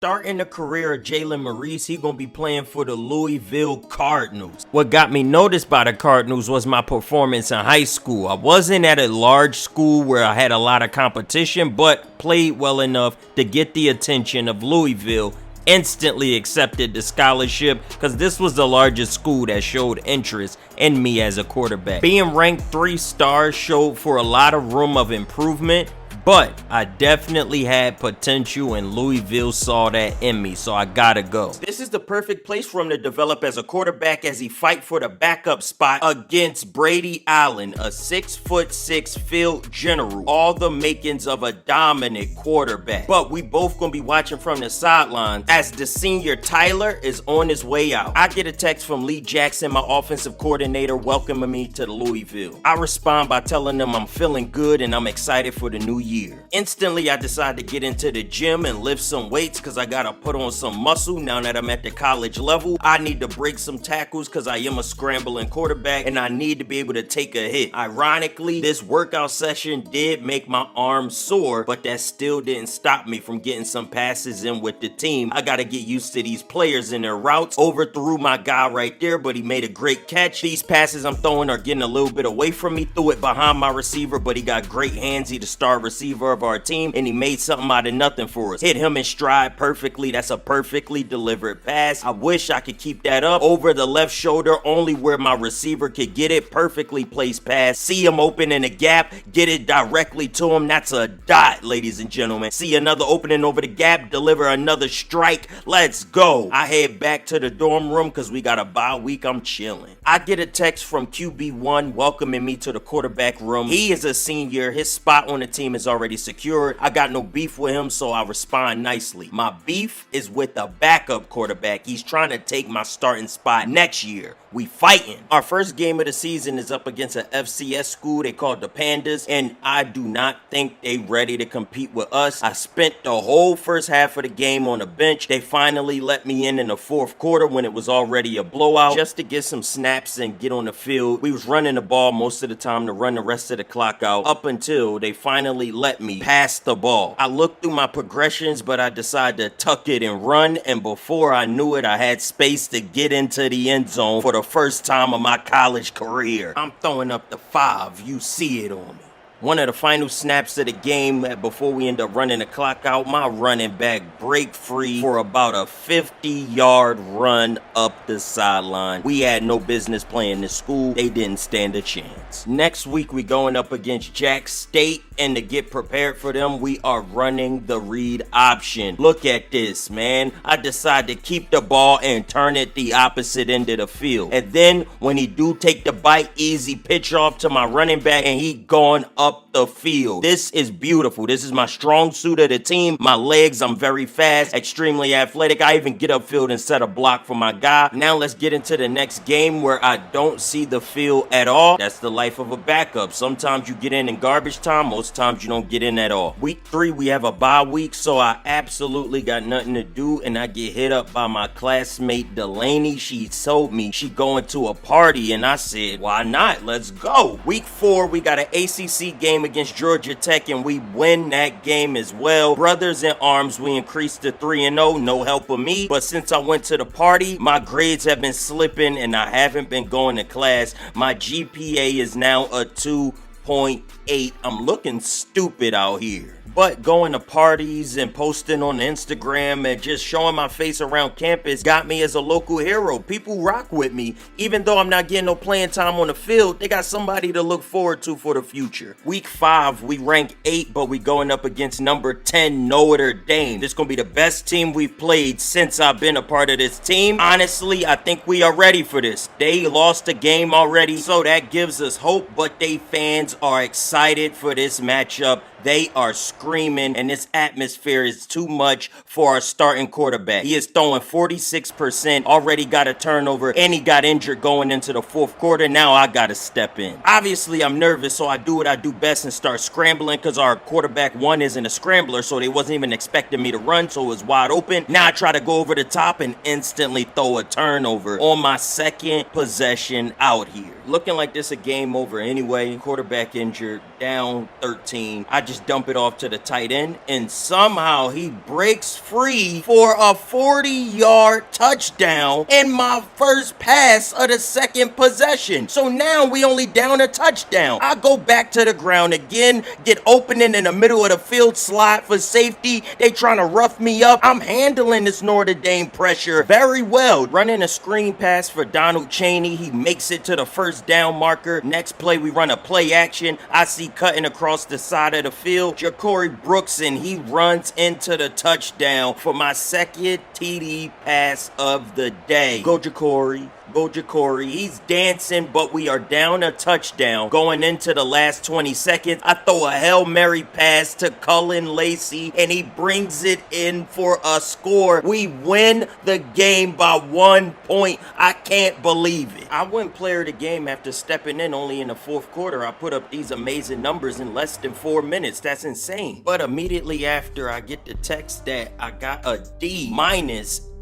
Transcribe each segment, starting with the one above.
Starting the career of Jalen Rease, he gonna be playing for the Louisville Cardinals. What got me noticed by the Cardinals was my performance in high school. I wasn't at a large school where I had a lot of competition, but played well enough to get the attention of Louisville. Instantly accepted the scholarship because this was the largest school that showed interest in me as a quarterback. Being ranked 3 stars showed for a lot of room of improvement, but I definitely had potential and Louisville saw that in me, so I gotta go. This is the perfect place for him to develop as a quarterback as he fight for the backup spot against Brady Allen, a 6'6" field general. All the makings of a dominant quarterback. But we both gonna be watching from the sidelines as the senior Tyler is on his way out. I get a text from Lee Jackson, my offensive coordinator, welcoming me to Louisville. I respond by telling them I'm feeling good and I'm excited for the new year. Instantly, I decide to get into the gym and lift some weights because I gotta put on some muscle now that I'm at the college level. I need to break some tackles because I am a scrambling quarterback and I need to be able to take a hit. Ironically, this workout session did make my arms sore, but that still didn't stop me from getting some passes in with the team. I gotta get used to these players and their routes. Overthrew my guy right there, but he made a great catch. These passes I'm throwing are getting a little bit away from me. Threw it behind my receiver, but he got great hands. He the star receiver of our team and he made something out of nothing for us. Hit him in stride perfectly. That's a perfectly delivered pass. I wish I could keep that up. Over the left shoulder, only where my receiver could get it. Perfectly placed pass. See him open in a gap, get it directly to him. That's a dot, ladies and gentlemen. See another opening over the gap, deliver another strike. Let's go. I head back to the dorm room because we got a bye week. I'm chilling. I get a text from QB1 welcoming me to the quarterback room. He is a senior. His spot on the team is already secured. I got no beef with him, so I respond nicely. My beef is with the backup quarterback. He's trying to take my starting spot next year. We fighting. Our first game of the season is up against an FCS school they call the Pandas, and I do not think they ready to compete with us. I spent the whole first half of the game on the bench. They finally let me in the fourth quarter when it was already a blowout just to get some snaps and get on the field. We was running the ball most of the time to run the rest of the clock out up until they finally let me pass the ball. I looked through my progressions, but I decided to tuck it and run, and before I knew it, I had space to get into the end zone for the first time of my college career. I'm throwing up the 5. You see it on me. One of the final snaps of the game before we end up running the clock out, my running back break free for about a 50-yard run up the sideline. We had no business playing this school. They didn't stand a chance. Next week, we going up against Jack State, and to get prepared for them, we are running the read option. Look at this, man. I decided to keep the ball and turn it the opposite end of the field. And then when he do take the bite, easy pitch off to my running back, and he going up the field. This is beautiful. This is my strong suit of the team. My legs, I'm very fast, extremely athletic. I even get upfield and set a block for my guy. Now let's get into the next game where I don't see the field at all. That's the life of a backup. Sometimes you get in garbage time. Most times you don't get in at all. Week 3, we have a bye week, so I absolutely got nothing to do, and I get hit up by my classmate Delaney. She told me she going to a party, and I said, why not? Let's go. Week 4, we got an ACC game against Georgia Tech, and we win that game as well. Brothers in arms, we increased to 3-0, no help of me. But since I went to the party, my grades have been slipping and I haven't been going to class. My GPA is now a 2.8. I'm looking stupid out here. But going to parties and posting on Instagram and just showing my face around campus got me as a local hero. People rock with me. Even though I'm not getting no playing time on the field, they got somebody to look forward to for the future. Week 5, we rank 8, but we going up against number 10 Notre Dame. This is going to be the best team we've played since I've been a part of this team. Honestly, I think we are ready for this. They lost the game already, so that gives us hope, but they fans are excited for this matchup. They are screaming, and this atmosphere is too much for our starting quarterback. He is throwing 46%, already got a turnover, and he got injured going into the fourth quarter. Now I got to step in. Obviously, I'm nervous, so I do what I do best and start scrambling because our quarterback 1 isn't a scrambler, so they wasn't even expecting me to run, so it was wide open. Now I try to go over the top and instantly throw a turnover on my second possession out here. Looking like this a game over anyway. Quarterback injured, down 13. I just dump it off to the tight end, and somehow he breaks free for a 40-yard touchdown in my first pass of the second possession. So now we only down a touchdown. I go back to the ground again, get opening in the middle of the field slot for safety. They trying to rough me up. I'm handling this Notre Dame pressure very well. Running a screen pass for Donald Chaney. He makes it to the first down marker. Next play, we run a play action. I see cutting across the side of the field, Ja'Cory Brooks, and he runs into the touchdown for my second TD pass of the day. Go Ja'Cory. Go Ja'Cory. He's dancing, but we are down a touchdown. Going into the last 20 seconds, I throw a Hail Mary pass to Cullen Lacey, and he brings it in for a score. We win the game by 1 point. I can't believe it. I went player of the game after stepping in only in the fourth quarter. I put up these amazing numbers in less than 4 minutes. That's insane. But immediately after, I get the text that I got a D-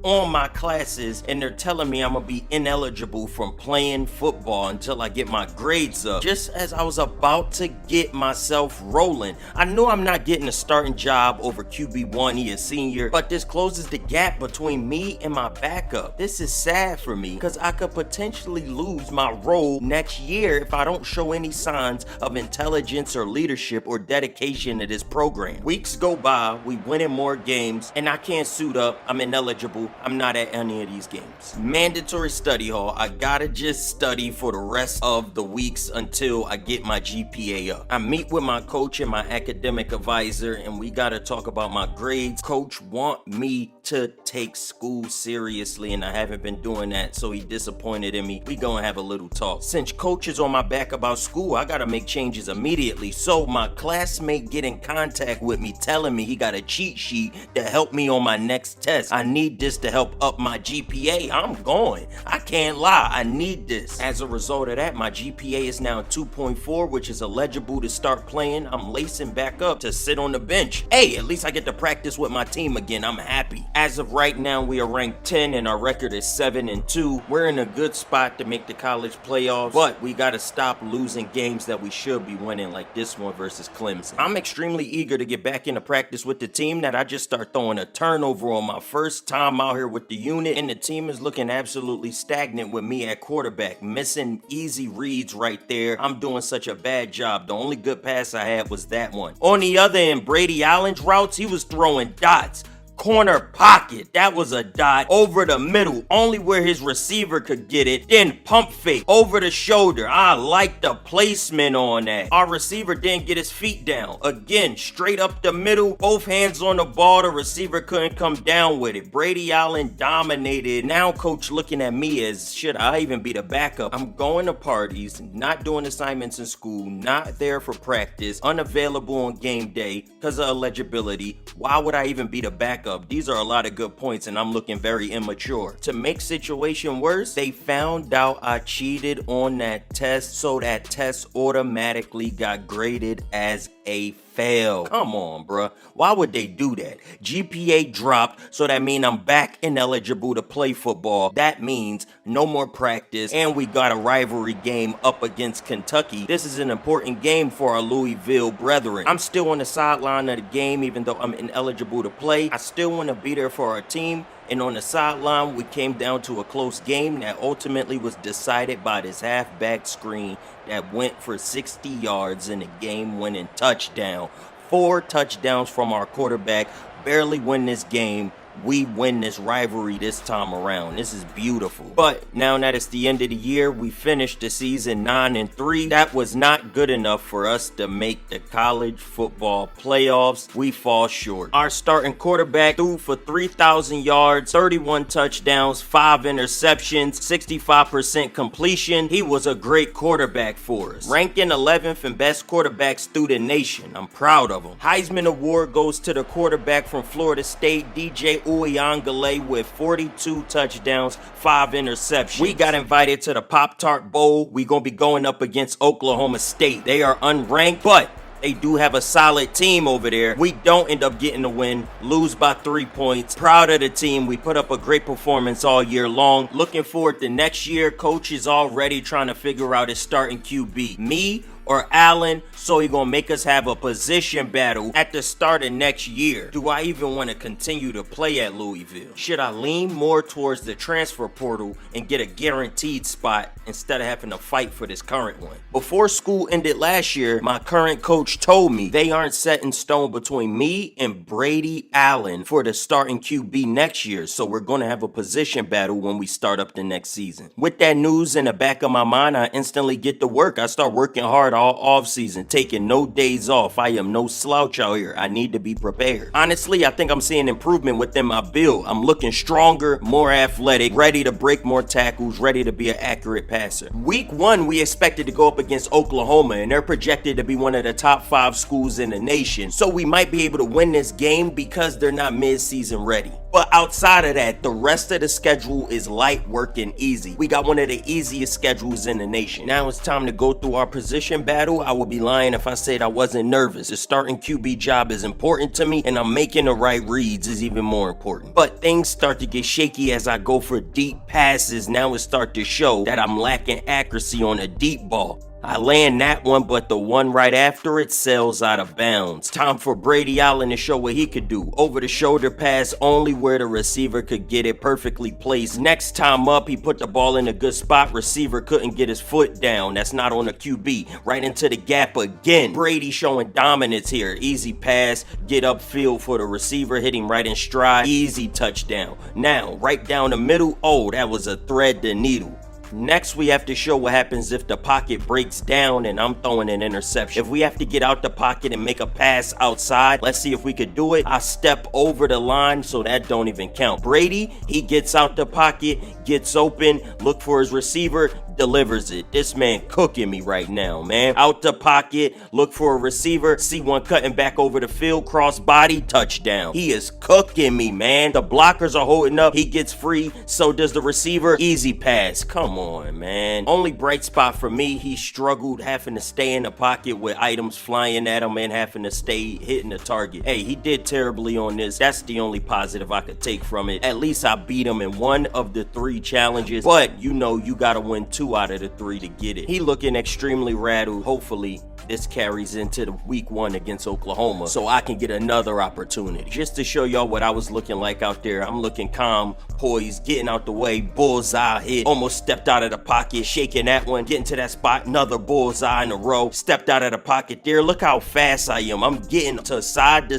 on my classes, and they're telling me I'm gonna be ineligible from playing football until I get my grades up. Just as I was about to get myself rolling, I know I'm not getting a starting job over QB1, he is senior, but this closes the gap between me and my backup. This is sad for me because I could potentially lose my role next year if I don't show any signs of intelligence or leadership or dedication to this program. Weeks go by, we winning more games, and I can't suit up. I'm ineligible. I'm not at any of these games. Mandatory study hall. I gotta just study for the rest of the weeks until I get my GPA up. I meet with my coach and my academic advisor, and we gotta talk about my grades. Coach want me to take school seriously, and I haven't been doing that, so he disappointed in me. We gonna have a little talk. Since coach is on my back about school, I gotta make changes immediately. So my classmate get in contact with me, telling me he got a cheat sheet to help me on my next test. I need this to help up my GPA. I'm going. I can't lie. I need this. As a result of that, my GPA is now 2.4, which is eligible to start playing. I'm lacing back up to sit on the bench. Hey, at least I get to practice with my team again. I'm happy. As of right now, we are ranked 10 and our record is 7-2. We're in a good spot to make the college playoffs, but we got to stop losing games that we should be winning, like this one versus Clemson. I'm extremely eager to get back into practice with the team that I just start throwing a turnover on my first time out here with the unit, and the team is looking absolutely stagnant with me at quarterback, missing easy reads right there. I'm doing such a bad job. The only good pass I had was that one. On the other end, Brady Allen's routes, he was throwing dots. Corner pocket, that was a dot. Over the middle, only where his receiver could get it. Then pump fake over the shoulder. I like the placement on that. Our receiver didn't get his feet down. Again, straight up the middle, both hands on the ball. The receiver couldn't come down with it. Brady Allen dominated. Now coach looking at me as, should I even be the backup? I'm going to parties, not doing assignments in school, not there for practice, unavailable on game day because of eligibility. Why would I even be the backup? These are a lot of good points, and I'm looking very immature. To make situation worse, they found out I cheated on that test, so that test automatically got graded as a fail. Come on, bruh. Why would they do that? GPA dropped, so that means I'm back ineligible to play football. That means no more practice, and we got a rivalry game up against Kentucky. This is an important game for our Louisville brethren. I'm still on the sideline of the game, even though I'm ineligible to play. I still want to be there for our team. And on the sideline, we came down to a close game that ultimately was decided by this halfback screen that went for 60 yards in a game-winning touchdown. 4 touchdowns from our quarterback. Barely win this game. We win this rivalry this time around. This is beautiful. But now that it's the end of the year, we finished the season 9-3. That was not good enough for us to make the college football playoffs. We fall short. Our starting quarterback threw for 3,000 yards, 31 touchdowns, 5 interceptions, 65% completion. He was a great quarterback for us. Ranking 11th and best quarterbacks through the nation. I'm proud of him. Heisman Award goes to the quarterback from Florida State, DJ Uyangale, with 42 touchdowns, 5 interceptions. We got invited to the Pop-Tart Bowl. We gonna be going up against Oklahoma State. They are unranked, but they do have a solid team over there. We don't end up getting the win, lose by 3 points. Proud of the team. We put up a great performance all year long. Looking forward to next year. Coach is already trying to figure out his starting QB. Me or Allen, so he gonna make us have a position battle at the start of next year. Do I even want to continue to play at Louisville? Should I lean more towards the transfer portal and get a guaranteed spot instead of having to fight for this current one? Before school ended last year, my current coach told me they aren't set in stone between me and Brady Allen for the starting QB next year, so we're going to have a position battle when we start up the next season. With that news in the back of my mind, I instantly get to work. I start working hard all offseason, taking no days off. I am no slouch out here. I need to be prepared. Honestly, I think I'm seeing improvement within my build. I'm looking stronger, more athletic, ready to break more tackles, ready to be an accurate passer. Week 1, we expected to go up against Oklahoma, and they're projected to be one of the top 5 schools in the nation. So we might be able to win this game because they're not mid-season ready. But outside of that, the rest of the schedule is light work and easy. We got one of the easiest schedules in the nation. Now it's time to go through our position battle. I would be lying if I said I wasn't nervous. The starting QB job is important to me, and I'm making the right reads is even more important. But things start to get shaky as I go for deep passes. Now it starts to show that I'm lacking accuracy on a deep ball. I land that one, but the one right after it sails out of bounds. Time for Brady Allen to show what he could do. Over the shoulder pass only where the receiver could get it perfectly placed. Next time up, he put the ball in a good spot. Receiver couldn't get his foot down. That's not on the QB. Right into the gap again. Brady showing dominance here. Easy pass, get upfield for the receiver, hitting right in stride. Easy touchdown. Now, right down the middle. Oh, that was a thread the needle. Next, we have to show what happens if the pocket breaks down and I'm throwing an interception. If we have to get out the pocket and make a pass outside, let's see if we could do it. I step over the line, so that don't even count. Brady, he gets out the pocket, gets open, look for his receiver, delivers it. This man cooking me right now, man. Out the pocket, look for a receiver, see one cutting back over the field, cross body, touchdown. He is cooking me, man. The blockers are holding up. He gets free, so does the receiver. Easy pass. Come on, man. Only bright spot for me, he struggled having to stay in the pocket with items flying at him and having to stay hitting the target. Hey, he did terribly on this. That's the only positive I could take from it. At least I beat him in one of the 3 challenges, but you know you gotta win 2 out of the 3 to get it. He looking extremely rattled. Hopefully this carries into the week 1 against Oklahoma so I can get another opportunity. Just to show y'all what I was looking like out there, I'm looking calm, poised, getting out the way, bullseye hit, almost stepped out of the pocket, shaking that one, getting to that spot, another bullseye in a row, stepped out of the pocket there. Look how fast I am. I'm getting to side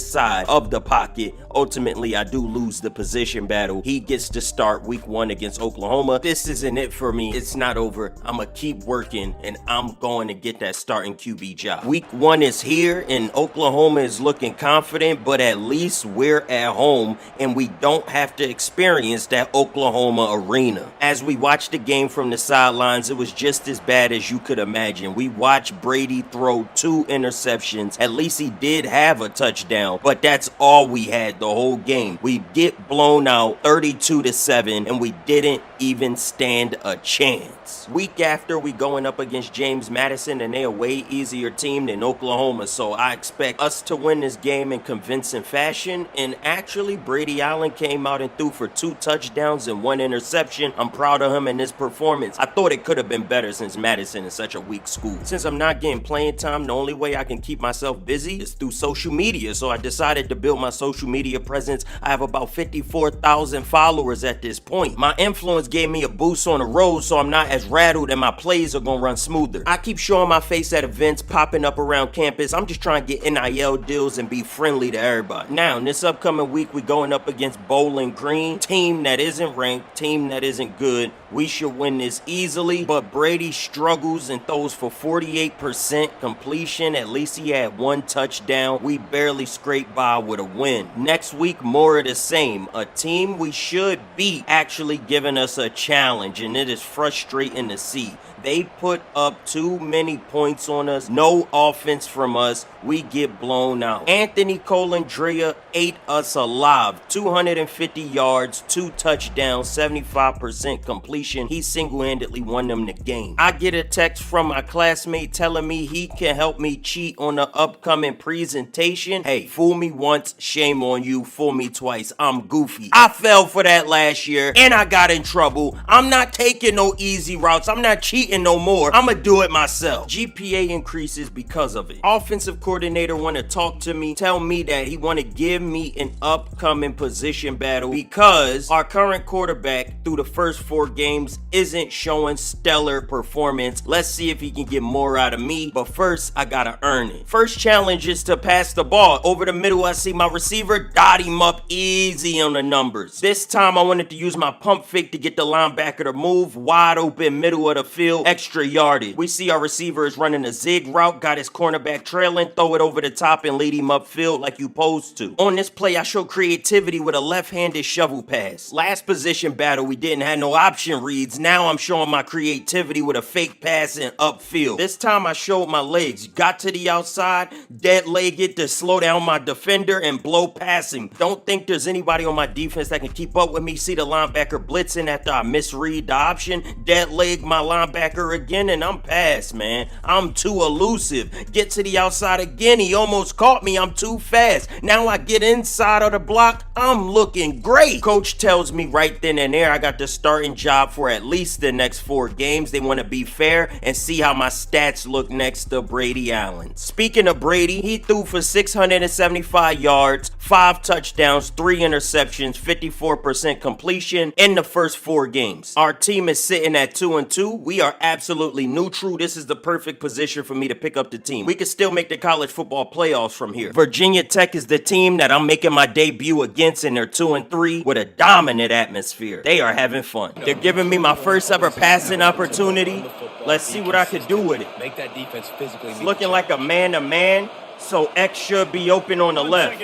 of the pocket. Ultimately, I do lose the position battle. He gets to start week 1 against Oklahoma. This isn't it for me. It's not over. I'm gonna keep working and I'm going to get that starting QB job. Week 1 is here and Oklahoma is looking confident, but at least we're at home and we don't have to experience that Oklahoma arena. As we watched the game from the sidelines, it was just as bad as you could imagine. We watched Brady throw 2 interceptions. At least he did have a touchdown, but that's all we had the whole game. We get blown out 32-7 and we didn't even stand a chance. Week after, we going up against James Madison and they're a way easier team than Oklahoma, so I expect us to win this game in convincing fashion. And actually, Brady Allen came out and threw for 2 touchdowns and 1 interception. I'm proud of him in this performance. I thought it could have been better since Madison is such a weak school. Since I'm not getting playing time, the only way I can keep myself busy is through social media, so I decided to build my social media presence. I have about 54,000 followers at this point. My influence gave me a boost on the road, so I'm not as rattled and my plays are gonna run smoother. I keep showing my face at events, popping up around campus. I'm just trying to get NIL deals and be friendly to everybody. Now, in this upcoming week, we're going up against Bowling Green, team that isn't ranked, team that isn't good. We should win this easily, but Brady struggles and throws for 48% completion. At least he had 1 touchdown. We barely scraped by with a win. Next week, more of the same. A team we should beat actually giving us a challenge, and it is frustrating to see. They put up too many points on us. No offense from us. We get blown out. Anthony Colandrea ate us alive. 250 yards, 2 touchdowns, 75% completion. He single-handedly won them the game. I get a text from my classmate telling me he can help me cheat on the upcoming presentation. Hey, fool me once, shame on you. Fool me twice, I'm goofy. I fell for that last year and I got in trouble. I'm not taking no easy routes. I'm not cheating asking no more. I'ma do it myself. GPA increases because of it. Offensive coordinator want to talk to me, tell me that he want to give me an upcoming position battle because our current quarterback through the first 4 games isn't showing stellar performance. Let's see if he can get more out of me, but first I gotta earn it. First challenge is to pass the ball. Over the middle, I see my receiver, got him up easy on the numbers. This time I wanted to use my pump fake to get the linebacker to move, wide open middle of the field, extra yardage. We see our receiver is running a zig route, got his cornerback trailing, throw it over the top and lead him upfield like you supposed to. On this play, I show creativity with a left-handed shovel pass. Last position battle, we didn't have no option reads. Now I'm showing my creativity with a fake pass and upfield. This time I showed my legs, got to the outside, dead-legged to slow down my defender and blow past him. Don't think there's anybody on my defense that can keep up with me. See the linebacker blitzing after I misread the option, dead leg my linebacker again, and I'm past, man. I'm too elusive. Get to the outside again, he almost caught me. I'm too fast. Now I get inside of the block, I'm looking great. Coach tells me right then and there I got the starting job for at least the next 4 games. They want to be fair and see how my stats look next to Brady Allen. Speaking of Brady, he threw for 675 yards, 5 touchdowns, 3 interceptions, 54% completion in the first 4 games. Our team is sitting at 2-2. We are absolutely neutral. This is the perfect position for me to pick up the team. We could still make the college football playoffs from here. Virginia Tech is the team that I'm making my debut against, and they're 2-3 with a dominant atmosphere. They are having fun. They're giving me my first ever passing opportunity. Let's see what I can do with it. Make that defense physically. It's looking like a man-to-man, so X should be open on the left.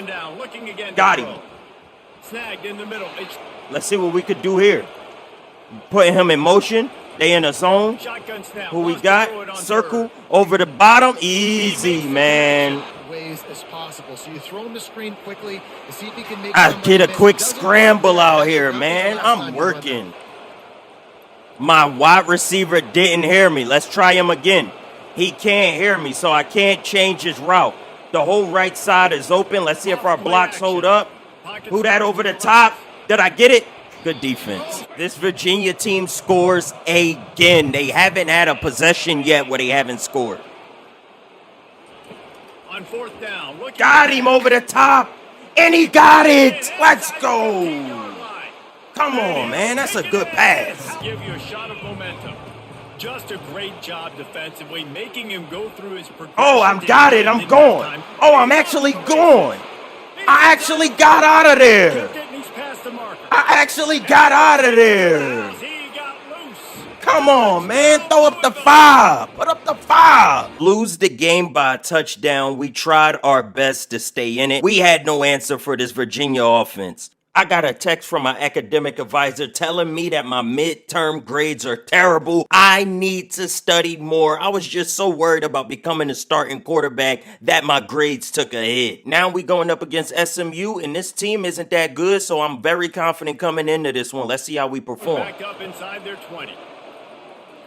Got him. Snagged in the middle. Let's see what we could do here. Putting him in motion. They in a zone. Who we got? Circle over the bottom. Easy, man. As possible. So you throw him the screen quickly to see if he can make I get a quick scramble out here, man. I'm working. My wide receiver didn't hear me. Let's try him again. He can't hear me, so I can't change his route. The whole right side is open. Let's see if our blocks hold up. Who that over the top? Did I get it? Good defense. This Virginia team scores again. They haven't had a possession yet where they haven't scored. On 4th down. Got him over the top, and he got it. Let's go. Come on, man. That's a good pass. Give you a shot of momentum. Just a great job defensively, making him go through his progression. Oh, I got it. I'm going. Oh, I'm actually going. I actually got out of there. I actually got out of there. Come on, man. Throw up the 5. Put up the 5. Lose the game by a touchdown. We tried our best to stay in it. We had no answer for this Virginia offense. I got a text from my academic advisor telling me that my midterm grades are terrible. I need to study more. I was just so worried about becoming a starting quarterback that my grades took a hit. Now we going up against SMU, and this team isn't that good, so I'm very confident coming into this one. Let's see how we perform. Back up inside their 20.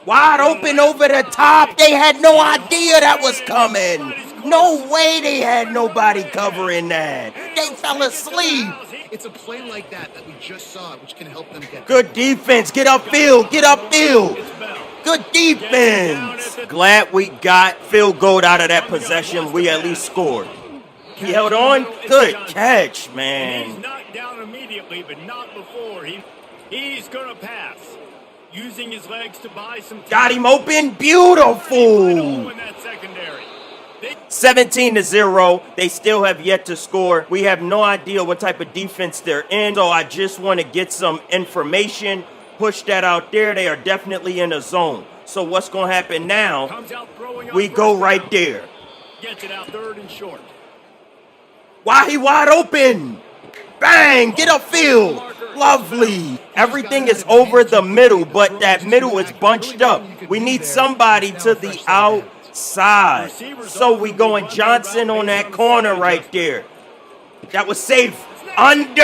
Wide open over the top. They had no idea that was coming. No way they had nobody covering that. They fell asleep. It's a play like that we just saw, which can help them get good defense. Get upfield. Get upfield. Good defense. Glad we got field goal out of that possession. We at least scored. He held on. Good catch, man. He's knocked down immediately, but not before. He's going to pass. Using his legs to buy some time. Got him open. Beautiful. 17-0. They still have yet to score. We have no idea what type of defense they're in, so I just want to get some information. Push that out there. They are definitely in a zone. So what's going to happen now? We go right there. Gets it out 3rd and short. Why he wide open? Bang! Get upfield. Lovely. Everything is over the middle, but that middle is bunched up. We need somebody to the outside. So we going Johnson on that corner right there. That was safe. Under.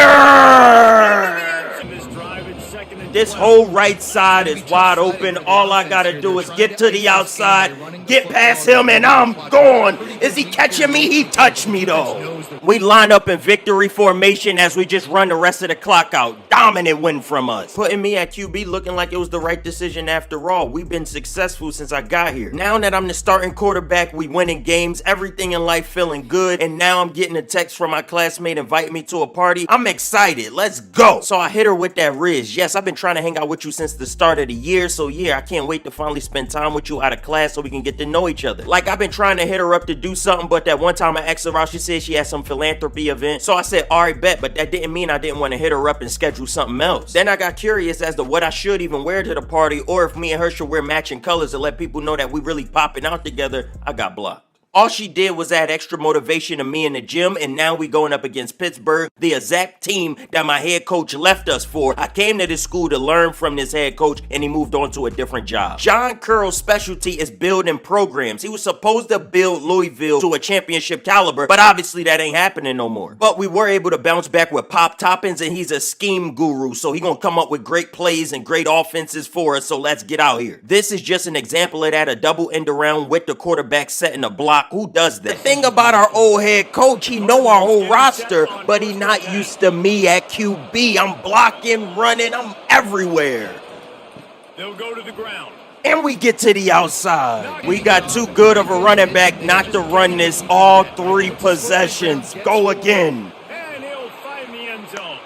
This whole right side is wide open. All I gotta do is get to the outside, get past him, and I'm gone. Is he catching me? He touched me, though. We line up in victory formation as we just run the rest of the clock out. Dominant win from us. Putting me at QB looking like it was the right decision after all. We've been successful since I got here. Now that I'm the starting quarterback, we winning games, everything in life feeling good, and now I'm getting a text from my classmate inviting me to a party. I'm excited. Let's go. So I hit her with that Rease. Yes, I've been trying to hang out with you since the start of the year, so yeah, I can't wait to finally spend time with you out of class so we can get to know each other. Like, I've been trying to hit her up to do something, but that one time I asked her out, she said she had some philanthropy event. So I said, all right, bet, but that didn't mean I didn't want to hit her up and schedule something else. Then I got curious as to what I should even wear to the party, or if me and her should wear matching colors to let people know that we really popping out together. I got blocked. All she did was add extra motivation to me in the gym, and now we going up against Pittsburgh, the exact team that my head coach left us for. I came to this school to learn from this head coach, and he moved on to a different job. John Curl's specialty is building programs. He was supposed to build Louisville to a championship caliber, but obviously that ain't happening no more. But we were able to bounce back with Pop Toppins, and he's a scheme guru, so he gonna come up with great plays and great offenses for us, so let's get out here. This is just an example of that, a double end around with the quarterback setting a block. Who does that? The thing about our old head coach, he know our whole roster, but he not used to me at QB. I'm blocking, running, I'm everywhere. They'll go to the ground. And we get to the outside. We got too good of a running back not to run this all 3 possessions. Go again. And he'll find the end zone.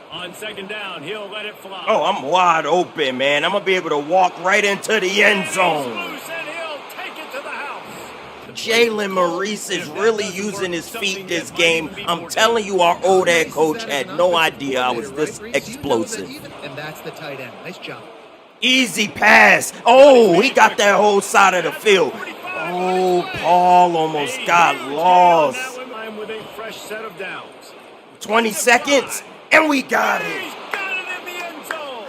On second down, he'll let it fly. Oh, I'm wide open, man. I'm going to be able to walk right into the end zone. Jalen Rease is really using his feet this game. I'm telling you, our old head coach had no idea I was this explosive. And that's the tight end. Nice job. Easy pass. Oh, he got that whole side of the field. Oh, Paul almost got lost. 20 seconds, and we got it. He's got it in the end zone.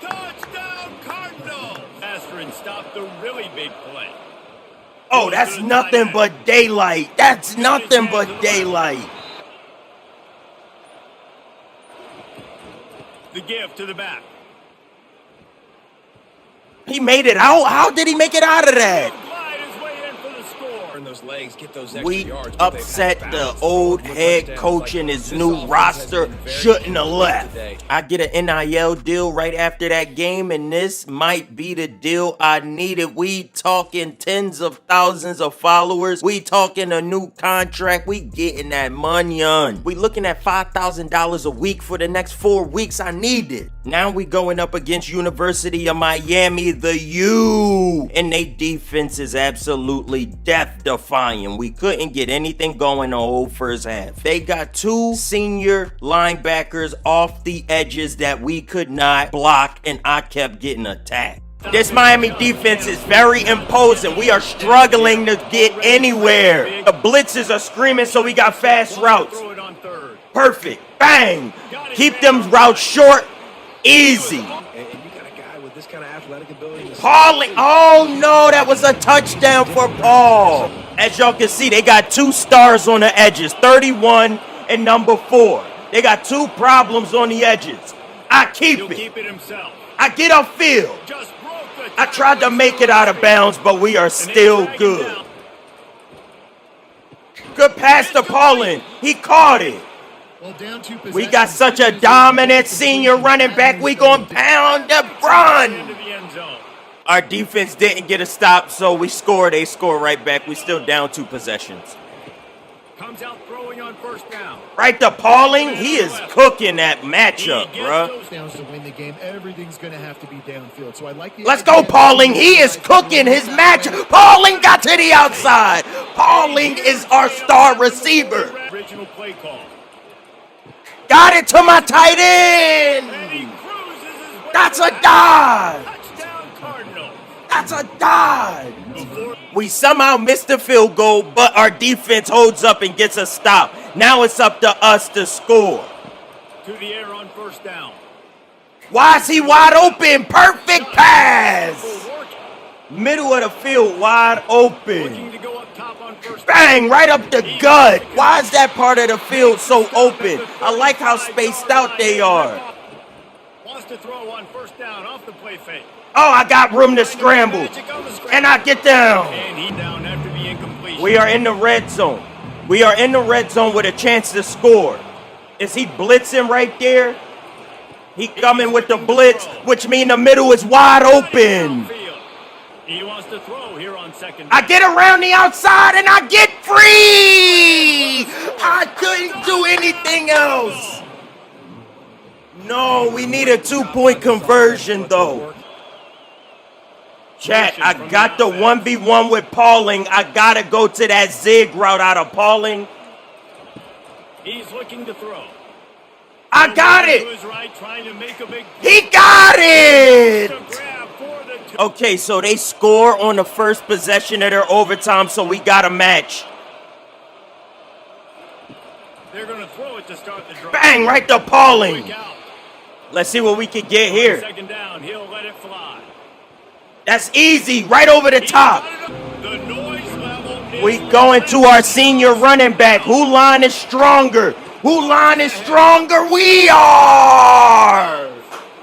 Touchdown, Cardinals. Faster and stop the really big play. Oh, that's nothing but daylight. That's nothing but daylight. The give to the back. He made it out? How did he make it out of that? We upset the old head coach and his new roster. Shouldn't have left. I get an NIL deal right after that game, and this might be the deal I needed. We talking tens of thousands of followers. We talking a new contract. We getting that money on. We looking at $5,000 a week for the next 4 weeks. I need it. Now we going up against University of Miami, the U. And they defense is absolutely death-defying. We couldn't get anything going the whole first half. They got 2 senior linebackers off the edges that we could not block, and I kept getting attacked. This Miami defense is very imposing. We are struggling to get anywhere. The blitzes are screaming, so we got fast routes. Perfect. Bang. Keep them routes short. Easy. Pauling. Oh no, that was a touchdown for Paul. As y'all can see, they got 2 stars on the edges, 31 and number 4. They got 2 problems on the edges. I keep it. I get upfield. I tried to make it out of bounds, but we are still good. Good pass to Paulin. He caught it. We got such a dominant senior running back. We gonna pound the run. Our defense didn't get a stop, so we scored. They score right back. We still down 2 possessions. Comes out throwing on first down. Right to Pauling. He is cooking that matchup, bruh. To win the game, everything's going to have to be downfield. So I like the Let's go, Pauling. He is cooking his matchup. Pauling got to the outside. Pauling is our star receiver. Original play call. Got it to my tight end. That's a dive. That's a dive. We somehow missed the field goal, but our defense holds up and gets a stop. Now it's up to us to score. To the air on first down. Why is he wide open? Perfect pass. Middle of the field, wide open. Bang, right up the gut. Why is that part of the field so open? I like how spaced out they are. to throw on first down off the play fake. Oh, I got room to scramble. And I get down. And he down after the incompletion. We are in the red zone. We are in the red zone with a chance to score. Is he blitzing right there? He coming with the blitz, which means the middle is wide open. He wants to throw here on second. I get around the outside and I get free. I couldn't do anything else. No, we need a 2-point conversion though. Chat, I got the 1v1 with Pauling. I gotta go to that zig route out of Pauling. He's looking to throw. I got it. Right, trying to make a big He got it. Okay, so they score on the first possession of their overtime, so we got a match. They're gonna throw it to start the drive. Bang, right to Pauling. Let's see what we can get here. Second down, he'll let it fly. That's easy, right over the top. The noise level We going to our senior running back. Who line is stronger? Who line is stronger? We are.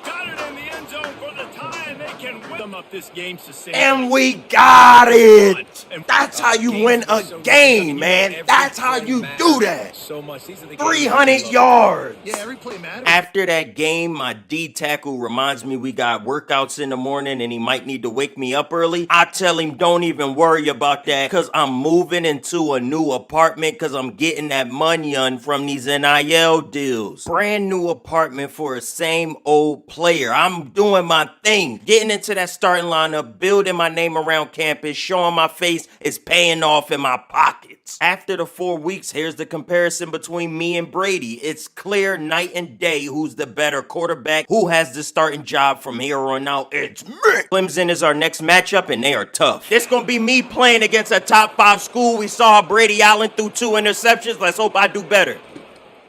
got it in the end zone for the tie, and they can win them up this game succinctly. And we got it. That's how you win a game, man. That's how you do that. 300 yards. Yeah, every play matters. After that game, my D tackle reminds me we got workouts in the morning and he might need to wake me up early. I tell him don't even worry about that because I'm moving into a new apartment because I'm getting that money on from these NIL deals. Brand new apartment for a same old player. I'm doing my thing. Getting into that starting lineup, building my name around campus, showing my face is paying off in my pockets. After the 4 weeks, here's the comparison between me and Brady. It's clear night and day who's the better quarterback, who has the starting job from here on out. It's me. Clemson is our next matchup, and they are tough. This gonna be me playing against a top 5 school. We saw Brady Allen threw 2 interceptions. Let's hope I do better.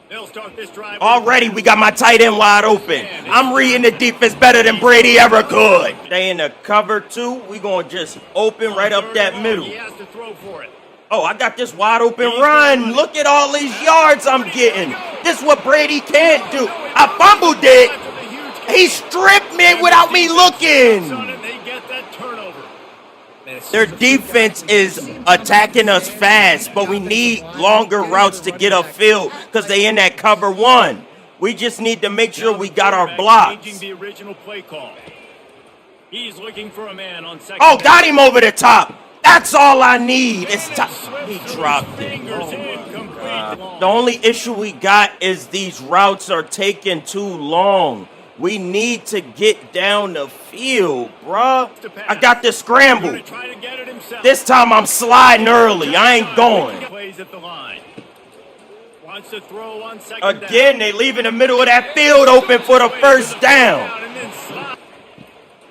They'll start this drive. Already, we got my tight end wide open. I'm reading the defense better than Brady ever could. Stay in the cover 2. We gonna just open right up that middle. He has to throw for it. Oh, I got this wide open run. Look at all these yards I'm getting. This is what Brady can't do. I fumbled it. He stripped me without me looking. They get that turnover. Their defense is attacking us fast, but we need longer routes to get upfield because they in that cover 1. We just need to make sure we got our blocks. The original play call. He's looking for a man on second. Oh, got him over the top. That's all I need. It's time. He dropped it. Oh my God. The only issue we got is these routes are taking too long. We need to get down the field, bruh. I got this scramble. This time I'm sliding early. I ain't going. Again, they leaving the middle of that field open for the first down.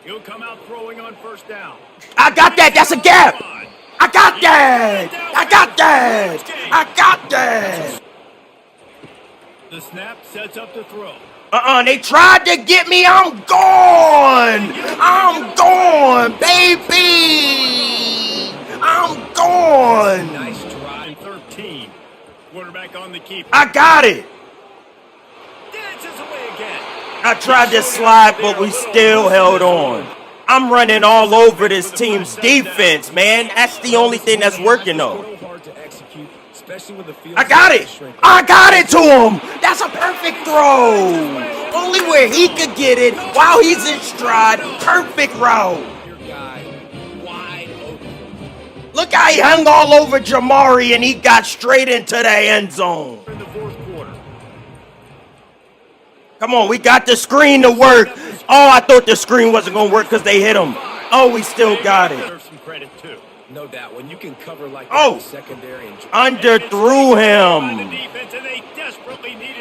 He'll come out throwing on first down. I got that. That's a gap. I got that. I got that. I got that. The snap sets up to throw. They tried to get me. I'm gone. I'm gone, baby. I'm gone. Nice drive. 13. Quarterback on the keeper. I got it. Dances away again. I tried to slide, but we still held on. I'm running all over this team's defense, man. That's the only thing that's working, though. I got it. I got it to him. That's a perfect throw. Only where he could get it while he's in stride. Perfect route. Look how he hung all over Jamari and he got straight into the end zone. In the fourth quarter. Come on, we got the screen to work. Oh, I thought the screen wasn't going to work because they hit him. Oh, we still got it. Some credit too. No doubt. When you can cover like secondary and underthrew him.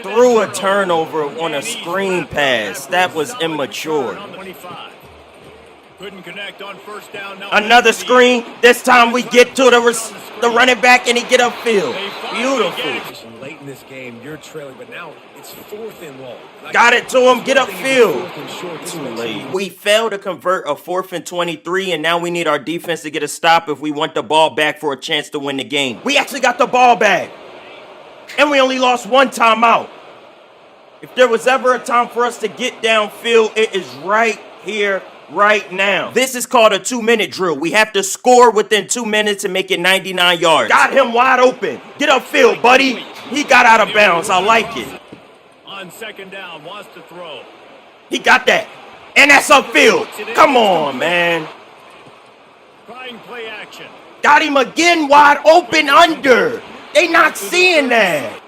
Threw a turnover on a screen pass. That was immature. Couldn't connect on first down. Another screen. This time we get to the running back and he get upfield. Beautiful. Late in this game, you're trailing, but now it's 4th and long. Got it to him. Get upfield. Too late. We failed to convert a 4th and 23, and now we need our defense to get a stop if we want the ball back for a chance to win the game. We actually got the ball back, and we only lost 1 timeout. If there was ever a time for us to get downfield, it is right here, right now. This is called a 2-minute drill. We have to score within 2 minutes and make it 99 yards. Got him wide open. Get upfield, buddy. He got out of bounds. I like it. On second down, wants to throw. He got that. And that's upfield. Come on, man. Trying play action. Got him again wide open under. They not seeing that.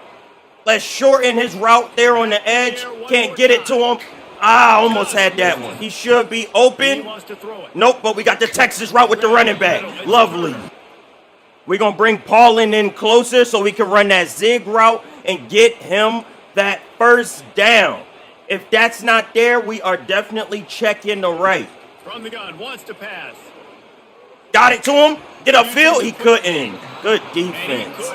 Let's shorten his route there on the edge. Can't get it to him. I almost had that one. He should be open. Nope, but we got the Texas route with the running back. Lovely. We're going to bring Paulin in closer so we can run that zig route and get him that first down. If that's not there, we are definitely checking the right. From the gun, wants to pass. Got it to him. Get upfield. He couldn't. Good defense.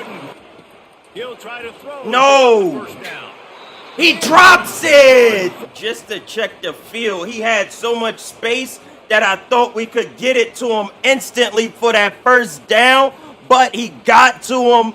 He'll try to throw. No. First down. He drops it. Just to check the field. He had so much space that I thought we could get it to him instantly for that first down. But he got to him.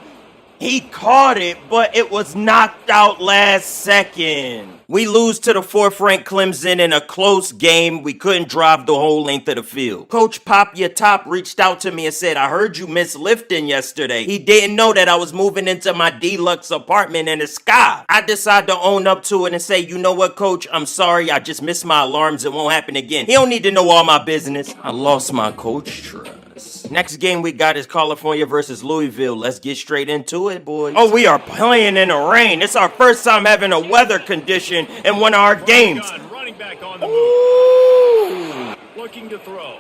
He caught it, but it was knocked out last second. We lose to the 4th-ranked Clemson in a close game. We couldn't drive the whole length of the field. Coach Pop Your Top reached out to me and said, I heard you missed lifting yesterday. He didn't know that I was moving into my deluxe apartment in the sky. I decided to own up to it and say, you know what, Coach? I'm sorry. I just missed my alarms. It won't happen again. He don't need to know all my business. I lost my coach trust. Next game we got is California versus Louisville. Let's get straight into it, boys. Oh, we are playing in the rain. It's our first time having a weather condition in one of our games. Running back on the move. Looking to throw.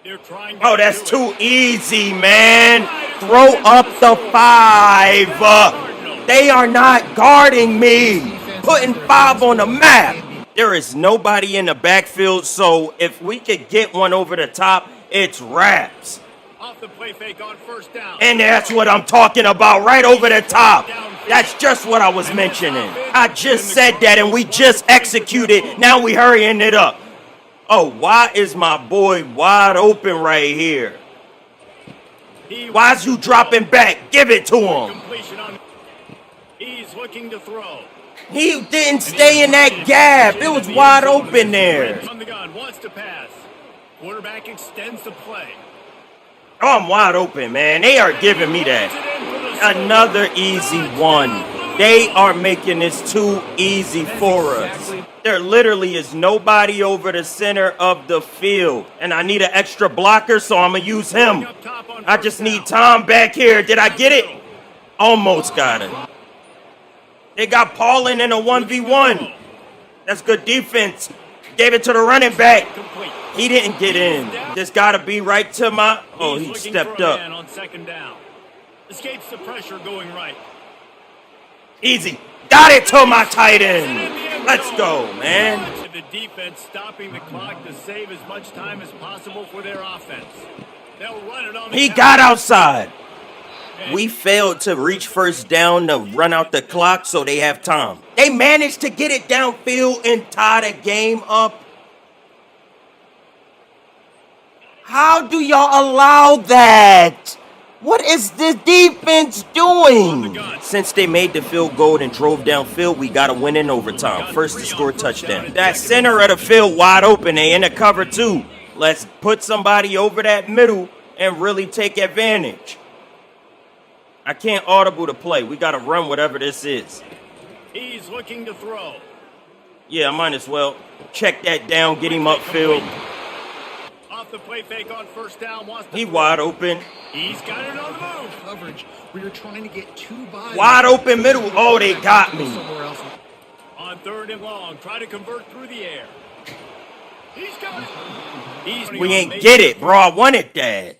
They're trying to that's too easy, man. Throw up the 5. They are not guarding me. Putting 5 on the map. There is nobody in the backfield, so if we could get one over the top, it's wraps. Off the play fake on first down. And that's what I'm talking about, right over the top. That's just what I was mentioning. I just said that and we just executed. Now we hurrying it up. Oh, why is my boy wide open right here? Why's you dropping back? Give it to him. He's looking to throw. He didn't stay in that gap. It was wide open there. On the gun, wants to pass. Quarterback extends the play. Oh, I'm wide open, man. They are giving me that. Another easy one. They are making this too easy for us. There literally is nobody over the center of the field. And I need an extra blocker, so I'm going to use him. I just need Tom back here. Did I get it? Almost got it. They got Paulin in a 1v1. That's good defense. Gave it to the running back. He didn't get in. Just got to be right to my... Oh, he stepped up. On second down. Escapes the pressure going right. Easy. Got it to my tight end. Let's go, man. The defense stopping the clock to save as much time as possible for their offense. They'll run it on. He got outside. We failed to reach first down to run out the clock, so they have time. They managed to get it downfield and tie the game up. How do y'all allow that? What is this defense doing? Since they made the field goal and drove downfield, we got to win in overtime. First to score a touchdown. That center of the field wide open. They in the cover too. Let's put somebody over that middle and really take advantage. I can't audible the play. We got to run whatever this is. He's looking to throw. Yeah, I might as well check that down, get him upfield. Off the play fake on first down. He wide open. He's got it on the move. Coverage where you're trying to get 2 by. Wide open middle. Oh, they got me. On third and long, try to convert through the air. He's got it. We ain't get it, bro. I wanted that.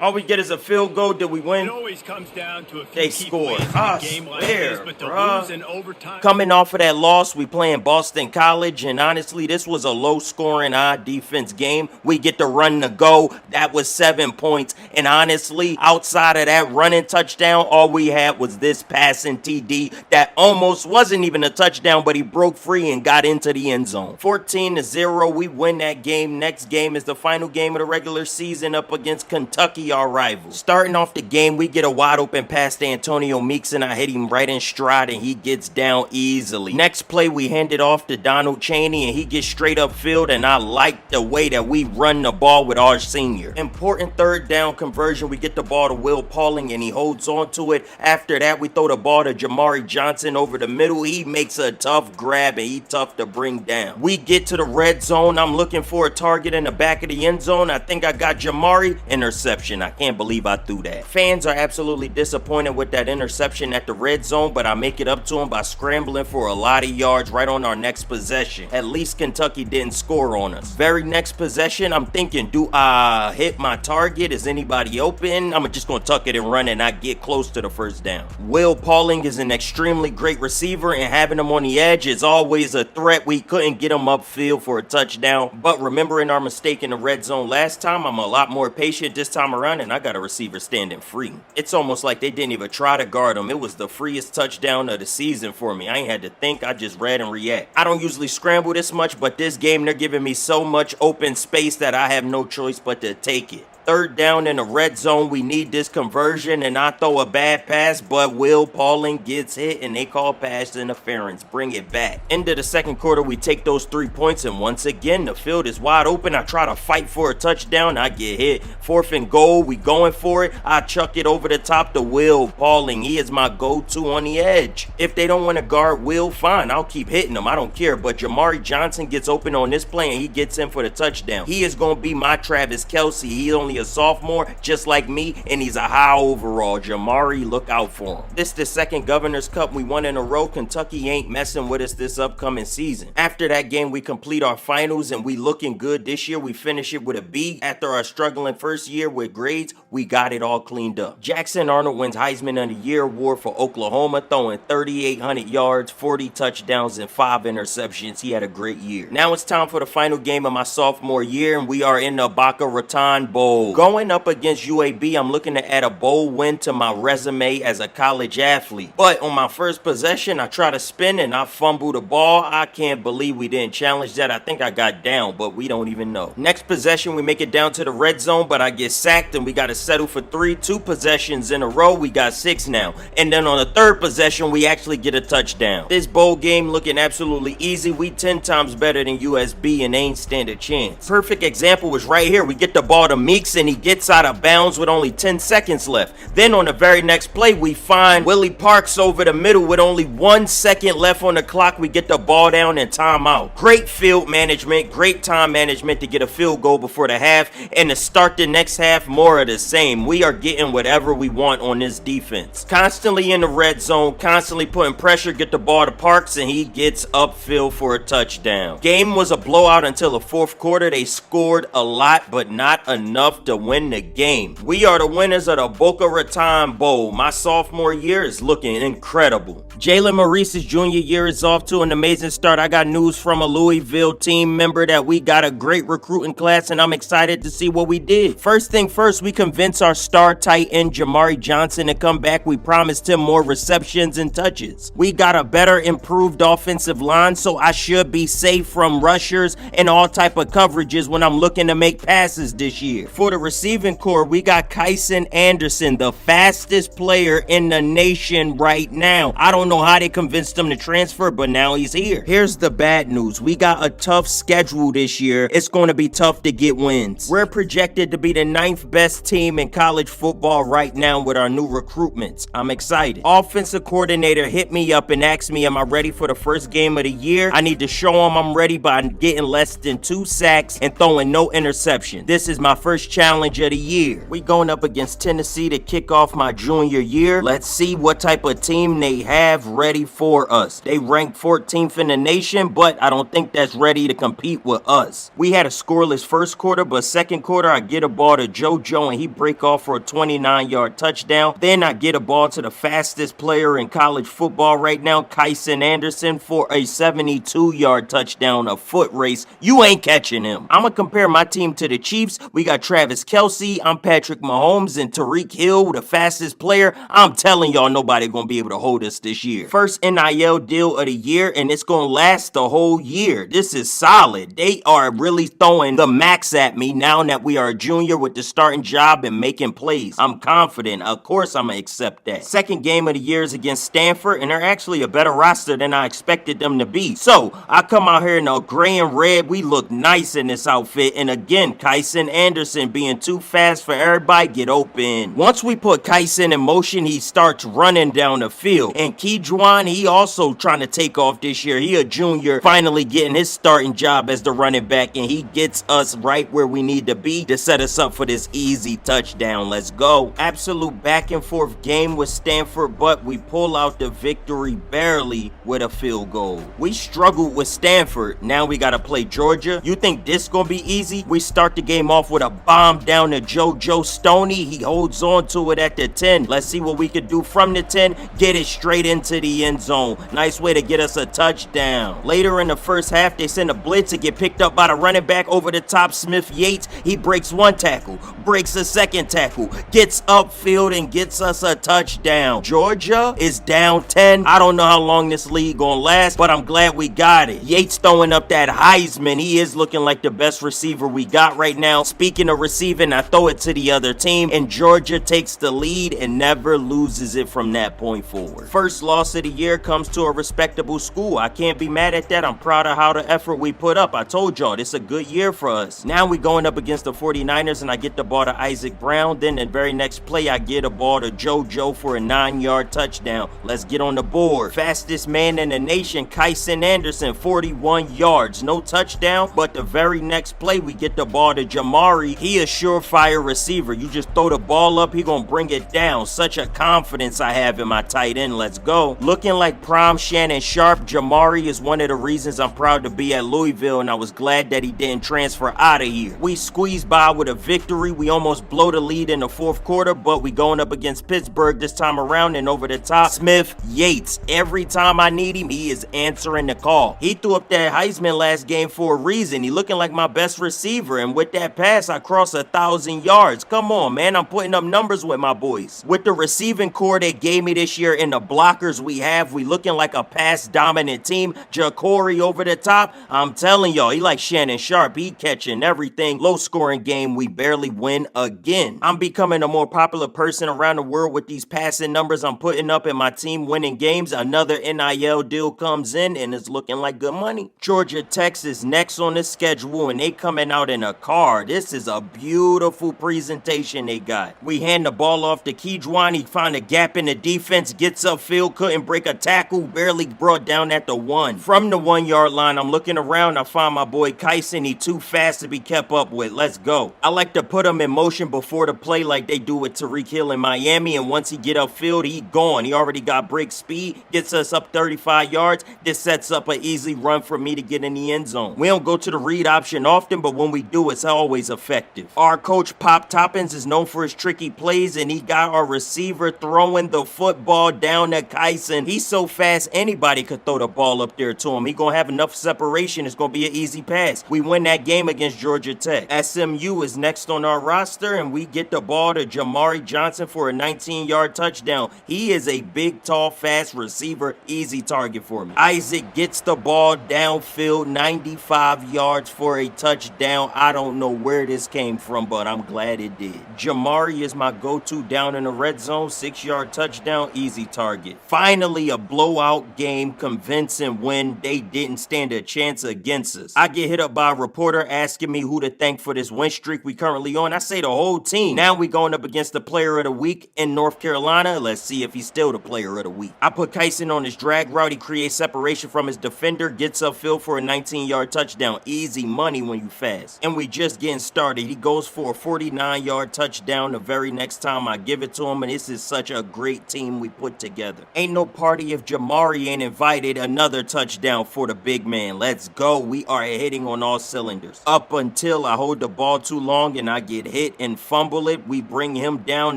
All we get is a field goal. Did we win? It always comes down to a few They key scored. plays in a game like this, but to lose in overtime. Coming off of that loss, we playing Boston College, and honestly, this was a low-scoring, odd defense game. We get to run the go. That was 7 points, and honestly, outside of that running touchdown, all we had was this passing TD that almost wasn't even a touchdown, but he broke free and got into the end zone. 14-0, we win that game. Next game is the final game of the regular season up against Kentucky see our rival. Starting off the game, we get a wide open pass to Antonio Meeks, and I hit him right in stride, and he gets down easily. Next play, we hand it off to Donald Chaney, and he gets straight upfield, and I like the way that we run the ball with our senior. Important third down conversion, we get the ball to Will Pauling, and he holds on to it. After that, we throw the ball to Jamari Johnson over the middle. He makes a tough grab, and he tough to bring down. We get to the red zone. I'm looking for a target in the back of the end zone. I think I got Jamari. Interception. I can't believe I threw that. Fans are absolutely disappointed with that interception at the red zone, but I make it up to him by scrambling for a lot of yards right on our next possession. At least Kentucky didn't score on us. Very next possession, I'm thinking, do I hit my target? Is anybody open? I'm just going to tuck it and run and not get close to the first down. Will Pauling is an extremely great receiver, and having him on the edge is always a threat. We couldn't get him upfield for a touchdown, but remembering our mistake in the red zone last time, I'm a lot more patient this time around, and I got a receiver standing free. It's almost like they didn't even try to guard him. It was the freest touchdown of the season for me. I ain't had to think. I just read and react. I don't usually scramble this much, but this game, they're giving me so much open space that I have no choice but to take it. Third down in the red zone, we need this conversion, and I throw a bad pass, but Will Pauling gets hit, and they call pass interference. Bring it back. Into the second quarter, we take those 3 points, and once again, the field is wide open. I try to fight for a touchdown. I get hit. 4th and goal, we going for it. I chuck it over the top to Will Pauling. He is my go-to on the edge. If they don't want to guard Will, fine. I'll keep hitting him. I don't care, but Jamari Johnson gets open on this play, and he gets in for the touchdown. He is going to be my Travis Kelce. He only a sophomore, just like me, and he's a high overall. Jamari, look out for him. This the second Governor's Cup we won in a row. Kentucky ain't messing with us this upcoming season. After that game, we complete our finals, and we looking good this year. We finish it with a B. After our struggling first year with grades, we got it all cleaned up. Jackson Arnold wins Heisman of the Year award for Oklahoma, throwing 3,800 yards, 40 touchdowns, and 5 interceptions. He had a great year. Now it's time for the final game of my sophomore year, and we are in the Boca Raton Bowl. Going up against UAB, I'm looking to add a bowl win to my resume as a college athlete. But on my first possession, I try to spin and I fumble the ball. I can't believe we didn't challenge that. I think I got down, but we don't even know. Next possession, we make it down to the red zone, but I get sacked and we got to settle for 3. 2 possessions in a row. We got 6 now. And then on the third possession, we actually get a touchdown. This bowl game looking absolutely easy. We 10 times better than USB and they ain't stand a chance. Perfect example was right here. We get the ball to Meeks and he gets out of bounds with only 10 seconds left. Then on the very next play, we find Willie Parks over the middle with only 1 second left on the clock. We get the ball down and timeout. Great field management, great time management to get a field goal before the half, and to start the next half, more of the same. We are getting whatever we want on this defense. Constantly in the red zone, constantly putting pressure, get the ball to Parks, and he gets upfield for a touchdown. Game was a blowout until the fourth quarter. They scored a lot, but not enough to win the game. We are the winners of the Boca Raton Bowl. My sophomore year is looking incredible. Jalen Maurice's junior year is off to an amazing start. I got news from a Louisville team member that we got a great recruiting class, and I'm excited to see what we did. First thing first, we convinced our star tight end Jamari Johnson to come back. We promised him more receptions and touches. We got a better, improved offensive line, so I should be safe from rushers and all type of coverages when I'm looking to make passes this year. For the receiving core, we got Kyson Anderson, the fastest player in the nation right now. I don't know how they convinced him to transfer, but now he's here. Here's the bad news. We got a tough schedule this year. It's going to be tough to get wins. We're projected to be the 9th best team in college football right now with our new recruitments. I'm excited. Offensive coordinator hit me up and asked me, am I ready for the first game of the year? I need to show him I'm ready by getting less than 2 sacks and throwing no interception. This is my first challenge of the year. We going up against Tennessee to kick off my junior year. Let's see what type of team they have ready for us. They ranked 14th in the nation, but I don't think that's ready to compete with us. We had a scoreless first quarter, but second quarter I get a ball to JoJo and he break off for a 29-yard touchdown. Then I get a ball to the fastest player in college football right now, Kyson Anderson, for a 72-yard touchdown, a foot race. You ain't catching him. I'm gonna compare my team to the Chiefs. We got Travis Travis Kelce, I'm Patrick Mahomes, and Tyreek Hill, the fastest player. I'm telling y'all, nobody gonna be able to hold us this year. First NIL deal of the year, and it's gonna last the whole year. This is solid. They are really throwing the max at me now that we are a junior with the starting job and making plays. I'm confident. Of course, I'm gonna accept that. Second game of the year is against Stanford, and they're actually a better roster than I expected them to be. So I come out here in a gray and red. We look nice in this outfit, and again, Kyson Anderson being too fast for everybody, get open. Once we put Kyson in motion, he starts running down the field. And Keyjuan, he also trying to take off this year. He a junior, finally getting his starting job as the running back, and he gets us right where we need to be to set us up for this easy touchdown. Let's go. Absolute back and forth game with Stanford, but we pull out the victory barely with a field goal. We struggled with Stanford. Now we gotta play Georgia. You think this gonna be easy? We start the game off with a bomb down to JoJo Stoney. He holds on to it at the 10. Let's see what we could do from the 10. Get it straight into the end zone. Nice way to get us a touchdown. Later in the first half, they send a blitz to get picked up by the running back over the top, Smith Yates. He breaks one tackle, breaks a second tackle, gets upfield and gets us a touchdown. Georgia is down 10. I don't know how long this league gonna last, but I'm glad we got it. Yates throwing up that Heisman. He is looking like the best receiver we got right now. Speaking of receiving, I throw it to the other team, and Georgia takes the lead and never loses it from that point forward. First loss of the year comes to a respectable school. I can't be mad at that. I'm proud of how the effort we put up. I told y'all, this is a good year for us. Now we going up against the 49ers, and I get the ball to Isaac Brown. Then the very next play, I get a ball to JoJo for a 9-yard touchdown. Let's get on the board. Fastest man in the nation, Kyson Anderson, 41 yards. No touchdown, but the very next play, we get the ball to Jamari. He a surefire receiver. You just throw the ball up, he gonna bring it down. Such a confidence I have in my tight end. Let's go. Looking like prime Shannon Sharp, Jamari is one of the reasons I'm proud to be at Louisville, and I was glad that he didn't transfer out of here. We squeezed by with a victory. We almost blow the lead in the fourth quarter, but we going up against Pittsburgh this time around, and over the top, Smith Yates. Every time I need him, he is answering the call. He threw up that Heisman last game for a reason. He looking like my best receiver, and with that pass, I crossed 1,000 yards. Come on, man. I'm putting up numbers with my boys. With the receiving core they gave me this year and the blockers we have, we looking like a pass-dominant team. Ja'Cory over the top. I'm telling y'all, he like Shannon Sharp. He catching everything. Low-scoring game, we barely win again. I'm becoming a more popular person around the world with these passing numbers I'm putting up and my team winning games. Another NIL deal comes in, and it's looking like good money. Georgia Tech is next on the schedule, and they coming out in a car. This is a beautiful presentation they got. We hand the ball off to Keyjuan. He found a gap in the defense, gets upfield, couldn't break a tackle, barely brought down at the 1. From the 1-yard line, I'm looking around. I find my boy Kyson. He too fast to be kept up with. Let's go. I like to put him in motion before the play like they do with Tyreek Hill in Miami, and once he get upfield, he gone. He already got break speed, gets us up 35 yards. This sets up an easy run for me to get in the end zone. We don't go to the read option often, but when we do, it's always effective. Our coach, Pop Toppins, is known for his tricky plays, and he got our receiver throwing the football down to Kyson. He's so fast, anybody could throw the ball up there to him. He gonna have enough separation. It's gonna be an easy pass. We win that game against Georgia Tech. SMU is next on our roster, and we get the ball to Jamari Johnson for a 19-yard touchdown. He is a big, tall, fast receiver. Easy target for me. Isaac gets the ball downfield, 95 yards for a touchdown. I don't know where this came from, but I'm glad it did. Jamari is my go-to down in the red zone. 6-yard touchdown, easy target. Finally, a blowout game, convincing win. They didn't stand a chance against us. I get hit up by a reporter asking me who to thank for this win streak we currently on. I say the whole team. Now we going up against the player of the week in North Carolina. Let's see if he's still the player of the week. I put Kyson on his drag route. He creates separation from his defender, gets upfield for a 19-yard touchdown. Easy money when you fast. And we just getting started. He goes for a 49-yard touchdown the very next time I give it to him, and this is such a great team we put together. Ain't no party if Jamari ain't invited. Another touchdown for the big man. Let's go. We are hitting on all cylinders. Up until I hold the ball too long and I get hit and fumble it, we bring him down.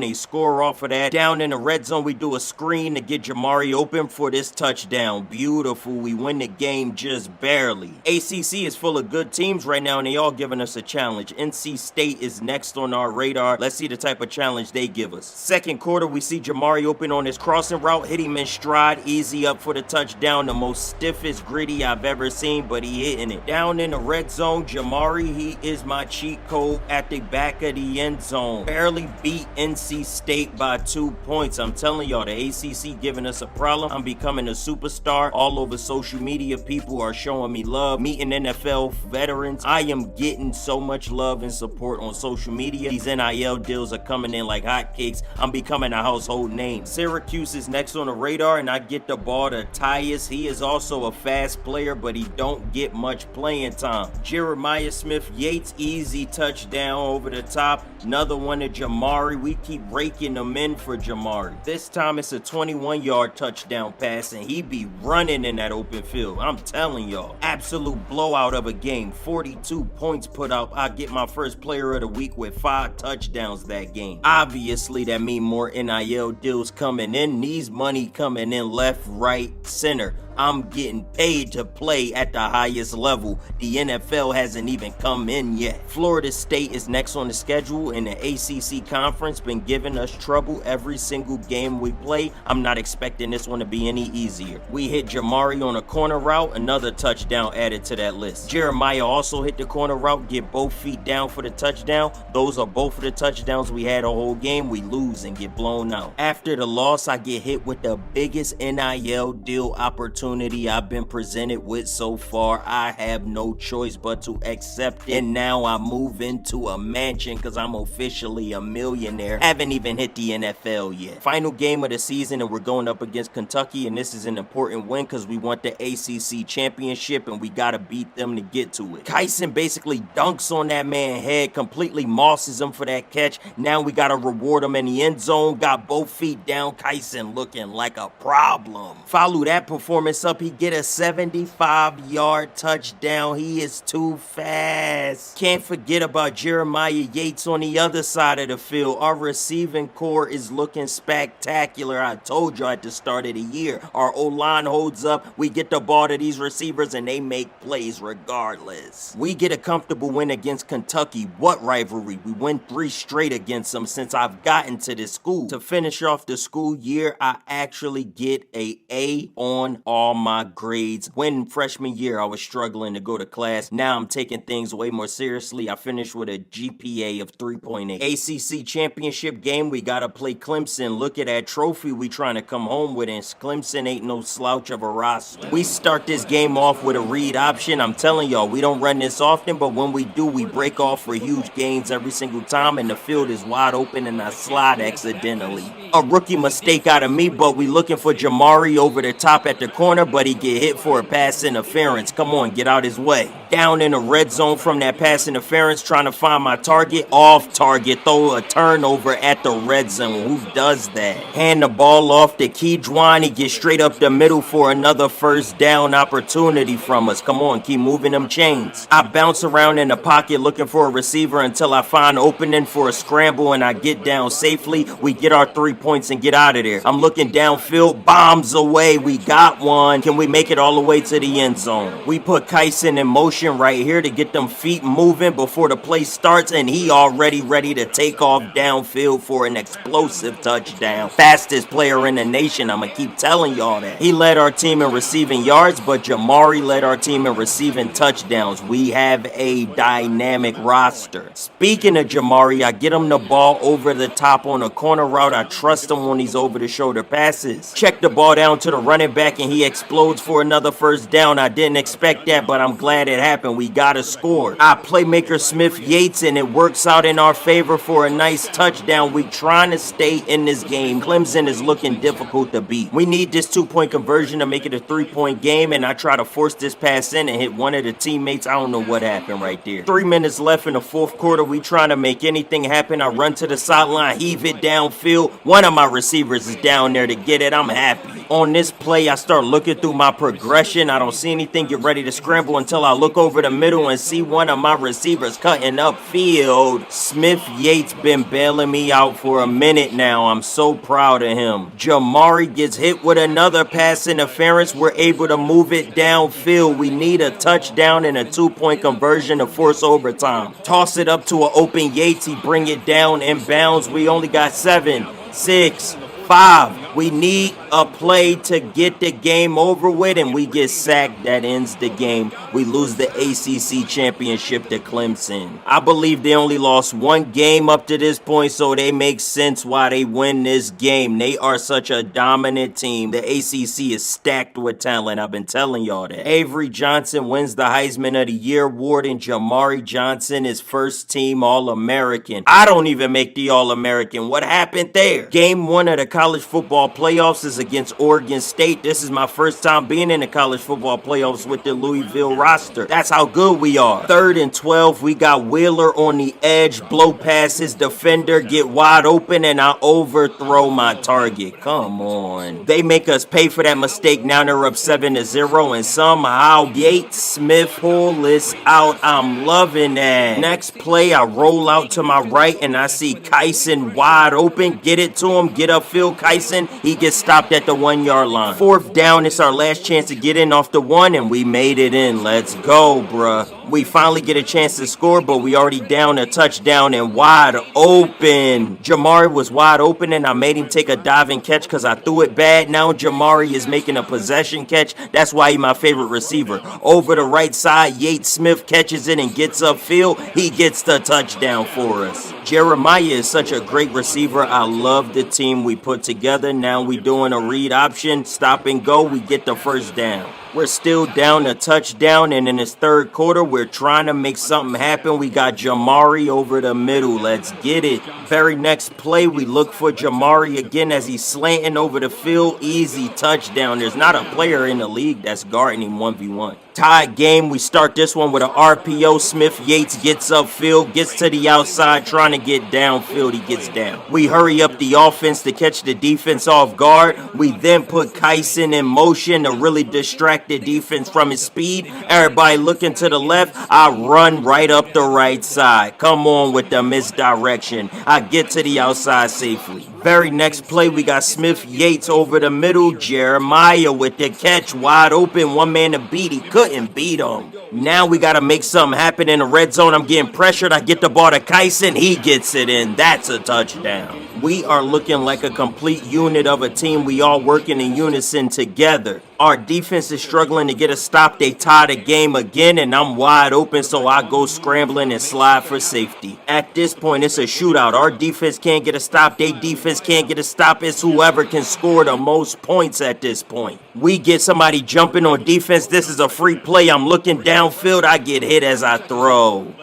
They score off of that. Down in the red zone, we do a screen to get Jamari open for this touchdown. Beautiful. We win the game just barely. ACC is full of good teams right now, and they all giving us a challenge. NC State State is next on our radar. Let's see the type of challenge they give us. Second quarter, we see Jamari open on his crossing route, hit him in stride, easy up for the touchdown. The most stiffest gritty I've ever seen, but he hitting it. Down in the red zone, Jamari, he is my cheat code at the back of the end zone. Barely beat NC State by 2 points. I'm telling y'all, the ACC giving us a problem. I'm becoming a superstar. All over social media, people are showing me love. Meeting NFL veterans. I am getting so much love and support on social media. These NIL deals are coming in like hotcakes. I'm becoming a household name. Syracuse is next on the radar, and I get the ball to Tyus. He is also a fast player, but he don't get much playing time. Jeremiah Smith-Yates, easy touchdown over the top. Another one to Jamari. We keep raking them in for Jamari. This time it's a 21-yard touchdown pass, and he be running in that open field. I'm telling y'all, absolute blowout of a game. 42 points put up. I get my first player of the week with 5 touchdowns that game. Obviously, that mean more NIL deals coming in. These money coming in left, right, center. I'm getting paid to play at the highest level. The NFL hasn't even come in yet. Florida State is next on the schedule, and the ACC conference been giving us trouble every single game we play. I'm not expecting this one to be any easier. We hit Jamari on a corner route, another touchdown added to that list. Jeremiah also hit the corner route, get both feet down for the touchdown. Those are both of the touchdowns we had a whole game. We lose and get blown out. After the loss, I get hit with the biggest NIL deal opportunity I've been presented with so far. I have no choice but to accept it. And now I move into a mansion because I'm officially a millionaire. Haven't even hit the NFL yet. Final game of the season, and we're going up against Kentucky, and this is an important win because we want the ACC championship, and we got to beat them to get to it. Kyson basically dunks on that man's head, completely mosses him for that catch. Now we got to reward him in the end zone. Got both feet down. Kyson looking like a problem. Follow that performance up, he get a 75-yard touchdown. He is too fast. Can't forget about Jeremiah Yates on the other side of the field. Our receiving core is looking spectacular. I told you at the start of the year. Our O-line holds up. We get the ball to these receivers and they make plays regardless. We get a comfortable win against Kentucky. What rivalry? We win 3 straight against them since I've gotten to this school. To finish off the school year, I actually get a A on all my grades. When freshman year I was struggling to go to class, now I'm taking things way more seriously. I finished with a GPA of 3.8. ACC championship game, we gotta play Clemson. Look at that trophy we trying to come home with, and Clemson ain't no slouch of a roster. We start this game off with a read option. I'm telling y'all, we don't run this often, but when we do, we break off for huge gains every single time, and the field is wide open and I slide accidentally. A rookie mistake out of me, but we looking for Jamari over the top at the corner, but he get hit for a pass interference. Come on, get out his way. Down in the red zone from that pass interference, trying to find my target. Off target, throw a turnover at the red zone. Who does that? Hand the ball off to Keydwan. He gets straight up the middle for another first down opportunity from us. Come on, keep moving them chains. I bounce around in the pocket looking for a receiver until I find opening for a scramble, and I get down safely. We get our 3 points and get out of there. I'm looking downfield, bombs away. We got one. Can we make it all the way to the end zone? We put Kyson in motion right here to get them feet moving before the play starts, and he already ready to take off downfield for an explosive touchdown. Fastest player in the nation. I'm gonna keep telling y'all that. He led our team in receiving yards, but Jamari led our team in receiving touchdowns. We have a dynamic roster. Speaking of Jamari, I get him the ball over the top on a corner route. I trust him on these over-the-shoulder passes. Check the ball down to the running back, and he explodes for another first down. I didn't expect that, but I'm glad it happened. We got a score. Our playmaker Smith-Yates, and it works out in our favor for a nice touchdown. We trying to stay in this game. Clemson is looking difficult to beat. We need this 2-point conversion to make it a 3-point game, and I try to force this pass in and hit one of the teammates. I don't know what happened right there. 3 minutes left in the fourth quarter. We trying to make anything happen. I run to the sideline, heave it downfield. One of my receivers is down there to get it. I'm happy. On this play, I start looking through my progression. I don't see anything, get ready to scramble until I look over the middle and see one of my receivers cutting upfield. Smith Yates been bailing me out for a minute now. I'm so proud of him. Jamari gets hit with another pass interference. We're able to move it downfield. We need a touchdown and a 2-point conversion to force overtime. Toss it up to an open Yates. He bring it down inbounds. We only got 7, 6, 5. We need a play to get the game over with, and we get sacked. That ends the game. We lose the ACC championship to Clemson. I believe they only lost 1 game up to this point, so they make sense why they win this game. They are such a dominant team. The ACC is stacked with talent. I've been telling y'all that. Avery Johnson wins the Heisman of the Year award, and Jamari Johnson is first team All-American. I don't even make the All-American. What happened there? Game 1 of the college football playoffs is against Oregon State. This is my first time being in the college football playoffs with the Louisville roster. That's how good we are. 3rd and 12, we got Wheeler on the edge, blow past his defender, get wide open, and I overthrow my target. Come on. They make us pay for that mistake. Now they're up 7-0, and somehow Yates Smith pull this out. I'm loving that. Next play, I roll out to my right, and I see Kyson wide open. Get it to him, get upfield, Kyson. He gets stopped at the 1-yard line. 4th down, it's our last chance to get in off the 1, and we made it in. Let's go, bruh. We finally get a chance to score, but we already down a touchdown and wide open. Jamari was wide open, and I made him take a diving catch because I threw it bad. Now Jamari is making a possession catch. That's why he's my favorite receiver. Over the right side, Yates Smith catches it and gets upfield. He gets the touchdown for us. Jeremiah is such a great receiver. I love the team we put together. Now we doing a read option, stop and go. We get the first down. We're still down a touchdown, and in this 3rd quarter, we're trying to make something happen. We got Jamari over the middle. Let's get it. Very next play, we look for Jamari again as he's slanting over the field. Easy touchdown. There's not a player in the league that's guarding him 1v1. Tied game. We start this one with an RPO. Smith Yates gets upfield, gets to the outside, trying to get downfield. He gets down. We hurry up the offense to catch the defense off guard. We then put Kyson in motion to really distract the defense from his speed. Everybody looking to the left. I run right up the right side. Come on with the misdirection. I get to the outside safely. Very next play, we got Smith Yates over the middle. Jeremiah with the catch, wide open, 1 man to beat. He couldn't beat him. Now we got to make something happen in the red zone. I'm getting pressured. I get the ball to Kyson. He gets it in. That's a touchdown. We are looking like a complete unit of a team. We all working in unison together. Our defense is struggling to get a stop. They tie the game again, and I'm wide open, so I go scrambling and slide for safety. At this point, it's a shootout. Our defense can't get a stop. Their defense can't get a stop. It's whoever can score the most points at this point. We get somebody jumping on defense. This is a free play. I'm looking downfield. I get hit as I throw.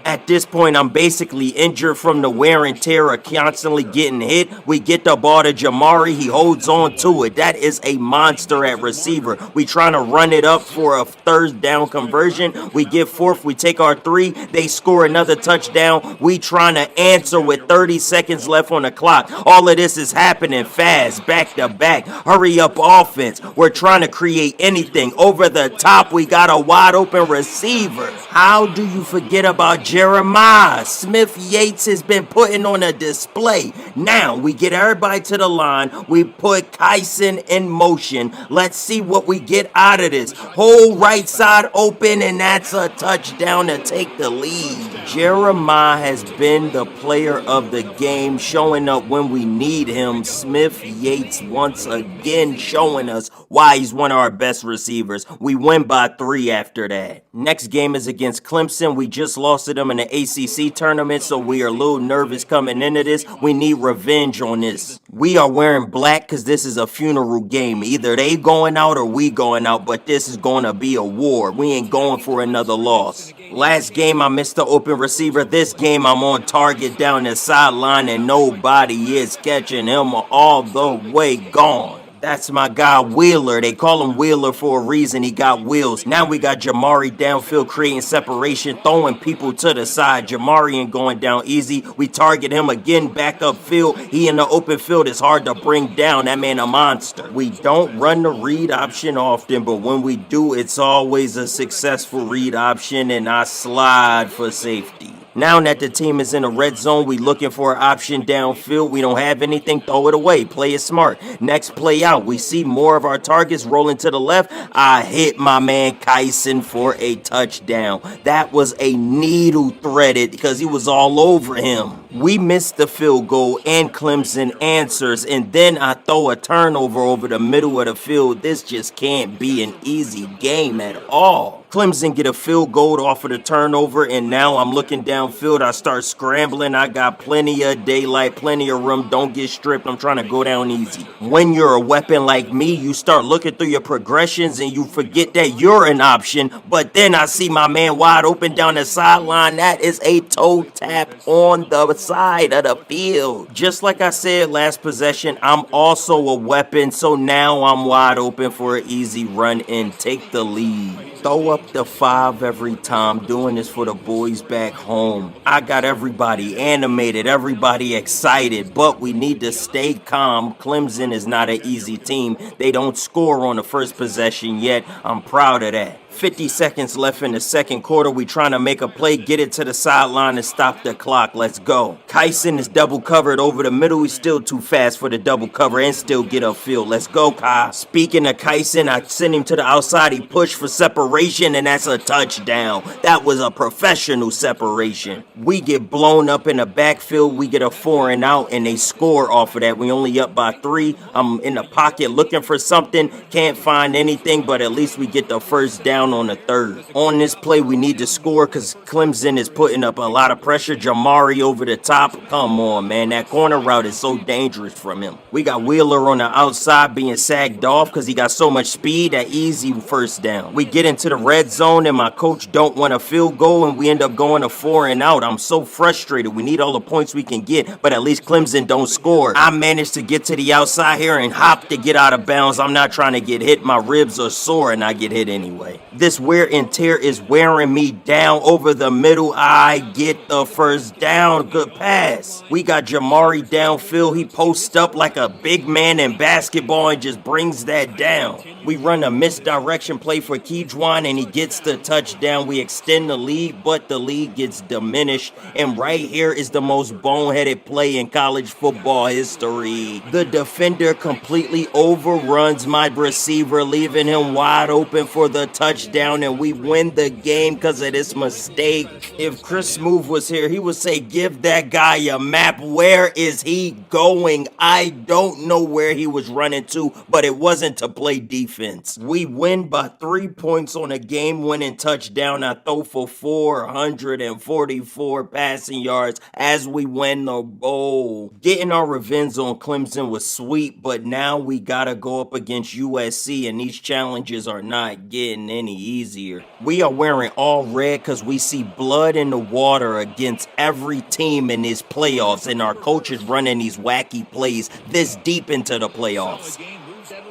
At this point, I'm basically injured from the wear and tear of constantly getting hit. We get the ball to Jamari. He holds on to it. That is a monster at receiver. We trying to run it up for a 3rd down conversion. We get 4th. We take our 3. They score another touchdown. We trying to answer with 30 seconds left on the clock. All of this is happening fast, back to back. Hurry up offense. We're trying to create anything. Over the top, we got a wide open receiver. How do you forget about Jeremiah? Smith Yates has been putting on a display. Now we get everybody to the line. We put Kyson in motion. Let's see what we get out of this. Whole right side open, and that's a touchdown to take the lead. Jeremiah has been the player of the game, showing up when we need him. Smith Yates once again showing us why he's one of our best receivers. We win by 3 after that. Next game is against Clemson. We just lost to them in the ACC tournament, so we are a little nervous coming into this. We need revenge on this. We are wearing black because this is a funeral game. Either they going out or we going out, but this is going to be a war. We ain't going for another loss. Last game, I missed the open receiver. This game, I'm on target down the sideline, and nobody is catching him all the way gone. That's my guy Wheeler. They call him Wheeler for a reason. He got wheels. Now we got Jamari downfield creating separation, throwing people to the side. Jamari ain't going down easy. We target him again back upfield. He in the open field. It's hard to bring down. That man a monster. We don't run the read option often, but when we do, it's always a successful read option, and I slide for safety. Now that the team is in the red zone, we looking for an option downfield. We don't have anything, throw it away. Play it smart. Next play out, we see more of our targets rolling to the left. I hit my man Kyson for a touchdown. That was a needle threaded because he was all over him. We missed the field goal and Clemson answers, and then I throw a turnover over the middle of the field. This just can't be an easy game at all. Clemson get a field goal off of the turnover, and now I'm looking downfield. I start scrambling. I got plenty of daylight, plenty of room. Don't get stripped. I'm trying to go down easy. When you're a weapon like me, you start looking through your progressions and you forget that you're an option. But then I see my man wide open down the sideline. That is a toe tap on the side of the field. Just like I said last possession, I'm also a weapon. So now I'm wide open for an easy run and take the lead. Throw up the 5 every time, doing this for the boys back home. I got everybody animated, everybody excited, but we need to stay calm. Clemson is not an easy team. They don't score on the first possession yet. I'm proud of that. 50 seconds left in the second quarter. We trying to make a play, get it to the sideline and stop the clock. Let's go. Kyson is double covered over the middle. He's still too fast for the double cover and still get upfield. Let's go, Kai. Speaking of Kyson, I send him to the outside. He pushed for separation, and that's a touchdown. That was a professional separation. We get blown up in the backfield. We get a 4 and out, and they score off of that. We only up by 3. I'm in the pocket looking for something. Can't find anything, but at least we get the first down on the third. On this play, we need to score because Clemson is putting up a lot of pressure. Jamari over the top. Come on, man. That corner route is so dangerous from him. We got Wheeler on the outside being sagged off because he got so much speed. That easy first down. We get into the red zone and my coach don't want a field goal and we end up going to 4 and out. I'm so frustrated. We need all the points we can get, but at least Clemson don't score. I managed to get to the outside here and hop to get out of bounds. I'm not trying to get hit. My ribs are sore and I get hit anyway. This wear and tear is wearing me down over the middle. I get the first down. Good pass. We got Jamari downfield. He posts up like a big man in basketball and just brings that down. We run a misdirection play for Keyjuan and he gets the touchdown. We extend the lead, but the lead gets diminished. And right here is the most boneheaded play in college football history. The defender completely overruns my receiver, leaving him wide open for the touchdown, and we win the game because of this mistake. If Chris Smooth was here, he would say, give that guy a map. Where is he going? I don't know where he was running to, but it wasn't to play defense. We win by 3 points on a game-winning touchdown. I throw for 444 passing yards as we win the bowl. Getting our revenge on Clemson was sweet, but now we gotta go up against USC, and these challenges are not getting any easier. We are wearing all red because we see blood in the water against every team in these playoffs, and our coach is running these wacky plays this deep into the playoffs.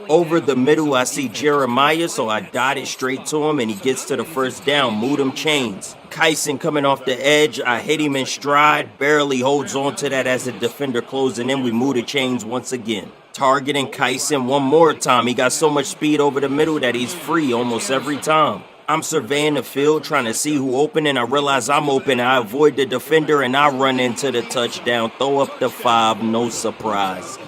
Over the middle, I see Jeremiah, so I dotted straight to him, and he gets to the first down. Move them chains. Kyson coming off the edge. I hit him in stride. Barely holds on to that as the defender closing in. We move the chains once again. Targeting Kyson one more time. He got so much speed over the middle that he's free almost every time. I'm surveying the field, trying to see who open, and I realize I'm open. I avoid the defender, and I run into the touchdown. Throw up the 5, no surprise.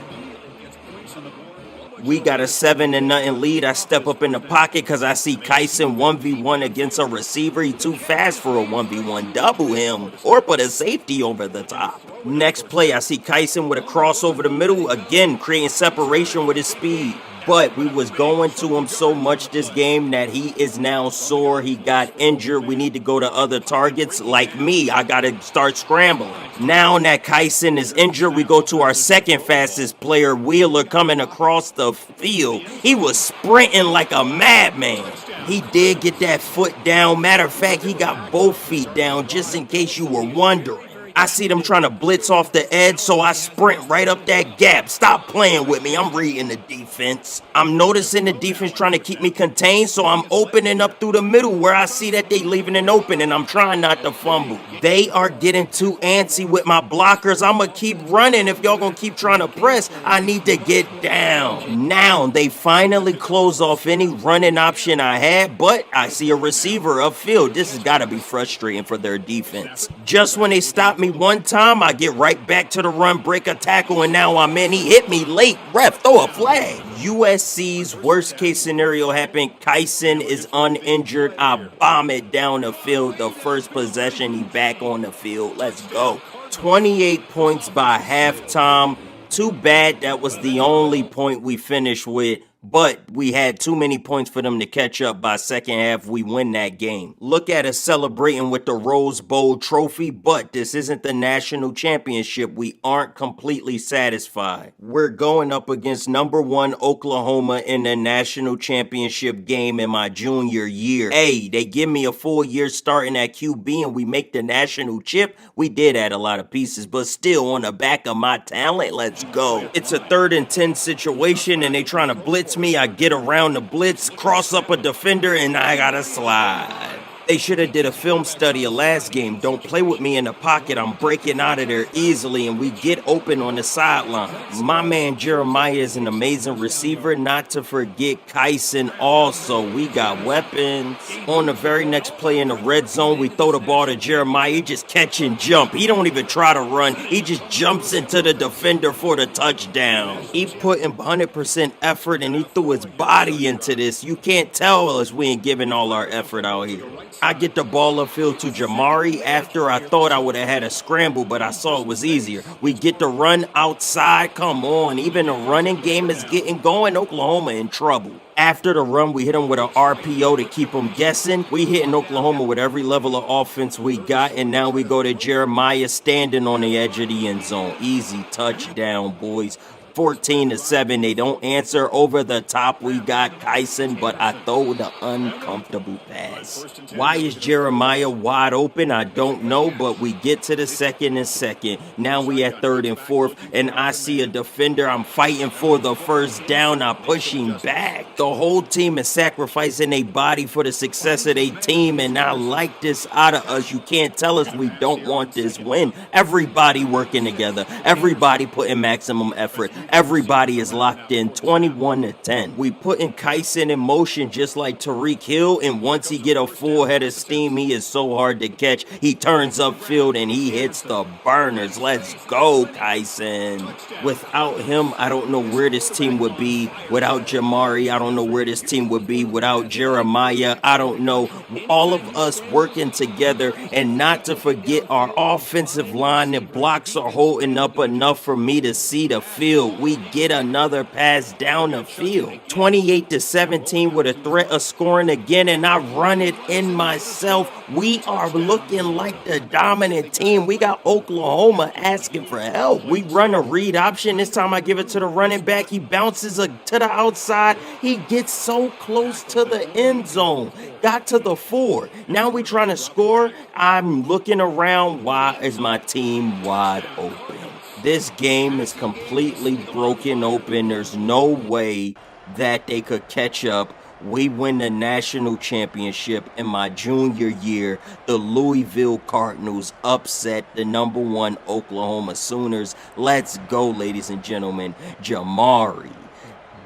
We got a 7-0 lead. I step up in the pocket because I see Kyson 1v1 against a receiver. He too fast for a 1v1. Double him or put a safety over the top. Next play, I see Kyson with a cross over the middle. Again, creating separation with his speed. But we was going to him so much this game that he is now sore. He got injured. We need to go to other targets. Like me, I got to start scrambling. Now that Kyson is injured, we go to our second fastest player, Wheeler, coming across the field. He was sprinting like a madman. He did get that foot down. Matter of fact, he got both feet down just in case you were wondering. I see them trying to blitz off the edge, so I sprint right up that gap. Stop playing with me. I'm reading the defense. I'm noticing the defense trying to keep me contained, so I'm opening up through the middle where I see that they leaving it open, and I'm trying not to fumble. They are getting too antsy with my blockers. I'm going to keep running. If y'all going to keep trying to press, I need to get down. Now, they finally close off any running option I had, but I see a receiver upfield. This has got to be frustrating for their defense. Just when they stop me one time, I get right back to the run, break a tackle, and now I'm in. He hit me late. Ref, throw a flag. USC's worst case scenario happened. Kyson is uninjured. I bomb it down the field. The first possession, he back on the field. Let's go. 28 points by halftime. Too bad that was the only point we finished with. But we had too many points for them to catch up. By second half, we win that game. Look at us celebrating with the Rose Bowl trophy, but this isn't the national championship. We aren't completely satisfied. We're going up against number 1 Oklahoma in the national championship game in my junior year. Hey, they give me a full year starting at QB and we make the national chip. We did add a lot of pieces, but still on the back of my talent, let's go. It's a 3rd and 10 situation and they trying to blitz me. I get around the blitz, cross up a defender, and I gotta slide. They should have did a film study of last game. Don't play with me in the pocket. I'm breaking out of there easily, and we get open on the sidelines. My man Jeremiah is an amazing receiver, not to forget Kyson also. We got weapons. On the very next play in the red zone, we throw the ball to Jeremiah. He just catch and jump. He don't even try to run. He just jumps into the defender for the touchdown. He put in 100% effort, and he threw his body into this. You can't tell us we ain't giving all our effort out here. I get the ball upfield to Jamari after I thought I would have had a scramble, but I saw it was easier. We get the run outside. Come on, even the running game is getting going. Oklahoma in trouble. After the run, we hit them with an RPO to keep them guessing. We hitting Oklahoma with every level of offense we got, and now we go to Jeremiah standing on the edge of the end zone. Easy touchdown, boys. 14-7. They don't answer. Over the top, we got Kyson, but I throw the uncomfortable pass. Why is Jeremiah wide open? I don't know, but we get to the 2nd and 2nd. Now we at 3rd and 4th, and I see a defender. I'm fighting for the first down. I'm pushing back. The whole team is sacrificing their body for the success of their team, and I like this out of us. You can't tell us we don't want this win. Everybody working together. Everybody putting maximum effort. Everybody is locked in. 21-10. We putting Kyson in motion just like Tyreek Hill, and once he get a full head of steam, he is so hard to catch. He turns upfield and he hits the burners. Let's go, Kyson. Without him, I don't know where this team would be. Without Jamari, I don't know where this team would be. Without Jeremiah, I don't know. All of us working together, and not to forget our offensive line. The blocks are holding up enough for me to see the field. We get another pass down the field. 28-17 with a threat of scoring again, and I run it in myself. We are looking like the dominant team. We got Oklahoma asking for help. We run a read option. This time I give it to the running back. He bounces to the outside. He gets so close to the end zone. Got to the 4. Now we trying to score. I'm looking around. Why is my team wide open? This game is completely broken open. There's no way that they could catch up. We win the national championship in my junior year. The Louisville Cardinals upset the number 1 Oklahoma Sooners. Let's go, ladies and gentlemen. Jamari,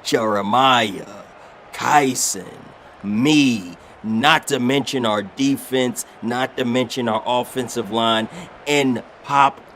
Jeremiah, Kyson, me, not to mention our defense, not to mention our offensive line, and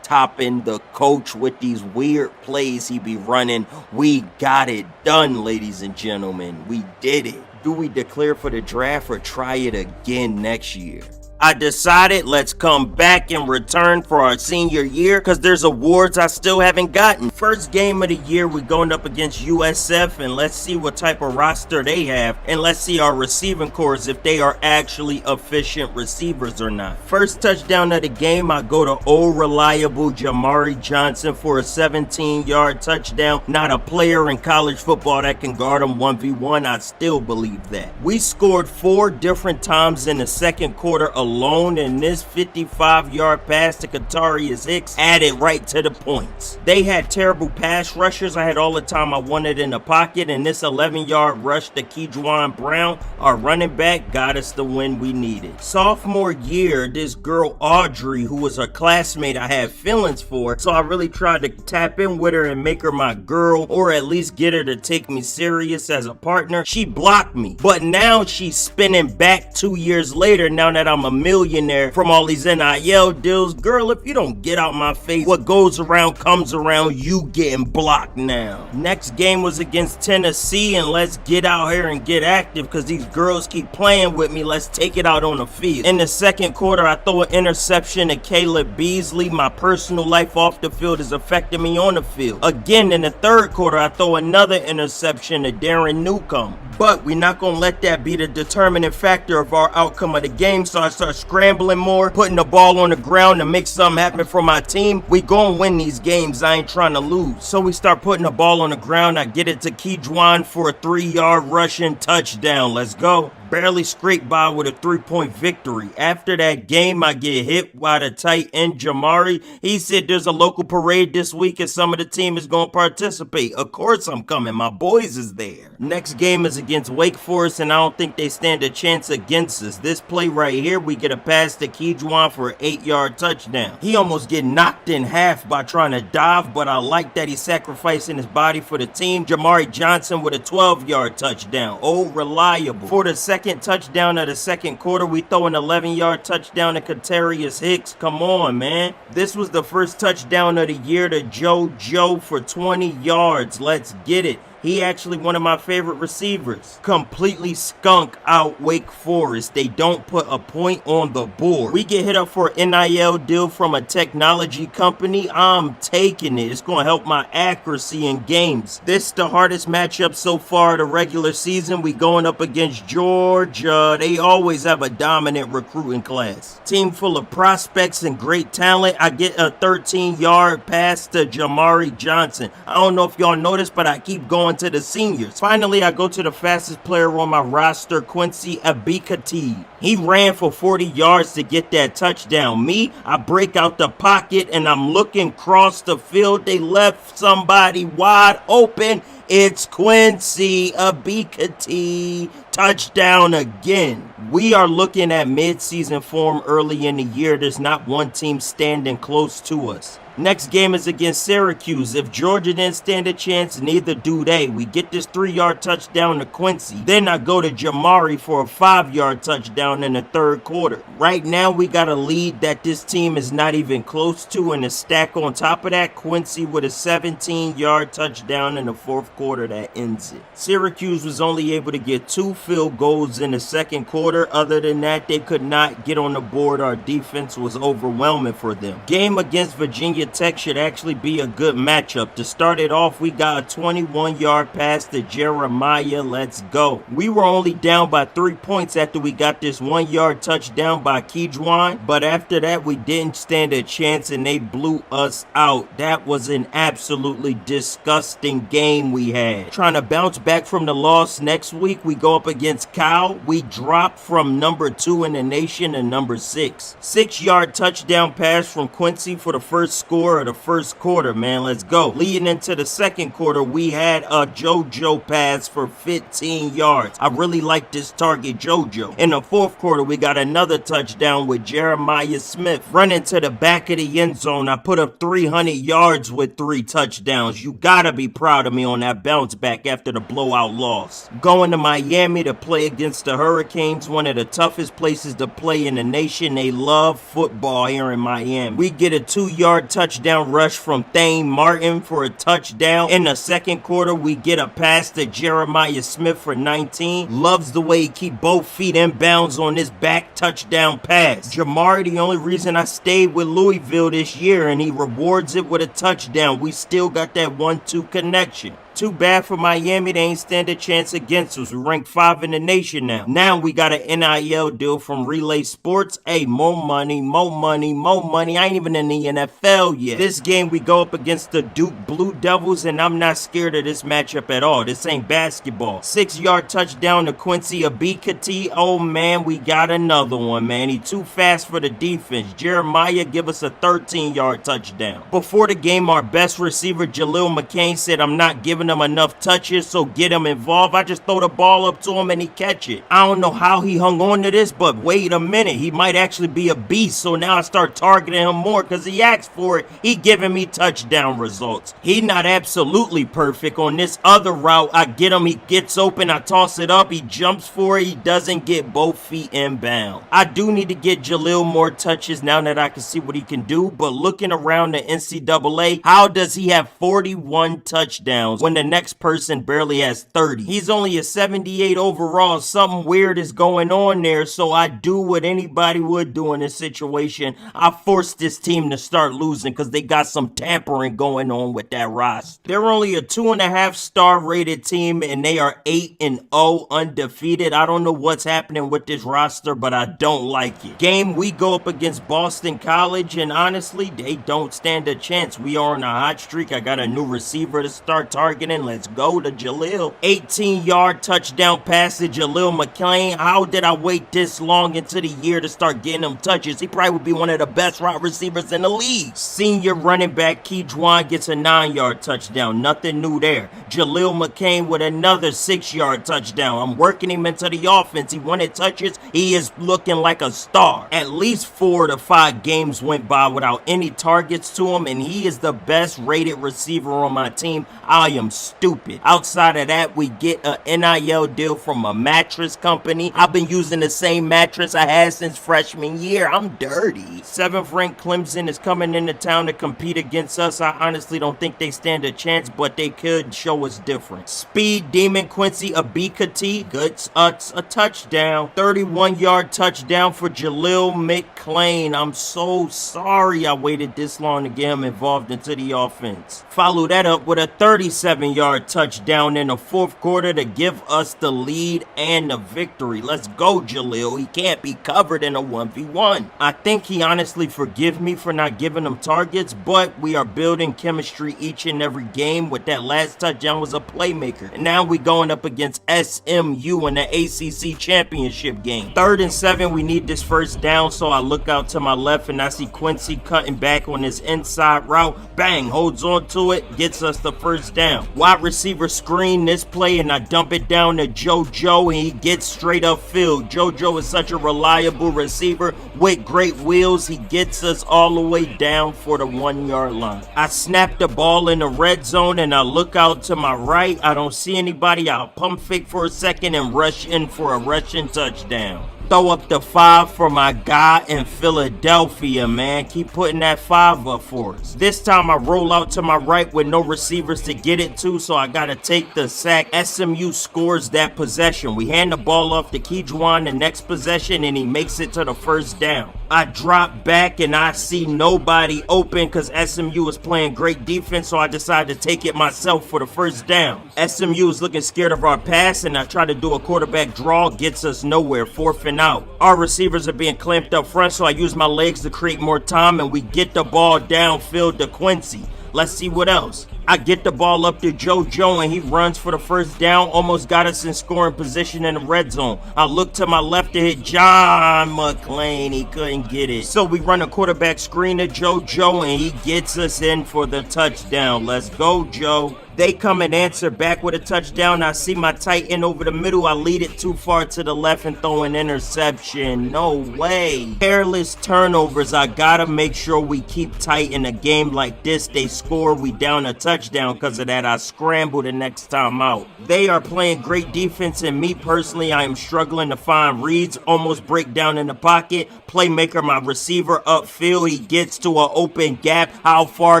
topping the coach with these weird plays he be running. We got it done, ladies and gentlemen. We did it. Do we declare for the draft or try it again next year? I decided let's come back and return for our senior year because there's awards I still haven't gotten. First game of the year, we're going up against USF, and let's see what type of roster they have, and let's see our receiving corps if they are actually efficient receivers or not. First touchdown of the game, I go to old reliable Jamari Johnson for a 17-yard touchdown. Not a player in college football that can guard him 1v1. I still believe that. We scored 4 different times in the second quarter alone. alone, and this 55-yard pass to Katarius Hicks added right to the points. They had terrible pass rushers. I had all the time I wanted in the pocket, and this 11-yard rush to Kejuan Brown, our running back, got us the win we needed. Sophomore year, this girl Audrey, who was a classmate I had feelings for, so I really tried to tap in with her and make her my girl, or at least get her to take me serious as a partner. She blocked me, but now she's spinning back 2 years later, now that I'm a millionaire from all these NIL deals. Girl, if you don't get out my face, what goes around comes around. You getting blocked now. Next game was against Tennessee, and let's get out here and get active because these girls keep playing with me. Let's take it out on the field. In the second quarter, I throw an interception to Caleb Beasley. My personal life off the field is affecting me on the field. Again, in the third quarter, I throw another interception to Darren Newcomb. But we're not going to let that be the determining factor of our outcome of the game, so I start scrambling more, putting the ball on the ground to make something happen for my team. We going to win these games. I ain't trying to lose. So we start putting the ball on the ground. I get it to Kejuan for a 3-yard rushing touchdown. Let's go. Barely scraped by with a 3-point victory. After that game, I get hit by the tight end Jamari. He said there's a local parade this week and some of the team is going to participate. Of course I'm coming. My boys is there. Next game is against Wake Forest, and I don't think they stand a chance against us. This play right here, we get a pass to Kejuan for an 8-yard touchdown. He almost get knocked in half by trying to dive, but I like that he's sacrificing his body for the team. Jamari Johnson with a 12-yard touchdown. Oh, reliable. For the second touchdown of the second quarter, we throw an 11-yard touchdown to Katarius Hicks. Come on, man. This was the first touchdown of the year to JoJo for 20 yards. Let's get it. He actually one of my favorite receivers. Completely skunk out Wake Forest. They don't put a point on the board. We get hit up for an NIL deal from a technology company. I'm taking it. It's going to help my accuracy in games. This is the hardest matchup so far of the regular season. We going up against Georgia. They always have a dominant recruiting class. Team full of prospects and great talent. I get a 13-yard pass to Jamari Johnson. I don't know if y'all noticed, but I keep going to the seniors. Finally, I go to the fastest player on my roster, Quincy Abikati. He ran for 40 yards to get that touchdown. Me, I break out the pocket and I'm looking across the field. They left somebody wide open. It's Quincy Abikati. Touchdown again. We are looking at mid-season form early in the year. There's not one team standing close to us. Next game is against Syracuse. If Georgia didn't stand a chance, neither do they. We get this 3-yard touchdown to Quincy. Then I go to Jamari for a 5-yard touchdown in the third quarter. Right now, we got a lead that this team is not even close to, and a stack on top of that, Quincy with a 17-yard touchdown in the fourth quarter that ends it. Syracuse was only able to get 2 field goals in the second quarter. Other than that, they could not get on the board. Our defense was overwhelming for them. Game against Virginia Tech should actually be a good matchup. To start it off, we got a 21-yard pass to Jeremiah. Let's go. We were only down by 3 points after we got this 1-yard touchdown by Kejuan, but after that, we didn't stand a chance and they blew us out. That was an absolutely disgusting game we had. Trying to bounce back from the loss next week, we go up against Cal. We drop from number 2 in the nation to number 6. 6-yard touchdown pass from Quincy for the first score of the first quarter, man. Let's go. Leading into the second quarter, we had a JoJo pass for 15 yards. I really like this target, JoJo. In the fourth quarter, we got another touchdown with Jeremiah Smith. Running to the back of the end zone, I put up 300 yards with 3 touchdowns. You gotta be proud of me on that bounce back after the blowout loss. Going to Miami to play against the Hurricanes, one of the toughest places to play in the nation. They love football here in Miami. We get a 2-yard touchdown rush from Thane Martin for a touchdown. In the second quarter, we get a pass to Jeremiah Smith for 19. Loves the way he keep both feet in bounds on this back touchdown pass. Jamari, the only reason I stayed with Louisville this year, and he rewards it with a touchdown. We still got that 1-2 connection. Too bad for Miami, they ain't stand a chance against us. We rank 5 in the nation now. Now we got an NIL deal from Relay Sports. Hey, more money, more money, more money. I ain't even in the NFL yet. This game we go up against the Duke Blue Devils, and I'm not scared of this matchup at all. This ain't basketball. 6-yard touchdown to Quincy Abikati. Oh man, we got another one, man. He too fast for the defense. Jeremiah give us a 13-yard touchdown. Before the game, our best receiver, Jaleel McCain, said I'm not giving him enough touches, so get him involved. I just throw the ball up to him and he catch it. I don't know how he hung on to this, but wait a minute. He might actually be a beast, so now I start targeting him more because he asked for it. He giving me touchdown results. He not absolutely perfect. On this other route, I get him, he gets open, I toss it up, he jumps for it, he doesn't get both feet inbound. I do need to get Jaleel more touches now that I can see what he can do, but looking around the NCAA, how does he have 41 touchdowns when the next person barely has 30? He's only a 78 overall. Something weird is going on there, so I do what anybody would do in this situation. I force this team to start losing because they got some tampering going on with that roster. They're only a 2.5-star rated team, and they are 8-0 undefeated. I don't know what's happening with this roster, but I don't like it. Game, we go up against Boston College, and honestly, they don't stand a chance. We are on a hot streak. I got a new receiver to start targeting. Let's go to Jaleel. 18-yard touchdown pass to Jaleel McClain. How did I wait this long into the year to start getting him touches? He probably would be one of the best route receivers in the league. Senior running back Keyjuan gets a 9-yard touchdown. Nothing new there. Jaleel McCain with another 6-yard touchdown. I'm working him into the offense. He wanted touches. He is looking like a star. At least 4 to 5 games went by without any targets to him, and he is the best rated receiver on my team. I am stupid. Outside of that, we get a NIL deal from a mattress company. I've been using the same mattress I had since freshman year. I'm dirty. 7th ranked Clemson is coming into town to compete against us. I honestly don't think they stand a chance, but they could show us different. Speed Demon Quincy Abikati gets us a touchdown. 31-yard touchdown for Jaleel McClain. I'm so sorry I waited this long to get him involved into the offense. Follow that up with a 37-yard touchdown in the 4th quarter to give us the lead and the victory. Let's go, Jaleel. He can't be covered in a 1v1. I think he honestly forgive me for not giving him targets, but we are building chemistry each and every game. With that last touchdown was a playmaker. And now we going up against SMU in the ACC championship game. 3rd and 7, we need this first down, so I look out to my left and I see Quincy cutting back on his inside route. Bang, holds on to it, gets us the first down. Wide receiver screen this play and I dump it down to JoJo and he gets straight up field. JoJo is such a reliable receiver with great wheels. He gets us all the way down for the 1-yard line. I snap the ball in the red zone and I look out to my right. I don't see anybody. I'll pump fake for a second and rush in for a rushing touchdown. Throw up the 5 for my guy in Philadelphia, man. Keep putting that 5 up for us. This time I roll out to my right with no receivers to get it to, so I gotta take the sack. SMU scores that possession. We hand the ball off to Keyjuan the next possession and he makes it to the first down. I drop back and I see nobody open because SMU is playing great defense, so I decided to take it myself for the first down. SMU is looking scared of our pass and I try to do a quarterback draw, gets us nowhere. 4th and out. Our receivers are being clamped up front, so I use my legs to create more time and we get the ball downfield to Quincy. Let's see what else. I get the ball up to JoJo and he runs for the first down. Almost got us in scoring position in the red zone. I look to my left to hit John McClain. He couldn't get it. So we run a quarterback screen to JoJo and he gets us in for the touchdown. Let's go, Joe. They come and answer back with a touchdown. I see my tight end over the middle. I lead it too far to the left and throw an interception. No way. Careless turnovers. I gotta make sure we keep tight in a game like this. They score. We down a touchdown because of that. I scramble the next time out. They are playing great defense, and me personally, I am struggling to find reads. Almost break down in the pocket. Playmaker, my receiver upfield. He gets to an open gap. How far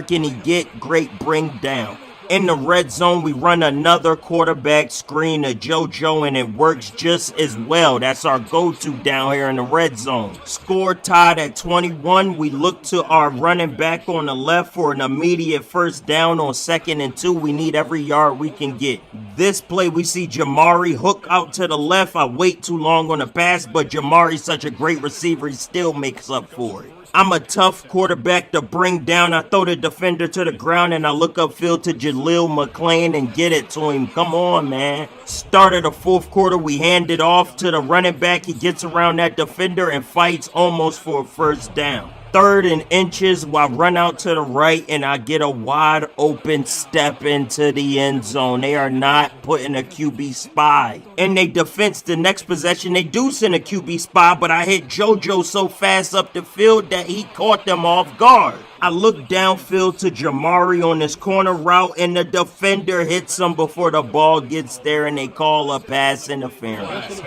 can he get? Great bring down. In the red zone, we run another quarterback screen to JoJo, and it works just as well. That's our go-to down here in the red zone. Score tied at 21. We look to our running back on the left for an immediate first down on 2nd and 2. We need every yard we can get. This play, we see Jamari hook out to the left. I wait too long on the pass, but Jamari's such a great receiver, he still makes up for it. I'm a tough quarterback to bring down. I throw the defender to the ground and I look upfield to Jaleel McClain and get it to him. Come on, man. Start of the 4th quarter, we hand it off to the running back. He gets around that defender and fights almost for a first down. 3rd and inches, I run out to the right and I get a wide open step into the end zone. They are not putting a QB spy. In their defense, the next possession, they do send a QB spy, but I hit JoJo so fast up the field that he caught them off guard. I look downfield to Jamari on this corner route and the defender hits him before the ball gets there and they call a pass interference.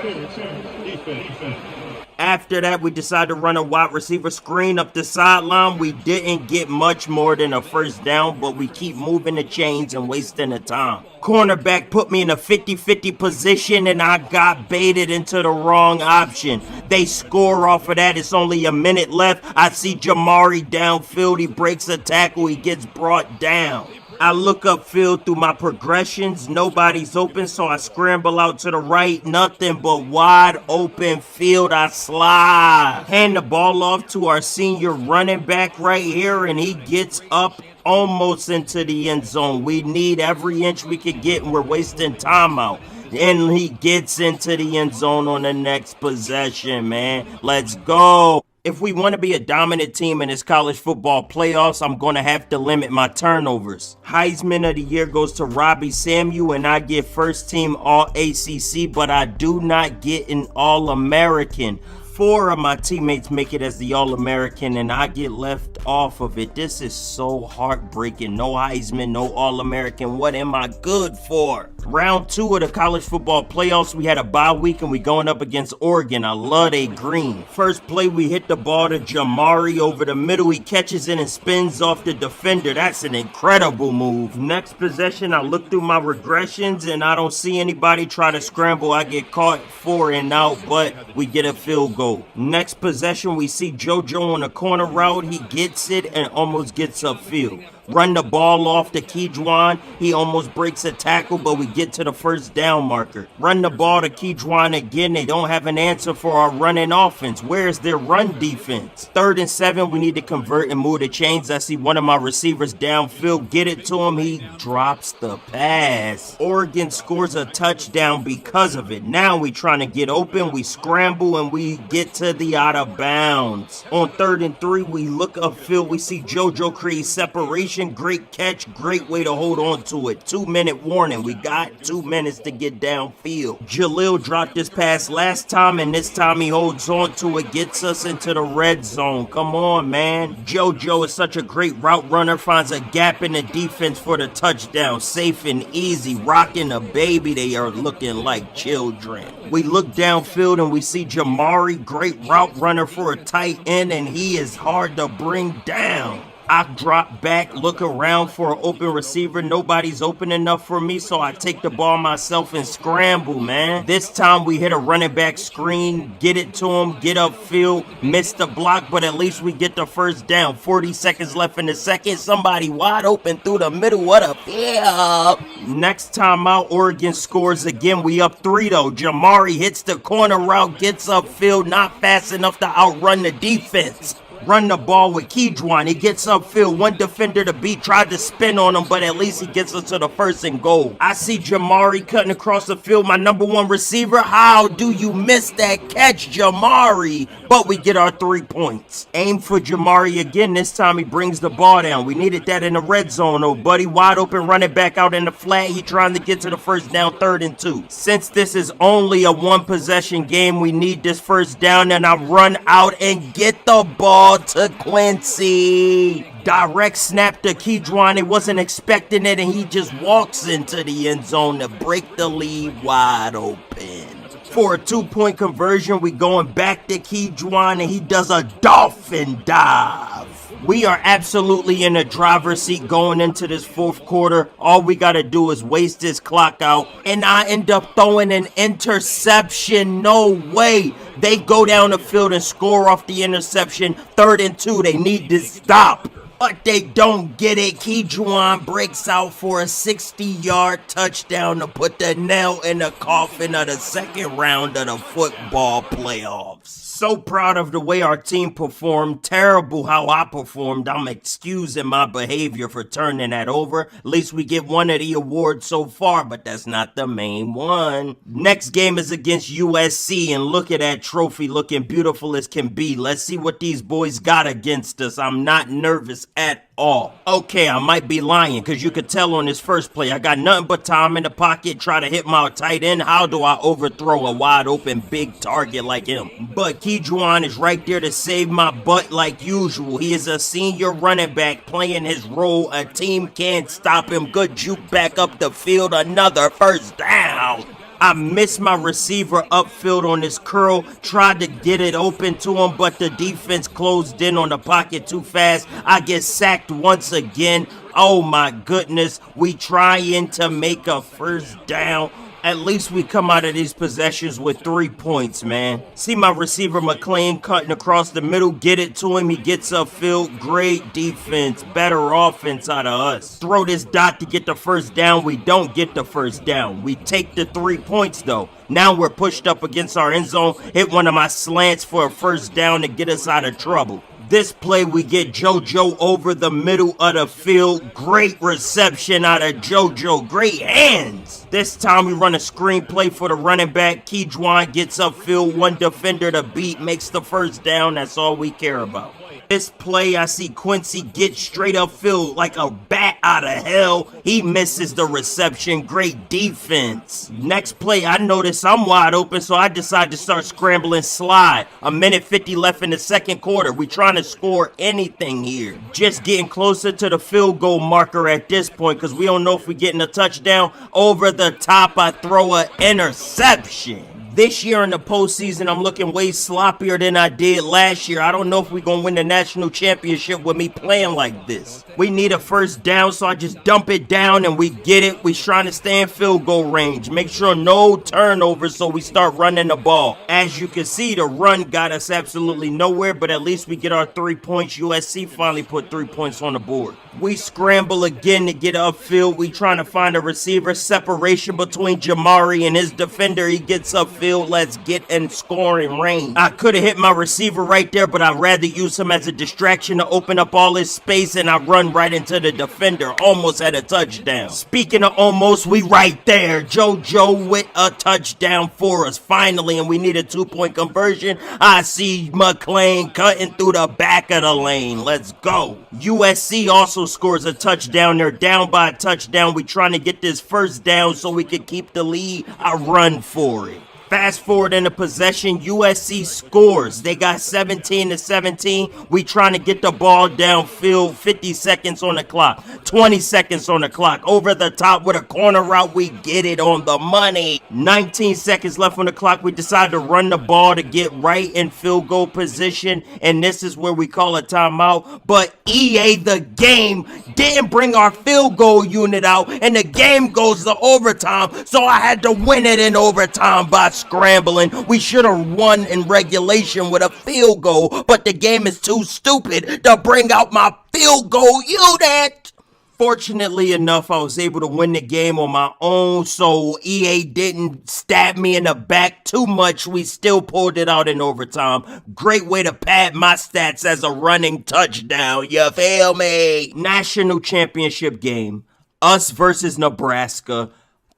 After that, we decided to run a wide receiver screen up the sideline. We didn't get much more than a first down, but we keep moving the chains and wasting the time. Cornerback put me in a 50-50 position, and I got baited into the wrong option. They score off of that. It's only a minute left. I see Jamari downfield. He breaks a tackle. He gets brought down. I look upfield through my progressions. Nobody's open, so I scramble out to the right. Nothing but wide open field. I slide. Hand the ball off to our senior running back right here, and he gets up almost into the end zone. We need every inch we could get, and we're wasting time out. And he gets into the end zone on the next possession, man. Let's go. If we want to be a dominant team in this college football playoffs, I'm going to have to limit my turnovers. Heisman of the year goes to Robbie Samuel, and I get first team All-ACC, but I do not get an All-American. 4 of my teammates make it as the All-American, and I get left off of it. This is so heartbreaking. No Heisman, no All-American. What am I good for? Round 2 of the college football playoffs, we had a bye week, and we going up against Oregon. I love they green. First play, we hit the ball to Jamari over the middle. He catches it and spins off the defender. That's an incredible move. Next possession, I look through my regressions, and I don't see anybody try to scramble. I get caught 4 and out, but we get a field goal. Next possession, we see JoJo on a corner route. He gets it and almost gets upfield. Run the ball off to Keyjuan. He almost breaks a tackle, but we get to the first down marker. Run the ball to Keyjuan again. They don't have an answer for our running offense. Where's their run defense? 3rd and 7, we need to convert and move the chains. I see one of my receivers downfield. Get it to him. He drops the pass. Oregon scores a touchdown because of it. Now we trying to get open. We scramble and we get to the out of bounds. On 3rd and 3, we look upfield. We see JoJo create separation. Great catch, great way to hold on to it. 2-minute warning. We got 2 minutes to get downfield. Jaleel dropped this pass last time, and this time he holds on to it, gets us into the red zone. Come on, man. JoJo is such a great route runner, finds a gap in the defense for the touchdown. Safe and easy, rocking the baby. They are looking like children. We look downfield and we see Jamari, great route runner for a tight end, and he is hard to bring down. I drop back, look around for an open receiver. Nobody's open enough for me, so I take the ball myself and scramble, man. This time we hit a running back screen, get it to him, get upfield, miss the block, but at least we get the first down. 40 seconds left in the second. Somebody wide open through the middle. What a field. Next time out, Oregon scores again. We up 3 though. Jamari hits the corner route, gets upfield, not fast enough to outrun the defense. Run the ball with Keyjuan. He gets upfield. One defender to beat. Tried to spin on him, but at least he gets us to the 1st and goal. I see Jamari cutting across the field. My number 1 receiver. How do you miss that catch, Jamari? But we get our 3 points. Aim for Jamari again. This time he brings the ball down. We needed that in the red zone, though, buddy. Wide open, running back out in the flat. He trying to get to the first down, 3rd and 2. Since this is only a 1-possession game, we need this first down, and I run out and get the ball to Quincy. Direct snap to Keyjuan. He wasn't expecting it, and he just walks into the end zone to break the lead wide open. For a 2-point conversion, we going back to Keyjuan, and he does a dolphin dive. We are absolutely in the driver's seat going into this fourth quarter. All we got to do is waste this clock out, and I end up throwing an interception. No way. They go down the field and score off the interception. 3rd and 2. They need to stop. But they don't get it. Kejuan breaks out for a 60-yard touchdown to put the nail in the coffin of the second round of the football playoffs. So proud of the way our team performed. Terrible how I performed. I'm excusing my behavior for turning that over. At least we get one of the awards so far, but that's not the main one. Next game is against USC, and look at that trophy looking beautiful as can be. Let's see what these boys got against us. I'm not nervous at all. Okay, I might be lying because you could tell on this first play. I got nothing but time in the pocket, try to hit my tight end. How do I overthrow a wide open big target like him? But Kejuan is right there to save my butt like usual. He is a senior running back playing his role. A team can't stop him. Good juke back up the field. Another first down. I missed my receiver upfield on this curl, tried to get it open to him, but the defense closed in on the pocket too fast. I get sacked once again. Oh my goodness, we trying to make a first down. At least we come out of these possessions with 3 points, man. See my receiver McLean cutting across the middle, get it to him, he gets upfield. Great defense, better offense out of us. Throw this dot to get the first down, we don't get the first down. We take the 3 points though. Now we're pushed up against our end zone, hit one of my slants for a first down to get us out of trouble. This play, we get JoJo over the middle of the field. Great reception out of JoJo. Great hands. This time we run a screen play for the running back. Kejuan gets upfield. One defender to beat. Makes the first down. That's all we care about. This play, I see Quincy get straight upfield like a bat out of hell. He misses the reception. Great defense. Next play, I notice I'm wide open, so I decide to start scrambling slide. 1:50 left in the second quarter. We trying to score anything here. Just getting closer to the field goal marker at this point because we don't know if we're getting a touchdown. Over the top, I throw an interception. This year in the postseason, I'm looking way sloppier than I did last year. I don't know if we're going to win the national championship with me playing like this. We need a first down, so I just dump it down and we get it. We're trying to stay in field goal range. Make sure no turnovers so we start running the ball. As you can see, the run got us absolutely nowhere, but at least we get our 3 points. USC finally put 3 points on the board. We scramble again to get upfield. We trying to find a receiver. Separation between Jamari and his defender. He gets upfield. Let's get in scoring range. I could have hit my receiver right there, but I'd rather use him as a distraction to open up all his space, and I run right into the defender. Almost had a touchdown. Speaking of almost, we right there. JoJo with a touchdown for us finally, and we need a 2-point conversion. I see McLean cutting through the back of the lane. Let's go. USC also scores a touchdown. They're down by a touchdown. We trying to get this first down so we can keep the lead. I run for it. Fast forward in the possession, USC scores. They got 17-17. We trying to get the ball downfield. 50 seconds on the clock. 20 seconds on the clock. Over the top with a corner route. We get it on the money. 19 seconds left on the clock. We decide to run the ball to get right in field goal position. And this is where we call a timeout. But EA, the game, didn't bring our field goal unit out. And the game goes to overtime. So I had to win it in overtime by scrambling. We should have won in regulation with a field goal, but the game is too stupid to bring out my field goal unit. Fortunately enough, I was able to win the game on my own, so EA didn't stab me in the back too much. We still pulled it out in overtime. Great way to pad my stats as a running touchdown, you feel me? National championship game, us versus Nebraska.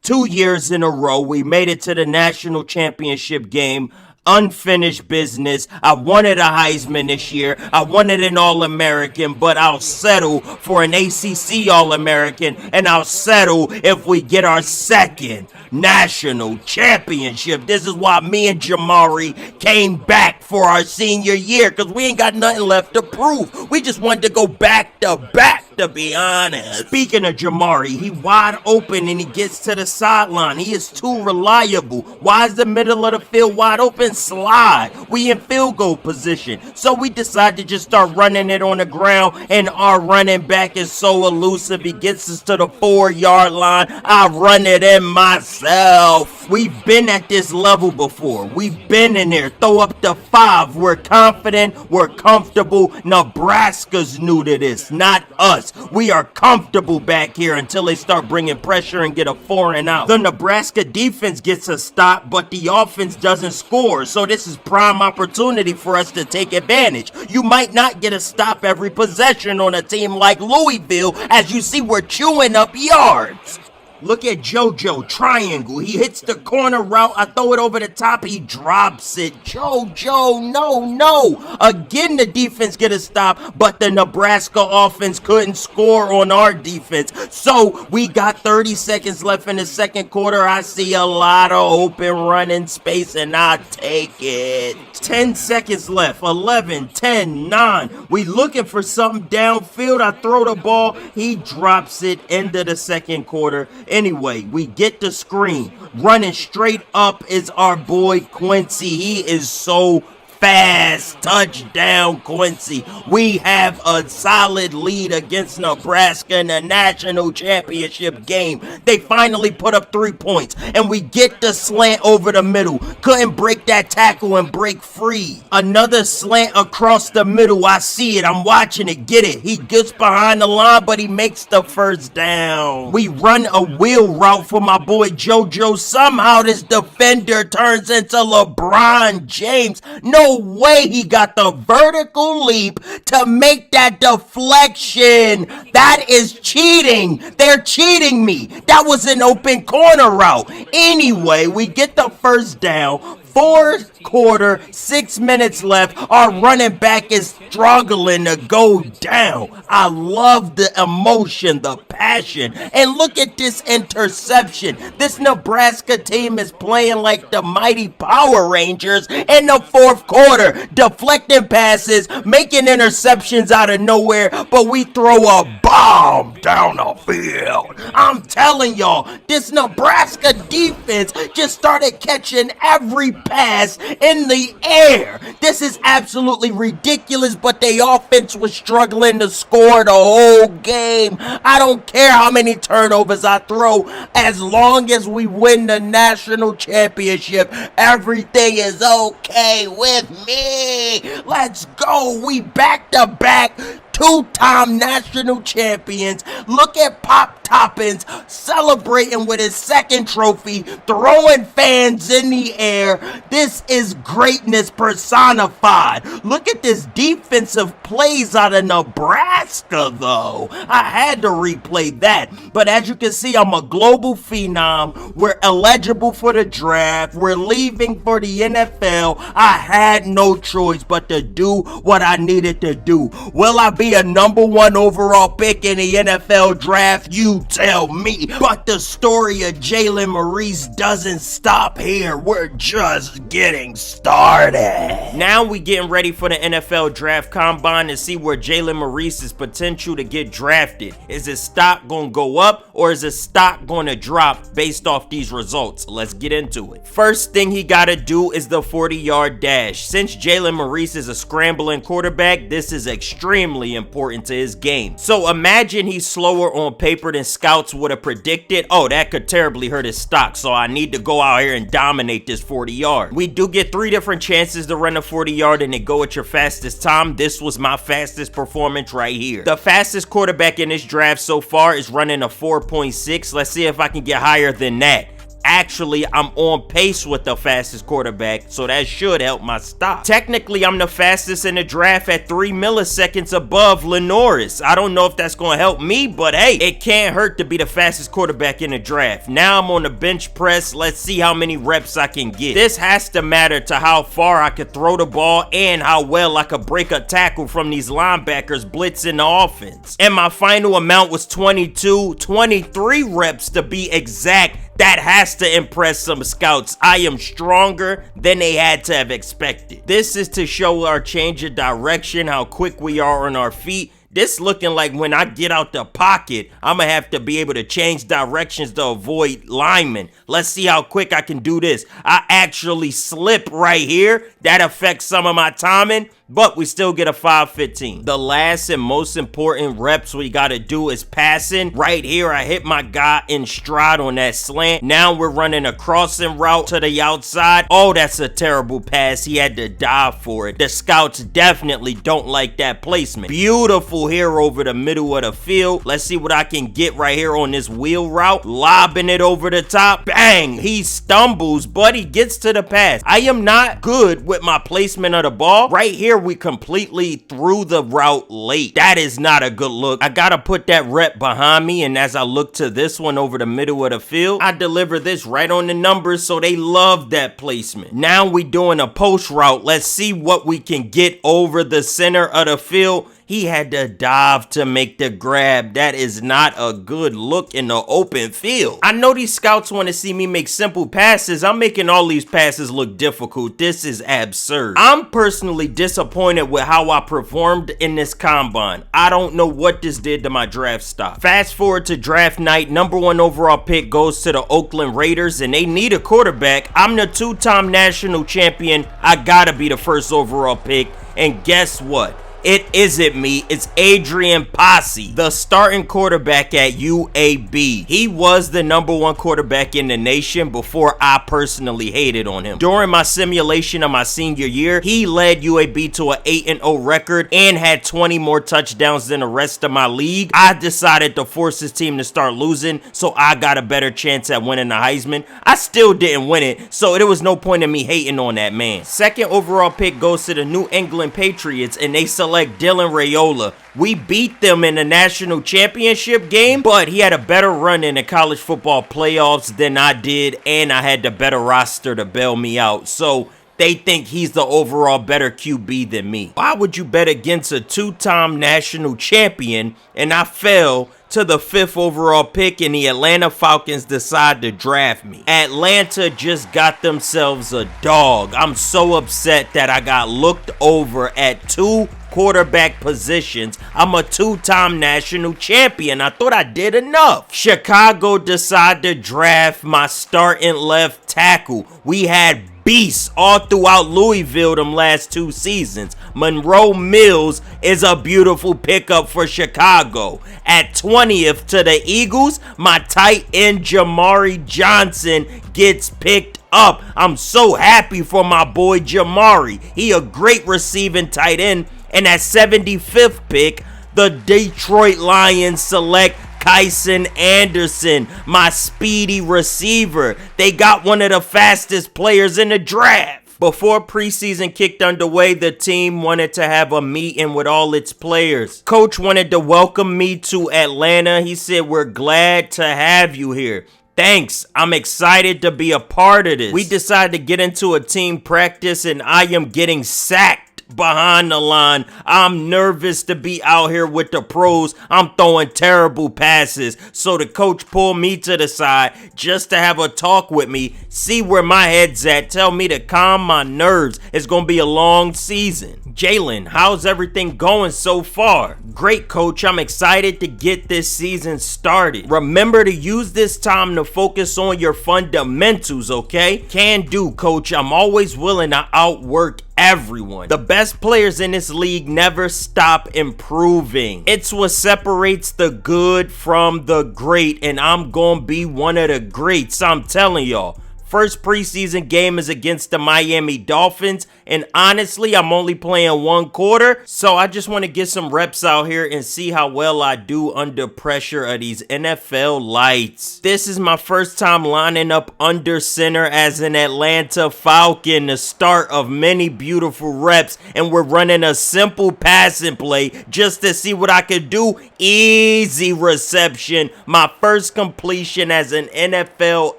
2 years in a row, we made it to the national championship game. Unfinished business. I wanted a Heisman this year. I wanted an All-American, but I'll settle for an ACC All-American, and I'll settle if we get our second national championship. This is why me and Jamari came back for our senior year, because we ain't got nothing left to prove. We just wanted to go back to back. to be honest. Speaking of Jamari, he wide open and he gets to the sideline. He is too reliable. Why is the middle of the field wide open? Slide. We in field goal position. So we decide to just start running it on the ground, and our running back is so elusive. He gets us to the 4-yard line. I run it in myself. We've been at this level before. We've been in there. Throw up the 5. We're confident. We're comfortable. Nebraska's new to this, not us. We are comfortable back here until they start bringing pressure and get a 4 and out. The Nebraska defense gets a stop, but the offense doesn't score. So this is prime opportunity for us to take advantage. You might not get a stop every possession on a team like Louisville. As you see, we're chewing up yards. Look at JoJo, triangle. He hits the corner route. I throw it over the top. He drops it. JoJo, no. Again, the defense get a stop, but the Nebraska offense couldn't score on our defense. So we got 30 seconds left in the second quarter. I see a lot of open running space, and I take it. 10 seconds left. 11, 10, 9. We looking for something downfield. I throw the ball. He drops it into the second quarter. Anyway, we get the screen. Running straight up is our boy Quincy. He is so fast. Touchdown, Quincy. We have a solid lead against Nebraska in the national championship game. They finally put up 3 points, and we get the slant over the middle. Couldn't break that tackle and break free. Another slant across the middle. I see it. I'm watching it. Get it. He gets behind the line, but he makes the first down. We run a wheel route for my boy JoJo. Somehow this defender turns into LeBron James. No way he got the vertical leap to make that deflection. That is cheating. They're cheating me. That was an open corner route. Anyway, we get the first down. Fourth quarter, 6 minutes left. Our running back is struggling to go down. I love the emotion, the passion. And look at this interception. This Nebraska team is playing like the mighty Power Rangers in the fourth quarter. Deflecting passes, making interceptions out of nowhere, but we throw a bomb down the field. I'm telling y'all, this Nebraska defense just started catching every pass in the air. This is absolutely ridiculous, but the offense was struggling to score the whole game. I don't care how many turnovers I throw. As long as we win the national championship, everything is okay with me. Let's go. We back to back 2-time national champions. Look at Pop Toppins celebrating with his second trophy, throwing fans in the air. This is greatness personified. Look at this defensive plays out of Nebraska, though. I had to replay that. But as you can see, I'm a global phenom. We're eligible for the draft. We're leaving for the NFL. I had no choice but to do what I needed to do. Will I be a number 1 overall pick in the NFL draft? You tell me. But the story of Jalen Rease doesn't stop here. We're just getting started. Now we getting ready for the NFL draft combine to see where Jalen Rease's potential to get drafted. Is his stock gonna go up, or is his stock gonna drop based off these results? Let's get into it. First thing he gotta do is the 40-yard dash. Since Jalen Rease is a scrambling quarterback, this is extremely important to his game. So imagine he's slower on paper than scouts would have predicted. Oh, that could terribly hurt his stock, so I need to go out here and dominate this 40-yard. We do get 3 different chances to run a 40-yard and then go at your fastest time. This was my fastest performance right here. The fastest quarterback in this draft so far is running a 4.6. Let's see if I can get higher than that. Actually, I'm on pace with the fastest quarterback, so that should help my stock. Technically, I'm the fastest in the draft at 3 milliseconds above Lenoris. I don't know if that's going to help me, but hey, it can't hurt to be the fastest quarterback in the draft. Now I'm on the bench press. Let's see how many reps I can get. This has to matter to how far I could throw the ball and how well I could break a tackle from these linebackers blitzing the offense. And my final amount was 23 reps to be exact. That has to impress some scouts. I am stronger than they had to have expected. This is to show our change of direction, how quick we are on our feet. This looking like when I get out the pocket, I'm going to have to be able to change directions to avoid linemen. Let's see how quick I can do this. I actually slip right here. That affects some of my timing, but we still get a 515. The last and most important reps we got to do is passing. Right here, I hit my guy in stride on that slant. Now we're running a crossing route to the outside. Oh, that's a terrible pass. He had to dive for it. The scouts definitely don't like that placement. Beautiful here over the middle of the field. Let's see what I can get right here on this wheel route. Lobbing it over the top. Bang! He stumbles, but he gets to the pass. I am not good with my placement of the ball. Right here, we completely threw the route late. That is not a good look. I gotta put that rep behind me, and as I look to this one over the middle of the field, I deliver this right on the numbers, so they love that placement. Now we doing a post route. Let's see what we can get over the center of the field. He had to dive to make the grab. That is not a good look in the open field. I know these scouts want to see me make simple passes. I'm making all these passes look difficult. This is absurd. I'm personally disappointed with how I performed in this combine. I don't know what this did to my draft stock. Fast forward to draft night. #1 overall pick goes to the Oakland Raiders, and they need a quarterback. I'm the 2-time national champion. I gotta be the first overall pick. And guess what? It isn't me, it's Adrian Posse, the starting quarterback at UAB. He was the #1 quarterback in the nation before I personally hated on him. During my simulation of my senior year, he led UAB to an 8-0 record and had 20 more touchdowns than the rest of my league. I decided to force his team to start losing, so I got a better chance at winning the Heisman. I still didn't win it, so there was no point in me hating on that man. Second overall pick goes to the New England Patriots, and they select Dylan Raiola. We beat them in the national championship game, but he had a better run in the college football playoffs than I did, and I had the better roster to bail me out. So they think he's the overall better QB than me. Why would you bet against a 2-time national champion? And I fell to the 5th overall pick, and the Atlanta Falcons decide to draft me. Atlanta just got themselves a dog. I'm so upset that I got looked over at 2 quarterback positions. I'm a 2-time national champion. I thought I did enough. Chicago decided to draft my starting left tackle. We had beasts all throughout Louisville them last 2 seasons. Monroe Mills is a beautiful pickup for Chicago. At 20th to the Eagles, my tight end Jamari Johnson gets picked up. I'm so happy for my boy Jamari. He a great receiving tight end. And at 75th pick, the Detroit Lions select Kyson Anderson, my speedy receiver. They got one of the fastest players in the draft. Before preseason kicked underway, the team wanted to have a meeting with all its players. Coach wanted to welcome me to Atlanta. He said, "We're glad to have you here." Thanks, I'm excited to be a part of this. We decided to get into a team practice, and I am getting sacked behind the line. I'm nervous to be out here with the pros. I'm throwing terrible passes. So the coach pulled me to the side just to have a talk with me, see where my head's at, tell me to calm my nerves. It's going to be a long season. Jalen, how's everything going so far? Great, coach. I'm excited to get this season started. Remember to use this time to focus on your fundamentals, okay? Can do, coach. I'm always willing to outwork everyone. The best players in this league never stop improving. It's what separates the good from the great, and I'm gonna be one of the greats. I'm telling y'all. First preseason game is against the Miami Dolphins, and honestly, I'm only playing 1 quarter, so I just want to get some reps out here and see how well I do under pressure of these NFL lights. This is my first time lining up under center as an Atlanta Falcon, the start of many beautiful reps, and we're running a simple passing play just to see what I could do. Easy reception, my first completion as an NFL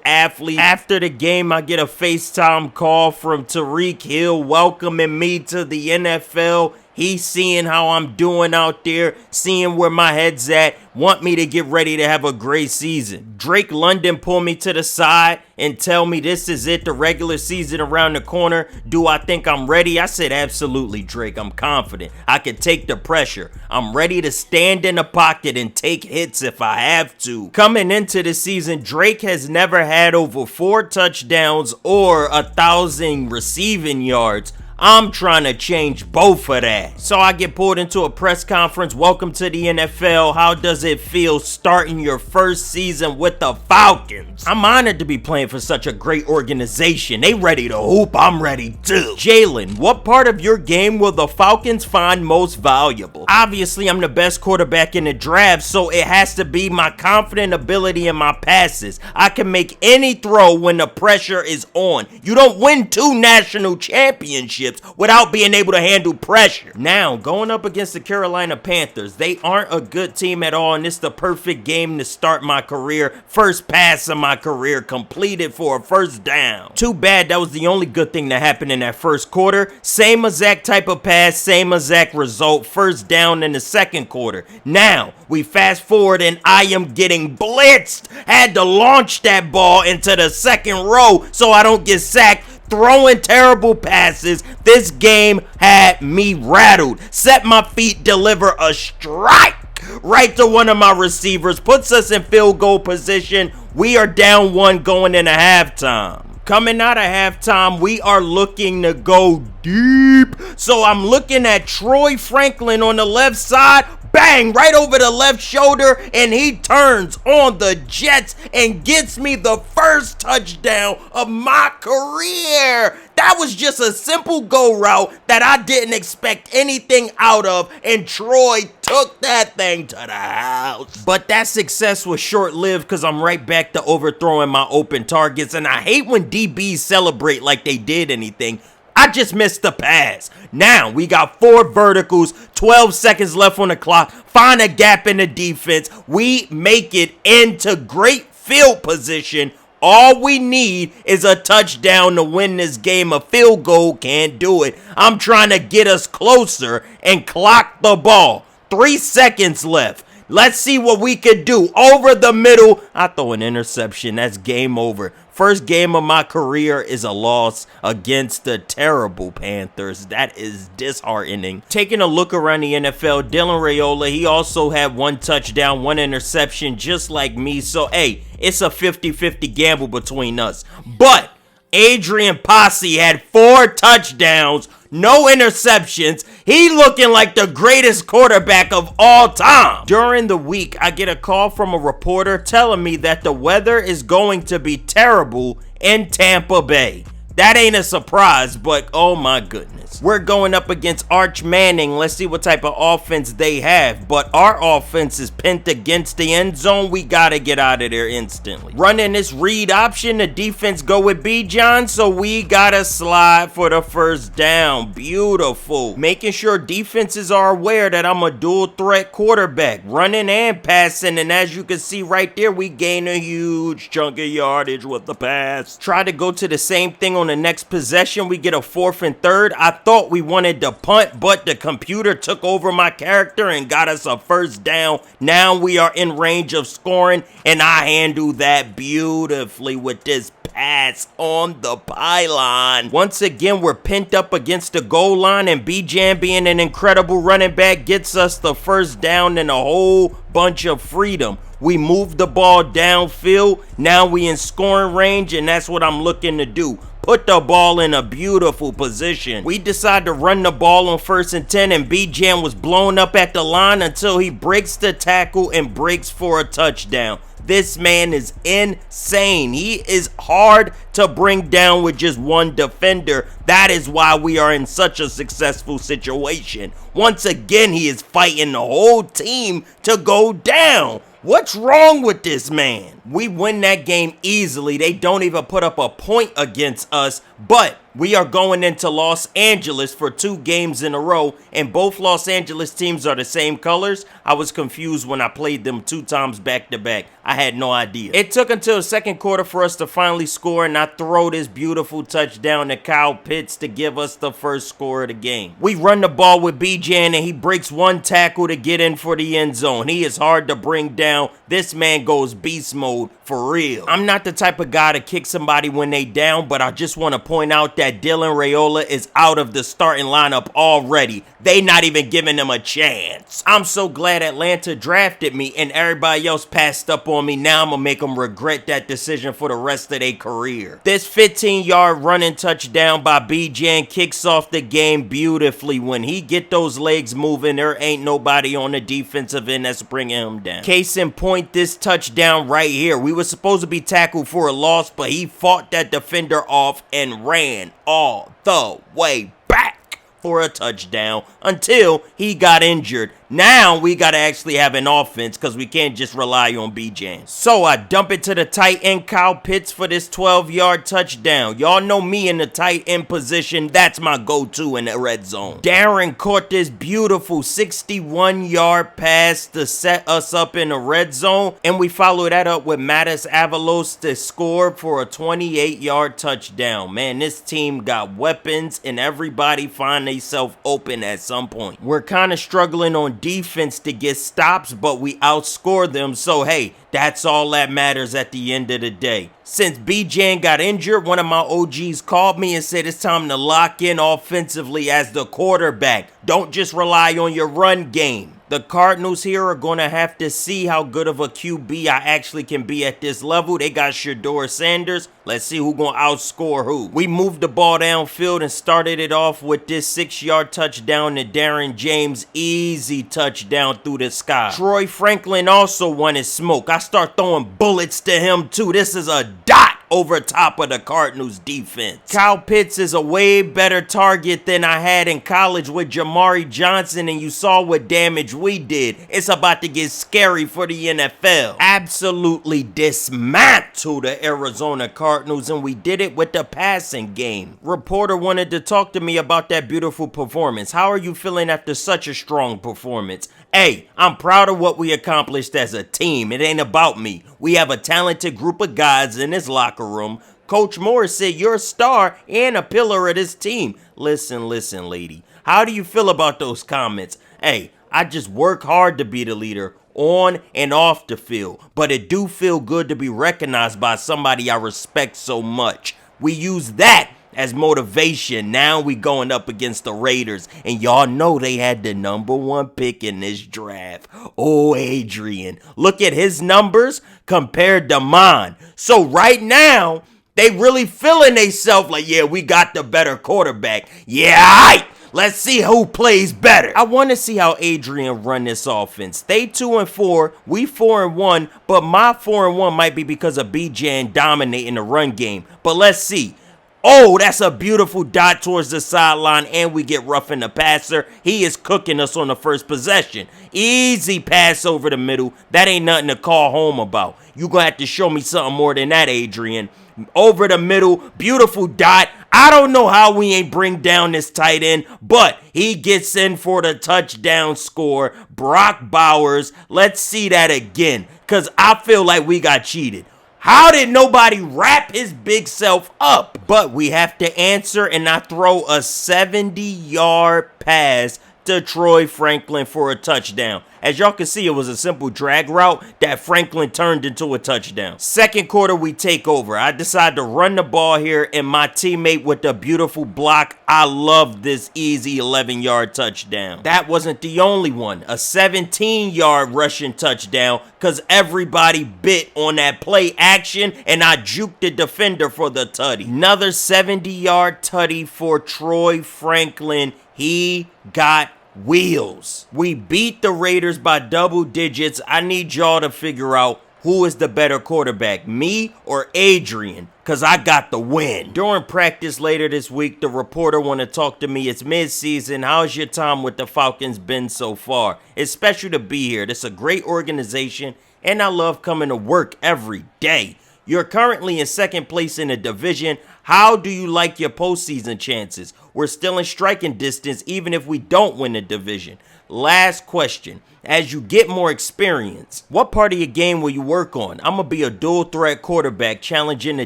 athlete. After the game, I get a FaceTime call from Tyreek Hill welcoming me to the NFL. He's seeing how I'm doing out there, seeing where my head's at, want me to get ready to have a great season. Drake London pulled me to the side and tell me this is it, the regular season around the corner. Do I think I'm ready? I said, absolutely, Drake. I'm confident. I can take the pressure. I'm ready to stand in the pocket and take hits if I have to. Coming into the season, Drake has never had over 4 touchdowns or 1,000 receiving yards. I'm trying to change both of that. So I get pulled into a press conference. Welcome to the NFL. How does it feel starting your first season with the Falcons? I'm honored to be playing for such a great organization. They ready to hoop. I'm ready too. Jalen, what part of your game will the Falcons find most valuable? Obviously, I'm the best quarterback in the draft, so it has to be my confident ability in my passes. I can make any throw when the pressure is on. You don't win 2 national championships without being able to handle pressure. Now, going up against the Carolina Panthers, they aren't a good team at all, and it's the perfect game to start my career. First pass of my career completed for a first down. Too bad that was the only good thing that happened in that first quarter. Same exact type of pass, same exact result, first down in the second quarter. Now, we fast forward and I am getting blitzed. Had to launch that ball into the second row so I don't get sacked. Throwing terrible passes. This game had me rattled. Set my feet, deliver a strike right to one of my receivers. Puts us in field goal position. We are down 1 going into halftime. Coming out of halftime, we are looking to go deep. So I'm looking at Troy Franklin on the left side. Bang, right over the left shoulder, and he turns on the Jets and gets me the first touchdown of my career. That was just a simple go route that I didn't expect anything out of, and Troy took that thing to the house. But that success was short-lived because I'm right back to overthrowing my open targets, and I hate when DBs celebrate like they did anything. I just missed the pass. Now we got 4 verticals, 12 seconds left on the clock. Find a gap in the defense. We make it into great field position. All we need is a touchdown to win this game. A field goal can't do it. I'm trying to get us closer and clock the ball. 3 seconds left. Let's see what we could do. Over the middle. I throw an interception. That's game over. First game of my career is a loss against the terrible Panthers. That is disheartening. Taking a look around the NFL, Dylan Raiola, he also had 1 touchdown, 1 interception, just like me. So, hey, it's a 50-50 gamble between us. But Adrian Posse had 4 touchdowns, no interceptions. He looking like the greatest quarterback of all time. During the week, I get a call from a reporter telling me that the weather is going to be terrible in Tampa Bay. That ain't a surprise, but oh my goodness. We're going up against Arch Manning. Let's see what type of offense they have. But our offense is pinned against the end zone. We got to get out of there instantly. Running this read option, the defense go with Bijan, so we got to slide for the first down. Beautiful. Making sure defenses are aware that I'm a dual threat quarterback, running and passing. And as you can see right there, we gain a huge chunk of yardage with the pass. Try to go to the same thing on the next possession. We get a 4th and 3rd. I thought we wanted to punt, but the computer took over my character and got us a first down. Now we are in range of scoring, and I handle that beautifully with this pass on the pylon. Once again, we're pinned up against the goal line, and Bijan, being an incredible running back, gets us the first down and a whole bunch of freedom. We move the ball downfield. Now we in scoring range, and that's what I'm looking to do. Put the ball in a beautiful position. We decide to run the ball on 1st and 10, and Bijan was blown up at the line until he breaks the tackle and breaks for a touchdown. This man is insane. He is hard to bring down with just 1 defender. That is why we are in such a successful situation. Once again, he is fighting the whole team to go down. What's wrong with this man? We win that game easily. They don't even put up a point against us, but We are going into Los Angeles for 2 games in a row, and both Los Angeles teams are the same colors. I was confused when I played them 2 times back to back. I had no idea. It took until the second quarter for us to finally score, and I throw this beautiful touchdown to Kyle Pitts to give us the first score of the game. We run the ball with BJ, and he breaks 1 tackle to get in for the end zone. He is hard to bring down. This man goes beast mode for real. I'm not the type of guy to kick somebody when they down, but I just want to point out that Dylan Raiola is out of the starting lineup already. They not even giving him a chance. I'm so glad Atlanta drafted me and everybody else passed up on me. Now I'm gonna make them regret that decision for the rest of their career. This 15-yard running touchdown by BJ kicks off the game beautifully. When he get those legs moving, there ain't nobody on the defensive end that's bringing him down. Case in point, this touchdown right here. We were supposed to be tackled for a loss, but he fought that defender off and ran all the way back for a touchdown until he got injured. Now we got to actually have an offense because we can't just rely on BJ. So I dump it to the tight end Kyle Pitts for this 12-yard touchdown. Y'all know me in the tight end position. That's my go-to in the red zone. Darren caught this beautiful 61-yard pass to set us up in the red zone, and we followed that up with Mattis Avalos to score for a 28-yard touchdown. Man, this team got weapons and everybody find themselves open at some point. We're kind of struggling on defense to get stops, but we outscore them, so hey, that's all that matters at the end of the day. Since BJ got injured, one of my OGs called me and said it's time to lock in offensively as the quarterback. Don't just rely on your run game. The Cardinals here are going to have to see how good of a QB I actually can be at this level. They got Shedeur Sanders. Let's see who's going to outscore who. We moved the ball downfield and started it off with this 6-yard touchdown to Darren James. Easy touchdown through the sky. Troy Franklin also wanted smoke. I start throwing bullets to him too. This is a dot over top of the Cardinals defense. Kyle Pitts is a way better target than I had in college with Jamari Johnson, and you saw what damage we did. It's about to get scary for the NFL. Absolutely dismantled the Arizona Cardinals, and we did it with the passing game. Reporter wanted to talk to me about that beautiful performance. How are you feeling after such a strong performance? Hey, I'm proud of what we accomplished as a team. It ain't about me. We have a talented group of guys in this locker room. Coach Morris said you're a star and a pillar of this team. Listen, lady. How do you feel about those comments? Hey, I just work hard to be the leader on and off the field, but it do feel good to be recognized by somebody I respect so much. We use that as motivation. Now we going up against the Raiders, and y'all know they had the #1 pick in this draft. Oh, Adrian, look at his numbers compared to mine. So right now, they really feeling themselves like, yeah, we got the better quarterback. Yeah, all right. Let's see who plays better. I want to see how Adrian run this offense. They 2-4, we 4-1, but my 4-1 might be because of BJ dominating the run game. But let's see. Oh, that's a beautiful dot towards the sideline, and we get roughing the passer. He is cooking us on the first possession. Easy pass over the middle. That ain't nothing to call home about. You're going to have to show me something more than that, Adrian. Over the middle, beautiful dot. I don't know how we ain't bring down this tight end, but he gets in for the touchdown score. Brock Bowers, let's see that again, because I feel like we got cheated. How did nobody wrap his big self up? But we have to answer, and I throw a 70-yard pass to Troy Franklin for a touchdown. As y'all can see, it was a simple drag route that Franklin turned into a touchdown. Second quarter, we take over. I decide to run the ball here, and my teammate with the beautiful block. I love this easy 11-yard touchdown. That wasn't the only one. A 17-yard rushing touchdown because everybody bit on that play action, and I juked the defender for the tutty. Another 70-yard tutty for Troy Franklin. He got wheels. We beat the Raiders by double digits. I need y'all to figure out who is the better quarterback, me or Adrian, because I got the win. During practice later this week, the reporter want to talk to me. It's mid-season. How's your time with the Falcons been so far? It's special to be here. This is a great organization, and I love coming to work every day. You're currently in second place in the division. How do you like your postseason chances? We're still in striking distance even if we don't win the division. Last question. As you get more experience, what part of your game will you work on? I'm going to be a dual threat quarterback challenging the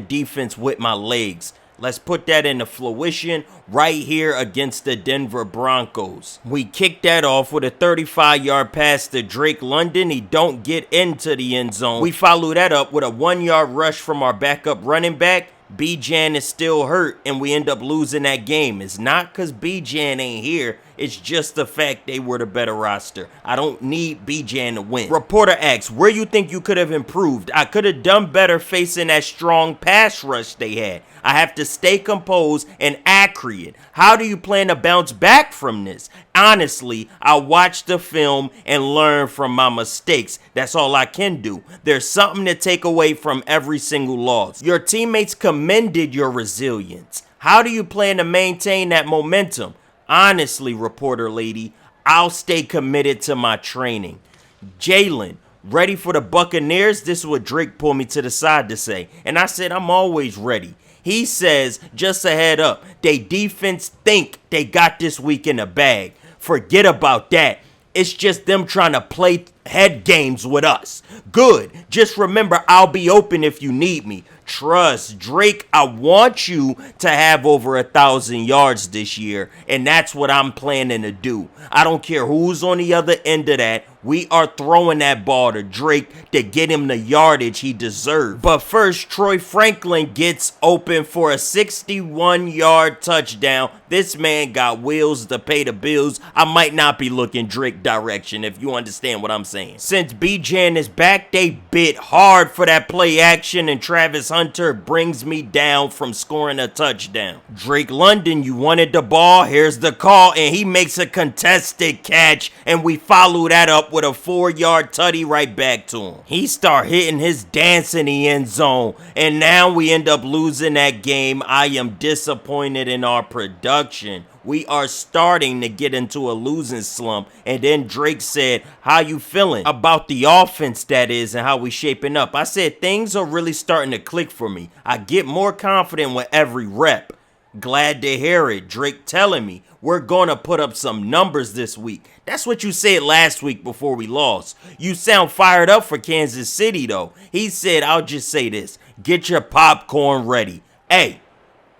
defense with my legs. Let's put that into fruition right here against the Denver Broncos. We kicked that off with a 35-yard pass to Drake London. He don't get into the end zone. We follow that up with a 1-yard rush from our backup running back. B-Jan is still hurt, and we end up losing that game. It's not because B-Jan ain't here. It's just the fact they were the better roster. I don't need B-Jan to win. Reporter asks, where you think you could have improved? I could have done better facing that strong pass rush they had. I have to stay composed and accurate. How do you plan to bounce back from this? Honestly, I watch the film and learn from my mistakes. That's all I can do. There's something to take away from every single loss. Your teammates commended your resilience. How do you plan to maintain that momentum? Honestly, reporter lady, I'll stay committed to my training. Jalen, ready for the Buccaneers? This is what Drake pulled me to the side to say. And I said, I'm always ready. He says, just a head up, they defense think they got this week in the bag. Forget about that. It's just them trying to play head games with us. Good. Just remember, I'll be open if you need me. Trust, Drake, I want you to have over 1,000 yards this year, and that's what I'm planning to do. I don't care who's on the other end of that. We are throwing that ball to Drake to get him the yardage he deserves. But first, Troy Franklin gets open for a 61-yard touchdown. This man got wheels to pay the bills. I might not be looking Drake direction, if you understand what I'm saying. Since B-Jan is back, they bit hard for that play action, and Travis Hunter brings me down from scoring a touchdown. Drake London, you wanted the ball. Here's the call, and he makes a contested catch, and we follow that up with a 4-yard tutty right back to him. He start hitting his dance in the end zone, and now we end up losing that game. I am disappointed in our production. We are starting to get into a losing slump. And then Drake said, how you feeling about the offense, that is, and how we shaping up? I said, things are really starting to click for me. I get more confident with every rep. Glad to hear it. Drake telling me we're going to put up some numbers this week. That's what you said last week before we lost. You sound fired up for Kansas City, though. He said, I'll just say this. Get your popcorn ready. Hey,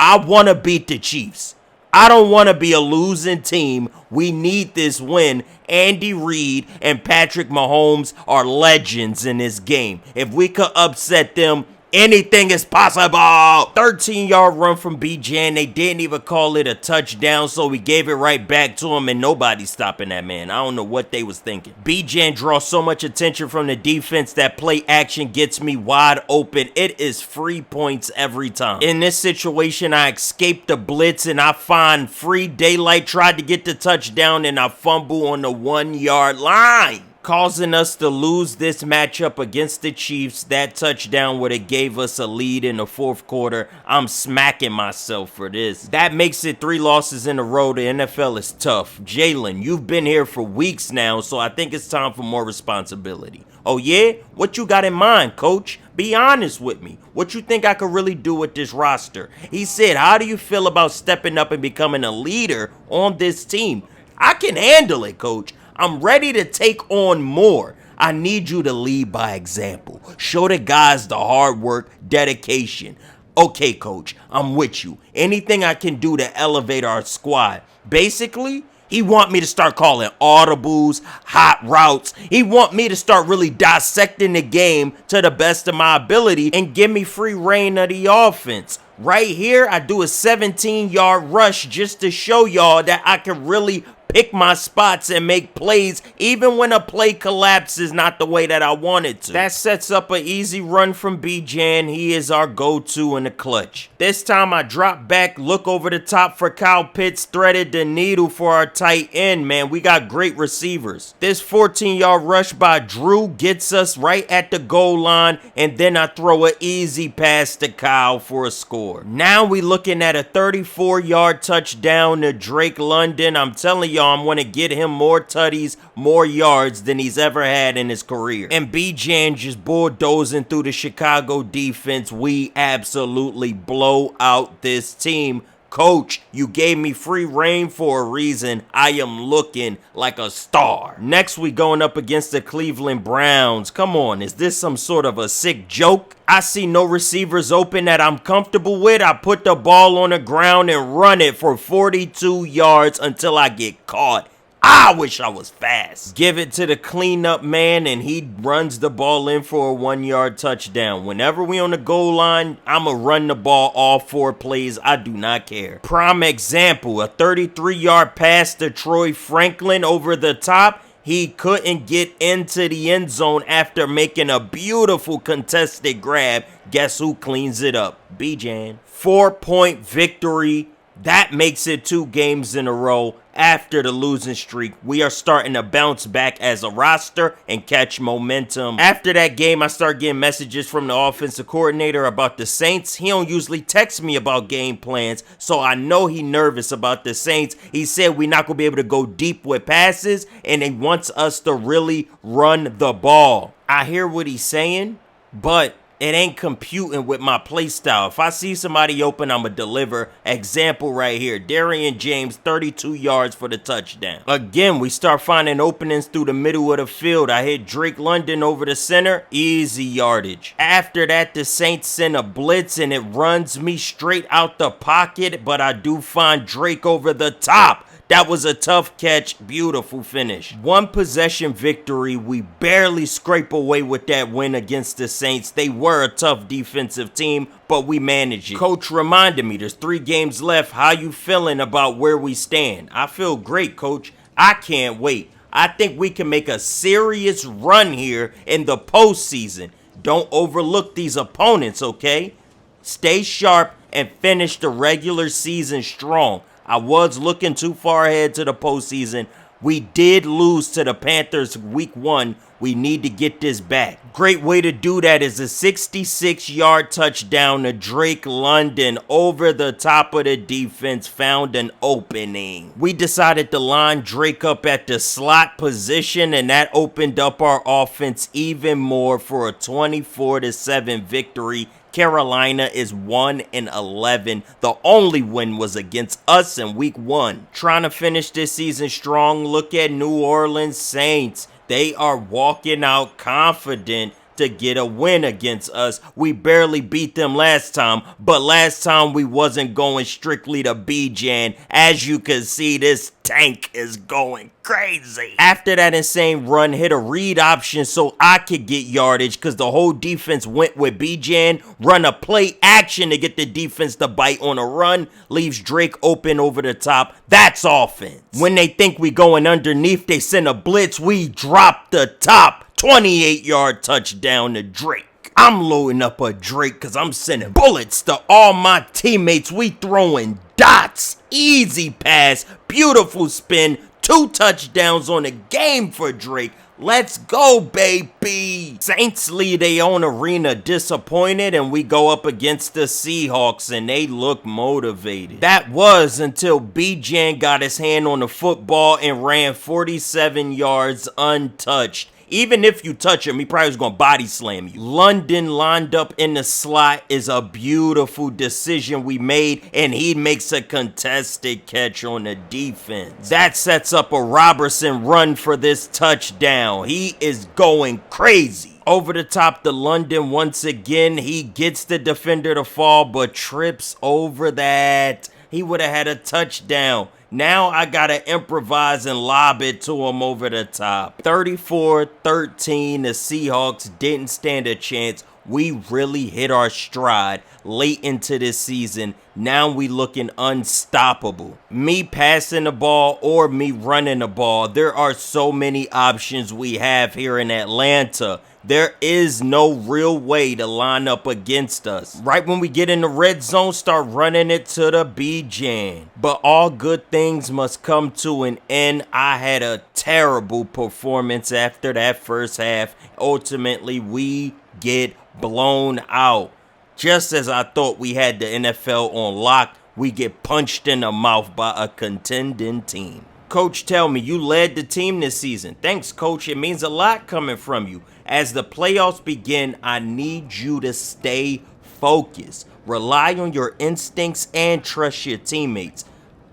I want to beat the Chiefs. I don't want to be a losing team. We need this win. Andy Reid and Patrick Mahomes are legends in this game. If we could upset them, anything is possible. 13-yard run from B-Jan. They didn't even call it a touchdown, so we gave it right back to him, and nobody's stopping that man. I don't know what they was thinking. B-Jan draws so much attention from the defense that play action gets me wide open. It is free points every time. In this situation, I escaped the blitz, and I find free daylight, tried to get the touchdown, and I fumble on the 1-yard line, causing us to lose this matchup against the Chiefs. That touchdown would have gave us a lead in the fourth quarter. I'm smacking myself for this. That makes it 3 losses in a row. The NFL is tough. Jalen, you've been here for weeks now, so I think it's time for more responsibility. Oh yeah? What you got in mind, coach? Be honest with me. What you think I could really do with this roster? He said, how do you feel about stepping up and becoming a leader on this team? I can handle it, coach. I'm ready to take on more. I need you to lead by example. Show the guys the hard work, dedication. Okay, coach, I'm with you. Anything I can do to elevate our squad. Basically, he want me to start calling audibles, hot routes. He want me to start really dissecting the game to the best of my ability and give me free reign of the offense. Right here, I do a 17-yard rush just to show y'all that I can really pick my spots and make plays even when a play collapses not the way that I want it to. That sets up an easy run from B-Jan. He is our go-to in the clutch. This time I drop back, look over the top for Kyle Pitts, threaded the needle for our tight end, man. We got great receivers. This 14-yard rush by Drew gets us right at the goal line, and then I throw an easy pass to Kyle for a score. Now we looking at a 34-yard touchdown to Drake London. I'm telling y'all, y'all. I'm going to get him more tutties, more yards than he's ever had in his career. And B-Jan just bulldozing through the Chicago defense. We absolutely blow out this team. Coach, you gave me free reign for a reason. I am looking like a star. Next, we going up against the Cleveland Browns. Come on, is this some sort of a sick joke? I see no receivers open that I'm comfortable with. I put the ball on the ground and run it for 42 yards until I get caught. I wish I was fast. Give it to the cleanup man, and he runs the ball in for a 1-yard touchdown. Whenever we on the goal line, I'ma run the ball all 4 plays. I do not care. Prime example, a 33-yard pass to Troy Franklin over the top. He couldn't get into the end zone after making a beautiful contested grab. Guess who cleans it up? B-Jan. 4-point victory. That makes it 2 games in a row. After the losing streak, we are starting to bounce back as a roster and catch momentum. After that game, I start getting messages from the offensive coordinator about the Saints. He don't usually text me about game plans, so I know he nervous about the Saints. He said we're not going to be able to go deep with passes, and he wants us to really run the ball. I hear what he's saying, but it ain't computing with my play style. If I see somebody open, I'ma deliver. Example right here. Darian James, 32 yards for the touchdown. Again, we start finding openings through the middle of the field. I hit Drake London over the center. Easy yardage. After that, the Saints send a blitz, and it runs me straight out the pocket, but I do find Drake over the top. That was a tough catch. Beautiful finish. 1 possession victory. We barely scrape away with that win against the Saints. They were a tough defensive team, but we managed it. Coach reminded me there's 3 games left. How you feeling about where we stand? I feel great, Coach. I can't wait. I think we can make a serious run here in the postseason. Don't overlook these opponents, okay? Stay sharp and finish the regular season strong. I was looking too far ahead to the postseason. We did lose to the Panthers week 1. We need to get this back. Great way to do that is a 66-yard touchdown to Drake London over the top of the defense, found an opening. We decided to line Drake up at the slot position, and that opened up our offense even more for a 24-7 victory. Carolina is 1-11. The only win was against us in week 1. Trying to finish this season strong. Look at New Orleans Saints. They are walking out confident to get a win against us. We barely beat them last time, but last time we wasn't going strictly to B-Jan. As you can see, this tank is going crazy. After that insane run, hit a read option so I could get yardage because the whole defense went with B-Jan. Run a play action to get the defense to bite on a run. Leaves Drake open over the top. That's offense. When they think we going underneath, they send a blitz. We drop the top. 28-yard touchdown to Drake. I'm loading up a Drake because I'm sending bullets to all my teammates. We throwing dots. Easy pass. Beautiful spin. 2 touchdowns on the game for Drake. Let's go, baby. Saints lead their own arena disappointed, and we go up against the Seahawks, and they look motivated. That was until B-Jan got his hand on the football and ran 47 yards untouched. Even if you touch him, he probably was going to body slam you. London lined up in the slot is a beautiful decision we made, and he makes a contested catch on the defense. That sets up a Robertson run for this touchdown. He is going crazy. Over the top to London once again. He gets the defender to fall, but trips over that. He would have had a touchdown. Now I got to improvise and lob it to him over the top. 34-13, the Seahawks didn't stand a chance. We really hit our stride late into this season. Now we looking unstoppable. Me passing the ball or me running the ball, there are so many options we have here in Atlanta. There is no real way to line up against us. Right when we get in the red zone, start running it to the B-Jan. But all good things must come to an end. I had a terrible performance after that first half. Ultimately, we get blown out. Just as I thought we had the NFL on lock, we get punched in the mouth by a contending team. coach tell me you led the team this season. Thanks, coach. It means a lot coming from you. As the playoffs begin, I need you to stay focused. Rely on your instincts and trust your teammates.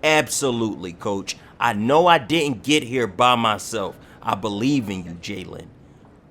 Absolutely, coach. I know I didn't get here by myself. I believe in you, Jalen.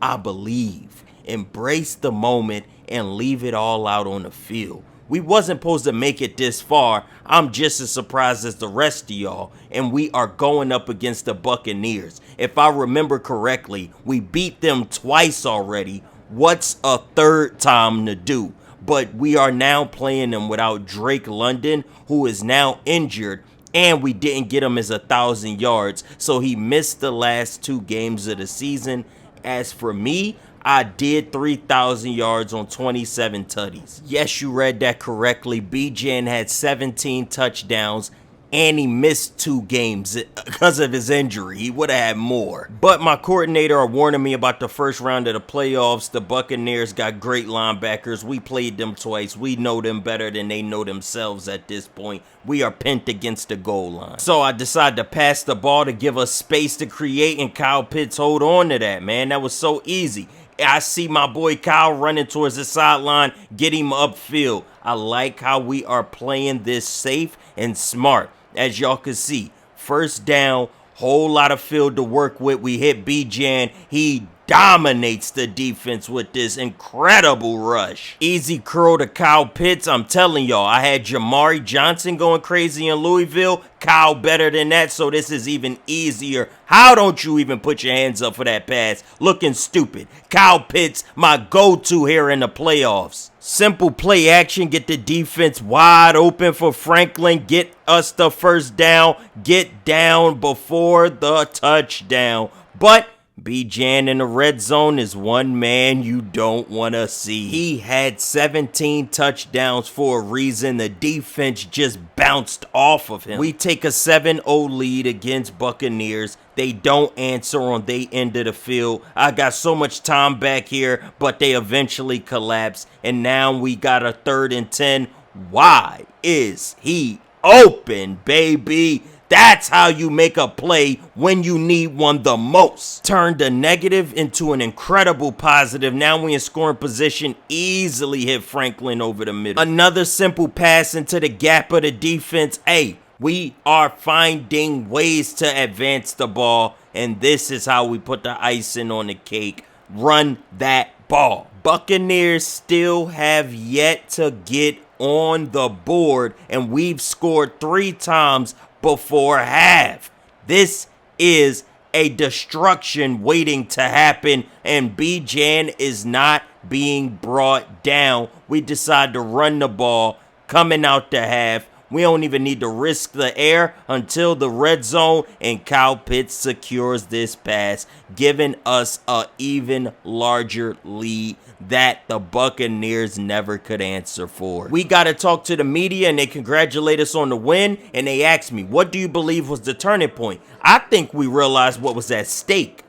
I believe. Embrace the moment and leave it all out on the field. We wasn't supposed to make it this far. I'm just as surprised as the rest of y'all, and we are going up against the Buccaneers. If I remember correctly, we beat them twice already. What's a third time to do? But we are now playing them without Drake London, who is now injured, and we didn't get him as 1,000 yards, so he missed the last 2 games of the season. As for me, I did 3,000 yards on 27 tutties. Yes, you read that correctly. BJN had 17 touchdowns, and he missed 2 games because of his injury. He would have had more. But my coordinator are warning me about the first round of the playoffs. The Buccaneers got great linebackers. We played them twice. We know them better than they know themselves at this point. We are pinned against the goal line. So I decided to pass the ball to give us space to create, and Kyle Pitts hold on to that, man. That was so easy. I see my boy Kyle running towards the sideline, get him upfield. I like how we are playing this safe and smart. As y'all can see, first down, whole lot of field to work with. We hit BJan. He dominates the defense with this incredible rush. Easy curl to Kyle Pitts. I'm telling y'all, I had Jamari Johnson going crazy in Louisville. Kyle better than that, so this is even easier. How don't you even put your hands up for that pass? Looking stupid. Kyle Pitts, my go-to here in the playoffs. Simple play action, get the defense wide open for Franklin, get us the first down, get down before the touchdown. But B-Jan in the red zone is one man you don't want to see. He had 17 touchdowns for a reason. The defense just bounced off of him. We take a 7-0 lead against Buccaneers. They don't answer on their end of the field. I got so much time back here, but they eventually collapse. And now we got a 3rd and 10. Why is he open, baby? That's how you make a play when you need one the most. Turned a negative into an incredible positive. Now we in scoring position, easily hit Franklin over the middle. Another simple pass into the gap of the defense. Hey, we are finding ways to advance the ball, and this is how we put the icing on the cake. Run that ball. Buccaneers still have yet to get on the board, and we've scored 3 times before half. This is a destruction waiting to happen, and B-Jan is not being brought down. We decide to run the ball coming out the half. We don't even need to risk the air until the red zone, and Kyle Pitts secures this pass, giving us an even larger lead that the Buccaneers never could answer for. We got to talk to the media, and they congratulate us on the win, and they asked me, what do you believe was the turning point? I think we realized what was at stake.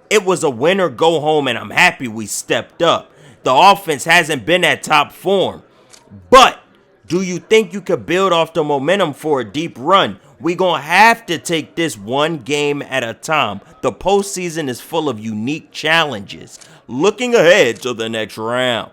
It was a win or go home, and I'm happy we stepped up. The offense hasn't been at top form, but do you think you could build off the momentum for a deep run? We're going to have to take this one game at a time. The postseason is full of unique challenges. Looking ahead to the next round,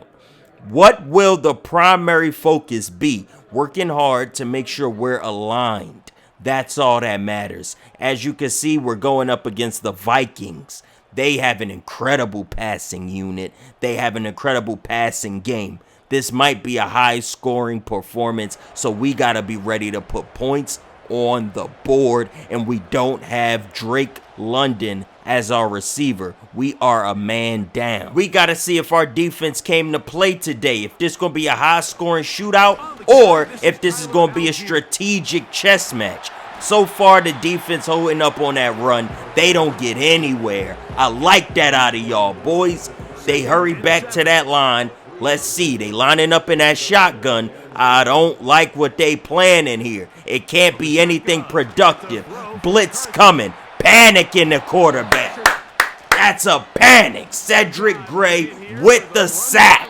what will the primary focus be? Working hard to make sure we're aligned. That's all that matters. As you can see, we're going up against the Vikings. They have an incredible passing unit. They have an incredible passing game. This might be a high-scoring performance, so we got to be ready to put points on the board, and we don't have Drake London as our receiver. We are a man down. We got to see if our defense came to play today, if this is going to be a high-scoring shootout, or if this is going to be a strategic chess match. So far, the defense holding up on that run. They don't get anywhere. I like that out of y'all, boys. They hurry back to that line. Let's see, they lining up in that shotgun. I don't like what they planning here. It can't be anything productive. Blitz coming. Panic in the quarterback. That's a panic. Cedric Gray with the sack.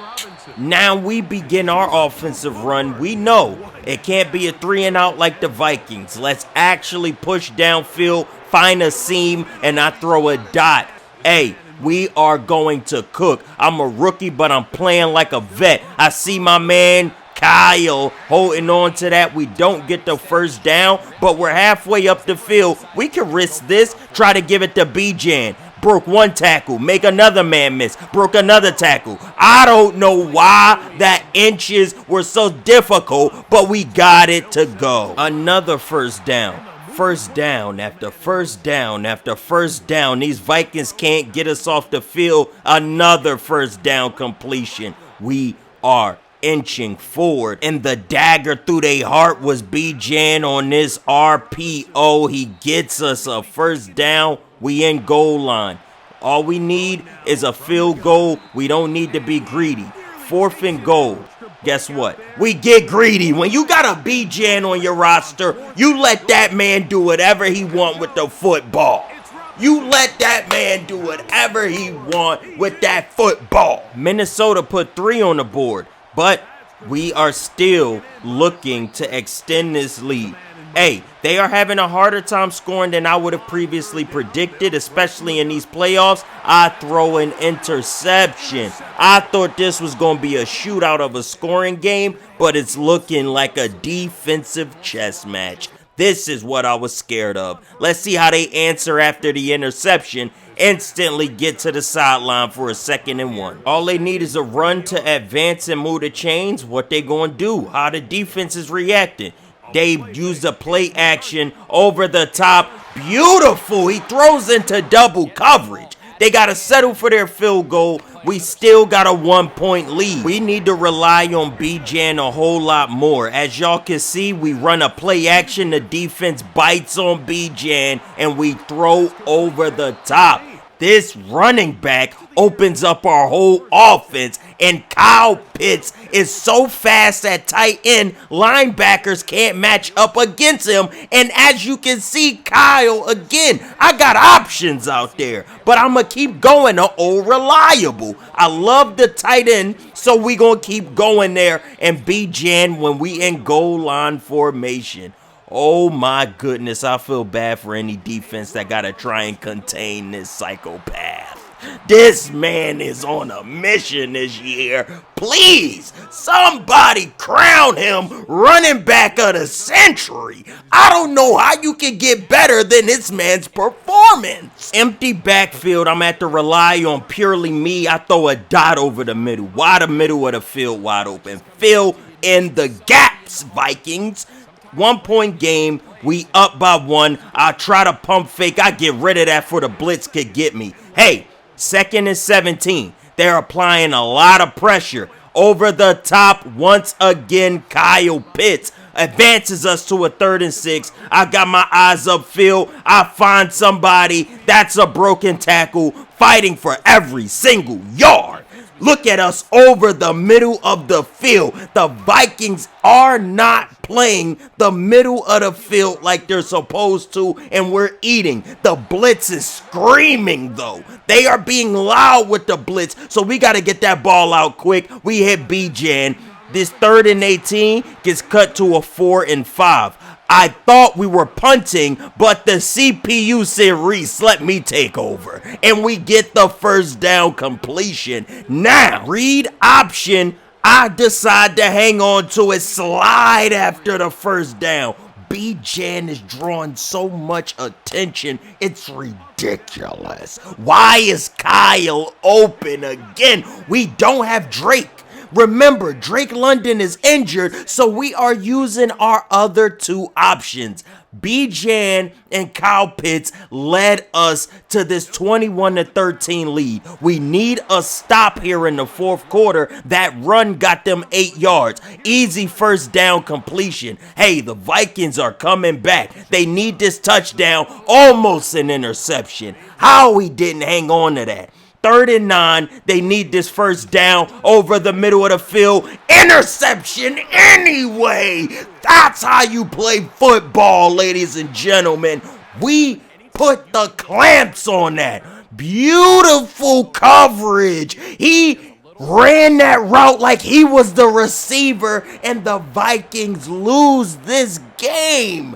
Now we begin our offensive run. We know it can't be a 3 and out like the Vikings. Let's actually push downfield, find a seam, and I throw a dot. Hey, we are going to cook. I'm a rookie, but I'm playing like a vet. I see my man Kyle holding on to that. We don't get the first down, but we're halfway up the field. We can risk this. Try to give it to B-Jan. Broke one tackle, make another man miss, broke another tackle. I don't know why that inches were so difficult, but we got it to go. Another first down. First down after first down after first down. These Vikings can't get us off the field. Another first down completion. We are inching forward, and the dagger through their heart was B-Jan on this RPO. He gets us a first down. We in goal line. All we need is a field goal. We don't need to be greedy. 4th and goal. Guess what? We get greedy. When you got a B-Jan on your roster, you let that man do whatever he want with the football. You let that man do whatever he want with that football. Minnesota put 3 on the board, but we are still looking to extend this lead. Hey, they are having a harder time scoring than I would have previously predicted, especially in these playoffs. I throw an interception. I thought this was going to be a shootout of a scoring game, but it's looking like a defensive chess match. This is what I was scared of. Let's see how they answer after the interception. Instantly get to the sideline for a 2nd and 1. All they need is a run to advance and move the chains. What they going to do? How the defense is reacting. They used a play action over the top. Beautiful. He throws into double coverage. They got to settle for their field goal. We still got a 1-point lead. We need to rely on B-Jan a whole lot more. As y'all can see, we run a play action. The defense bites on B-Jan, and we throw over the top. This running back opens up our whole offense, and Kyle Pitts is so fast at tight end, linebackers can't match up against him. And as you can see, Kyle, again, I got options out there, but I'm going to keep going to old reliable. I love the tight end, so we going to keep going there and B-Jan when we in goal line formation. Oh my goodness, I feel bad for any defense that got to try and contain this psychopath. This man is on a mission this year. Please, somebody crown him running back of the century. I don't know how you can get better than this man's performance. Empty backfield, I'm at to rely on purely me. I throw a dot over the middle. Why the middle of the field wide open? Fill in the gaps, Vikings. 1-point game, we up by 1. I try to pump fake. I get rid of that for the blitz could get me. Hey, 2nd and 17. They're applying a lot of pressure. Over the top, once again, Kyle Pitts advances us to a 3rd and 6. I got my eyes upfield. I find somebody. That's a broken tackle, fighting for every single yard. Look at us over the middle of the field. The Vikings are not playing the middle of the field like they're supposed to, and we're eating. The blitz is screaming, though. They are being loud with the blitz, so we got to get that ball out quick. We hit B-Jan. This 3rd and 18 gets cut to a 4th and 5. I thought we were punting, but the CPU said, Rease, let me take over. And we get the first down completion. Now, read option. I decide to hang on to it, slide after the first down. B-Jan is drawing so much attention, it's ridiculous. Why is Kyle open again? We don't have Drake. Remember, Drake London is injured, so we are using our other 2 options. B-Jan and Kyle Pitts led us to this 21-13 lead. We need a stop here in the 4th quarter. That run got them 8 yards. Easy first down completion. Hey, the Vikings are coming back. They need this touchdown. Almost an interception. How we didn't hang on to that. 3rd and 9, they need this first down over the middle of the field. Interception anyway. That's how you play football, ladies and gentlemen. We put the clamps on that. Beautiful coverage. He ran that route like he was the receiver, and the Vikings lose this game.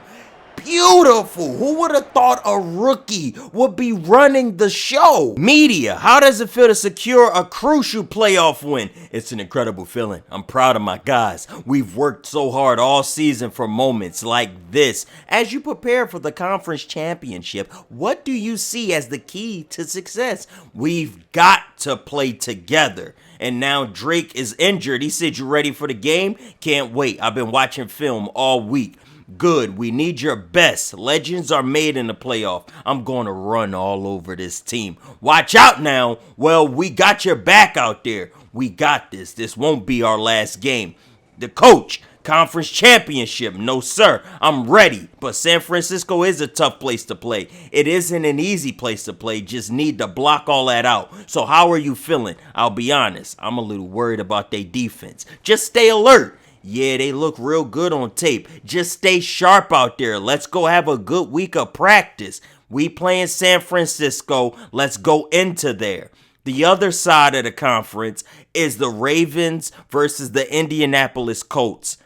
Beautiful. Who would have thought a rookie would be running the show? Media, how does it feel to secure a crucial playoff win? It's an incredible feeling. I'm proud of my guys. We've worked so hard all season for moments like this. As you prepare for the conference championship, what do you see as the key to success? We've got to play together. And now Drake is injured. He said, "You ready for the game?" Can't wait. I've been watching film all week. Good, we need your best. Legends are made in the playoff. I'm going to run all over this team. Watch out now. Well, we got your back out there. We got this. This won't be our last game. The coach, conference championship. No, sir. I'm ready. But San Francisco is a tough place to play. It isn't an easy place to play. Just need to block all that out. So how are you feeling? I'll be honest. I'm a little worried about their defense. Just stay alert. Yeah, they look real good on tape. Just stay sharp out there. Let's go have a good week of practice. We playing San Francisco. Let's go into there. The other side of the conference is the Ravens versus the Indianapolis Colts.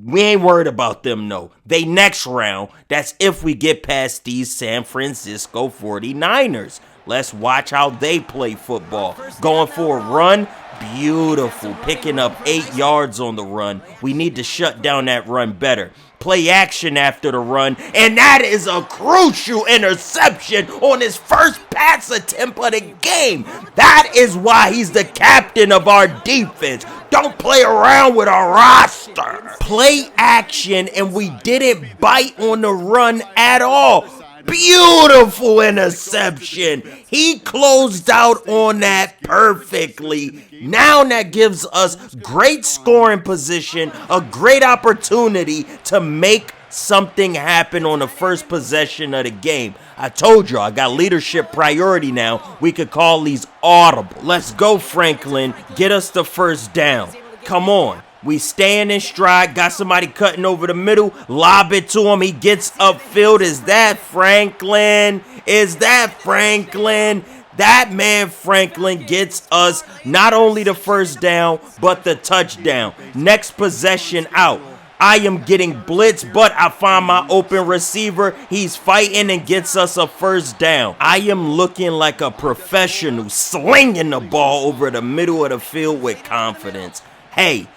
We ain't worried about them, no. They next round. That's if we get past these San Francisco 49ers. Let's watch how they play football. Going for a run. Beautiful. Picking up 8 yards on the run. We need to shut down that run better. Play action after the run. And that is a crucial interception on his first pass attempt of the game. That is why he's the captain of our defense. Don't play around with our roster. Play action, and we didn't bite on the run at all. Beautiful interception. He closed out on that perfectly. Now that gives us great scoring position, a great opportunity to make something happen on the first possession of the game. I told you I got leadership priority now. We could call these audible. Let's go, Franklin. Get us the first down. Come on. We staying in stride, got somebody cutting over the middle, lob it to him, he gets upfield. Is that Franklin? Is that Franklin? That man Franklin gets us not only the first down, but the touchdown. Next possession out. I am getting blitzed, but I find my open receiver. He's fighting and gets us a first down. I am looking like a professional, slinging the ball over the middle of the field with confidence. Hey,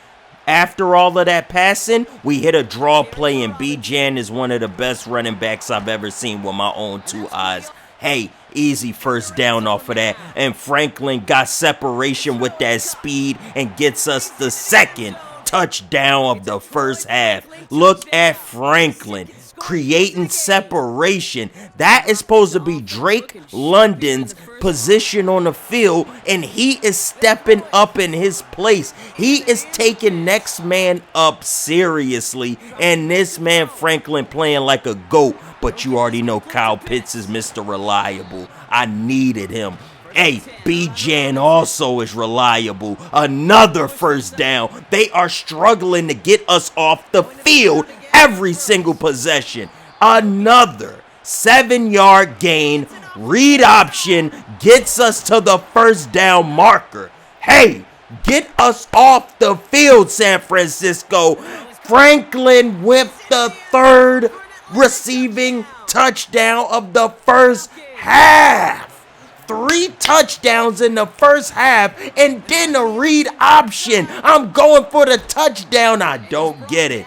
after all of that passing, we hit a draw play, and B-Jan is one of the best running backs I've ever seen with my own 2 eyes. Hey, easy first down off of that, and Franklin got separation with that speed and gets us the second touchdown of the first half. Look at Franklin creating separation. That is supposed to be Drake London's position on the field, and he is stepping up in his place. He is taking next man up seriously, and this man Franklin playing like a GOAT. But you already know Kyle Pitts is Mr. Reliable. I needed him. Hey, B-Jan also is reliable. Another first down. They are struggling to get us off the field every single possession. Another 7-yard gain. Read option gets us to the first down marker. Hey, get us off the field, San Francisco. Franklin with the third receiving touchdown of the first half. 3 touchdowns in the first half, and then a read option. I'm going for the touchdown. I don't get it.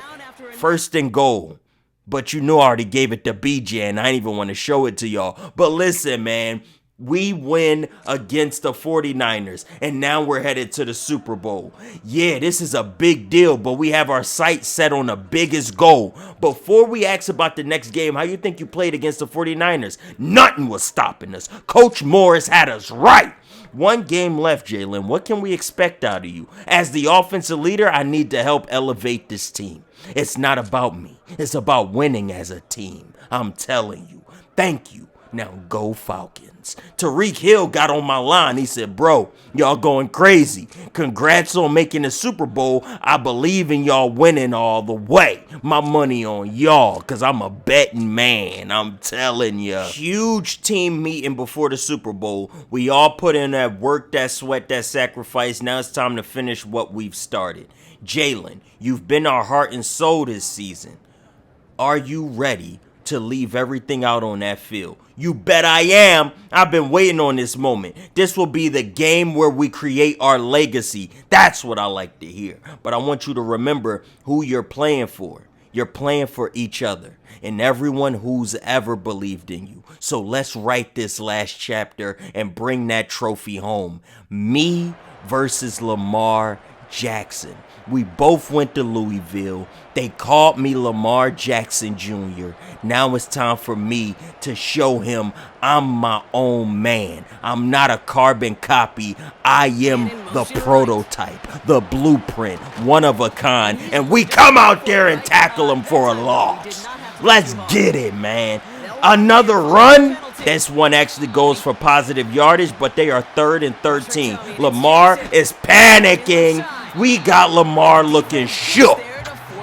First and goal. But you know I already gave it to B-Jan. I didn't even want to show it to y'all. But listen, man. We win against the 49ers, and now we're headed to the Super Bowl. Yeah, this is a big deal, but we have our sights set on the biggest goal. Before we ask about the next game, how you think you played against the 49ers? Nothing was stopping us. Coach Morris had us right. 1 game left, Jalen. What can we expect out of you? As the offensive leader, I need to help elevate this team. It's not about me. It's about winning as a team. I'm telling you. Thank you. Now go Falcons. Tariq Hill got on my line. He said, bro, y'all going crazy. Congrats on making the Super Bowl. I believe in y'all winning all the way. My money on y'all, because I'm a betting man. I'm telling ya. Huge team meeting before the Super Bowl. We all put in that work, that sweat, that sacrifice. Now it's time to finish what we've started. Jalen, you've been our heart and soul this season. Are you ready to leave everything out on that field? You bet I am. I've been waiting on this moment. This will be the game where we create our legacy. That's what I like to hear. But I want you to remember who you're playing for. You're playing for each other and everyone who's ever believed in you. So let's write this last chapter and bring that trophy home. Me versus Lamar Jackson. We both went to Louisville. They called me Lamar Jackson Jr. Now it's time for me to show him I'm my own man. I'm not a carbon copy. I am the prototype, the blueprint, one of a kind. And we come out there and tackle him for a loss. Let's get it, man. Another run. This one actually goes for positive yardage, but they are 3rd and 13. Lamar is panicking. We got Lamar looking shook.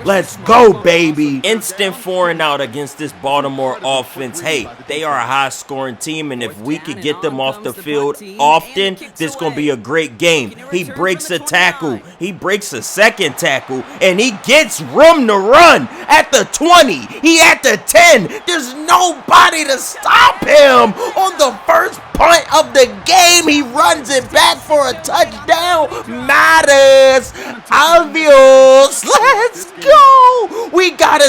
Let's go, baby. Instant 4 and out against this Baltimore offense. Hey, they are a high-scoring team, and if we could get them off the field often, this is going to be a great game. He breaks a tackle. He breaks a second tackle, and he gets room to run at the 20. He at the 10. There's nobody to stop him on the first punt of the game. He runs it back for a touchdown. Matters. Adios. Let's go. We got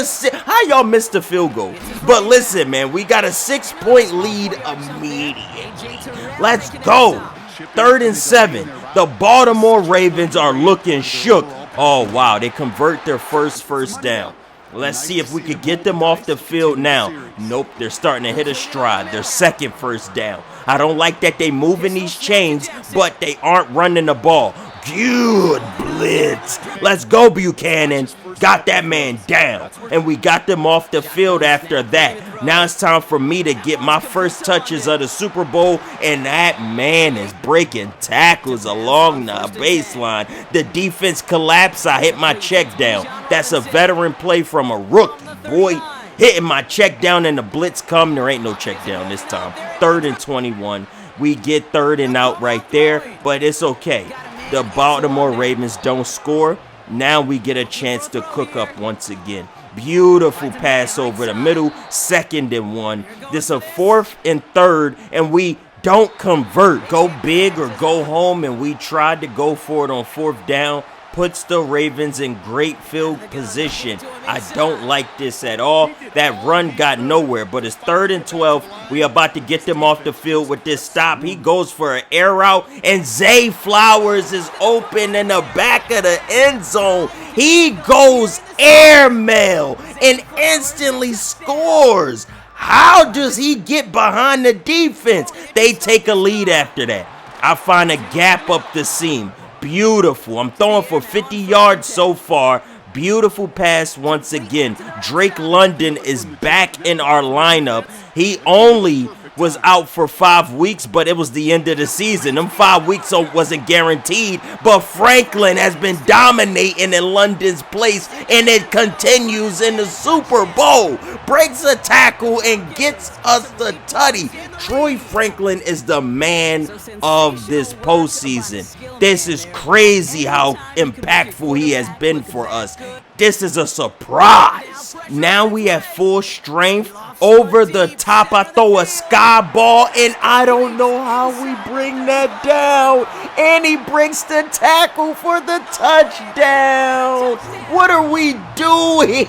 how y'all missed the field goal? But listen, man, we got a 6-point lead immediately. Let's go. 3rd and 7. The Baltimore Ravens are looking shook. Oh, wow. They convert their first down. Let's see if we could get them off the field now. Nope, they're starting to hit a stride. Their second first down. I don't like that they moving these chains, but they aren't running the ball. Good blitz. Let's go, Buchanan. Got that man down. And we got them off the field after that. Now it's time for me to get my first touches of the Super Bowl. And that man is breaking tackles along the baseline. The defense collapsed. I hit my check down. That's a veteran play from a rookie, boy. Hitting my check down and the blitz come. There ain't no check down this time. 3rd and 21. We get 3rd and out right there. But it's okay. The Baltimore Ravens don't score. Now we get a chance to cook up once again. Beautiful pass over the middle. 2nd and 1. This is a 4th and 3rd, and we don't convert. Go big or go home, and we tried to go for it on 4th down. Puts the Ravens in great field position. I don't like this at all. That run got nowhere, but it's 3rd and 12. We about to get them off the field with this stop. He goes for an air route, and Zay Flowers is open in the back of the end zone. He goes airmail and instantly scores. How does he get behind the defense? They take a lead after that. I find a gap up the seam. Beautiful. I'm throwing for 50 yards so far. Beautiful pass once again. Drake London is back in our lineup. He only was out for 5 weeks, but it was the end of the season. Them 5 weeks wasn't guaranteed, but Franklin has been dominating in London's place, and it continues in the Super Bowl. Breaks a tackle and gets us the tutty. Troy Franklin is the man of this postseason. This is crazy how impactful he has been for us. This is a surprise. Now we have full strength. Over the top, I throw a sky ball, and I don't know how we bring that down. And he breaks the tackle for the touchdown. What are we doing?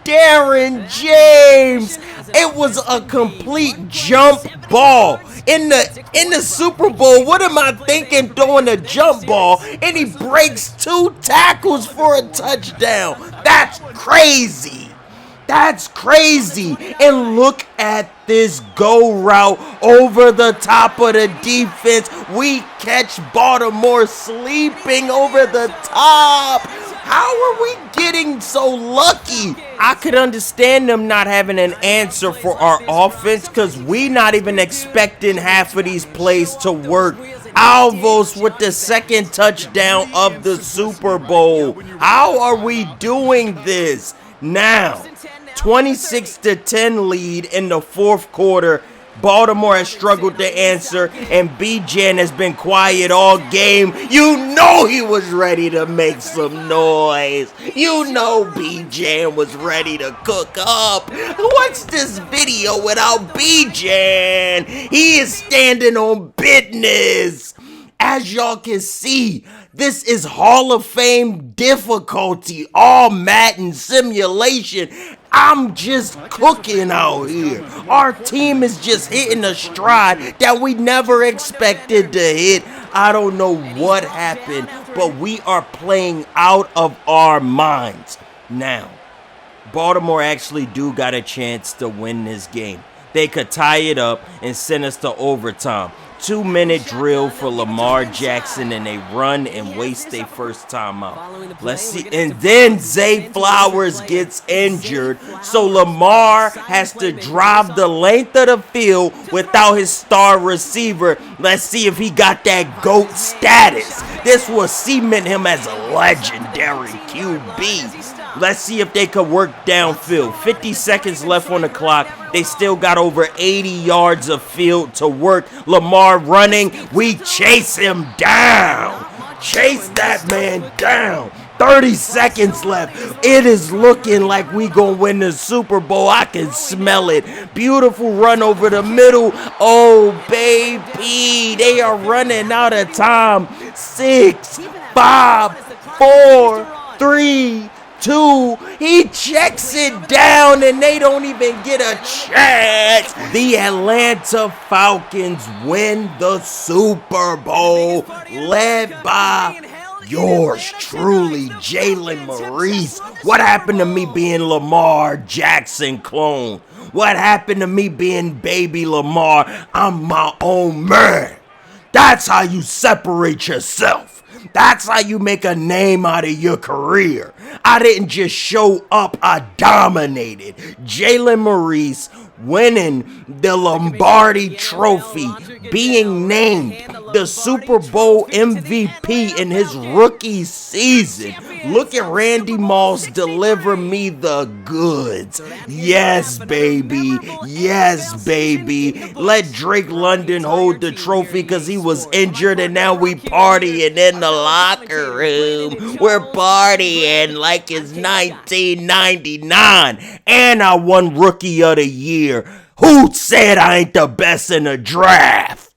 Darren James. It was a complete jump ball. In the Super Bowl, what am I thinking throwing a jump ball? And he breaks 2 tackles for a touchdown. That's crazy. That's crazy. And look at this go route over the top of the defense. We catch Baltimore sleeping over the top. How are we getting so lucky? I could understand them not having an answer for our offense because we not even expecting half of these plays to work. Alvos with the second touchdown of the Super Bowl. How are we doing this? Now, 26-10 lead in the fourth quarter. Baltimore has struggled to answer, and B-Jan has been quiet all game. You know he was ready to make some noise. You know B-Jan was ready to cook up. What's this video without B-Jan? He is standing on business. As y'all can see, this is Hall of Fame difficulty, all Madden simulation. I'm just cooking out here. Our team is just hitting a stride that we never expected to hit. I don't know what happened, but we are playing out of our minds. Now, Baltimore actually do got a chance to win this game. They could tie it up and send us to overtime. 2-minute drill for Lamar Jackson, and they run and waste their first timeout. Let's see. And then Zay Flowers gets injured, so Lamar has to drive the length of the field without his star receiver. Let's see if he got that GOAT status. This will cement him as a legendary QB. Let's see if they could work downfield. 50 seconds left on the clock. They still got over 80 yards of field to work. Lamar running. We chase him down. Chase that man down. 30 seconds left. It is looking like we gonna win the Super Bowl. I can smell it. Beautiful run over the middle. Oh, baby. They are running out of time. 6, 5, 4, 3, 2, he checks it down and they don't even get a chance. The Atlanta Falcons win the Super Bowl, led by yours truly, Jalen Rease. What happened to me being Lamar Jackson clone? What happened to me being baby Lamar? I'm my own man. That's how you separate yourself. That's how you make a name out of your career. I didn't just show up, I dominated. Jalen Rease winning the Lombardi Trophy, being named the Super Bowl MVP in his rookie season. Look at Randy Moss deliver me the goods. Yes, baby. Yes, baby. Let Drake London hold the trophy because he was injured, and now we partying in the locker room. We're partying like it's 1999. And I won Rookie of the Year. Who said I ain't the best in the draft?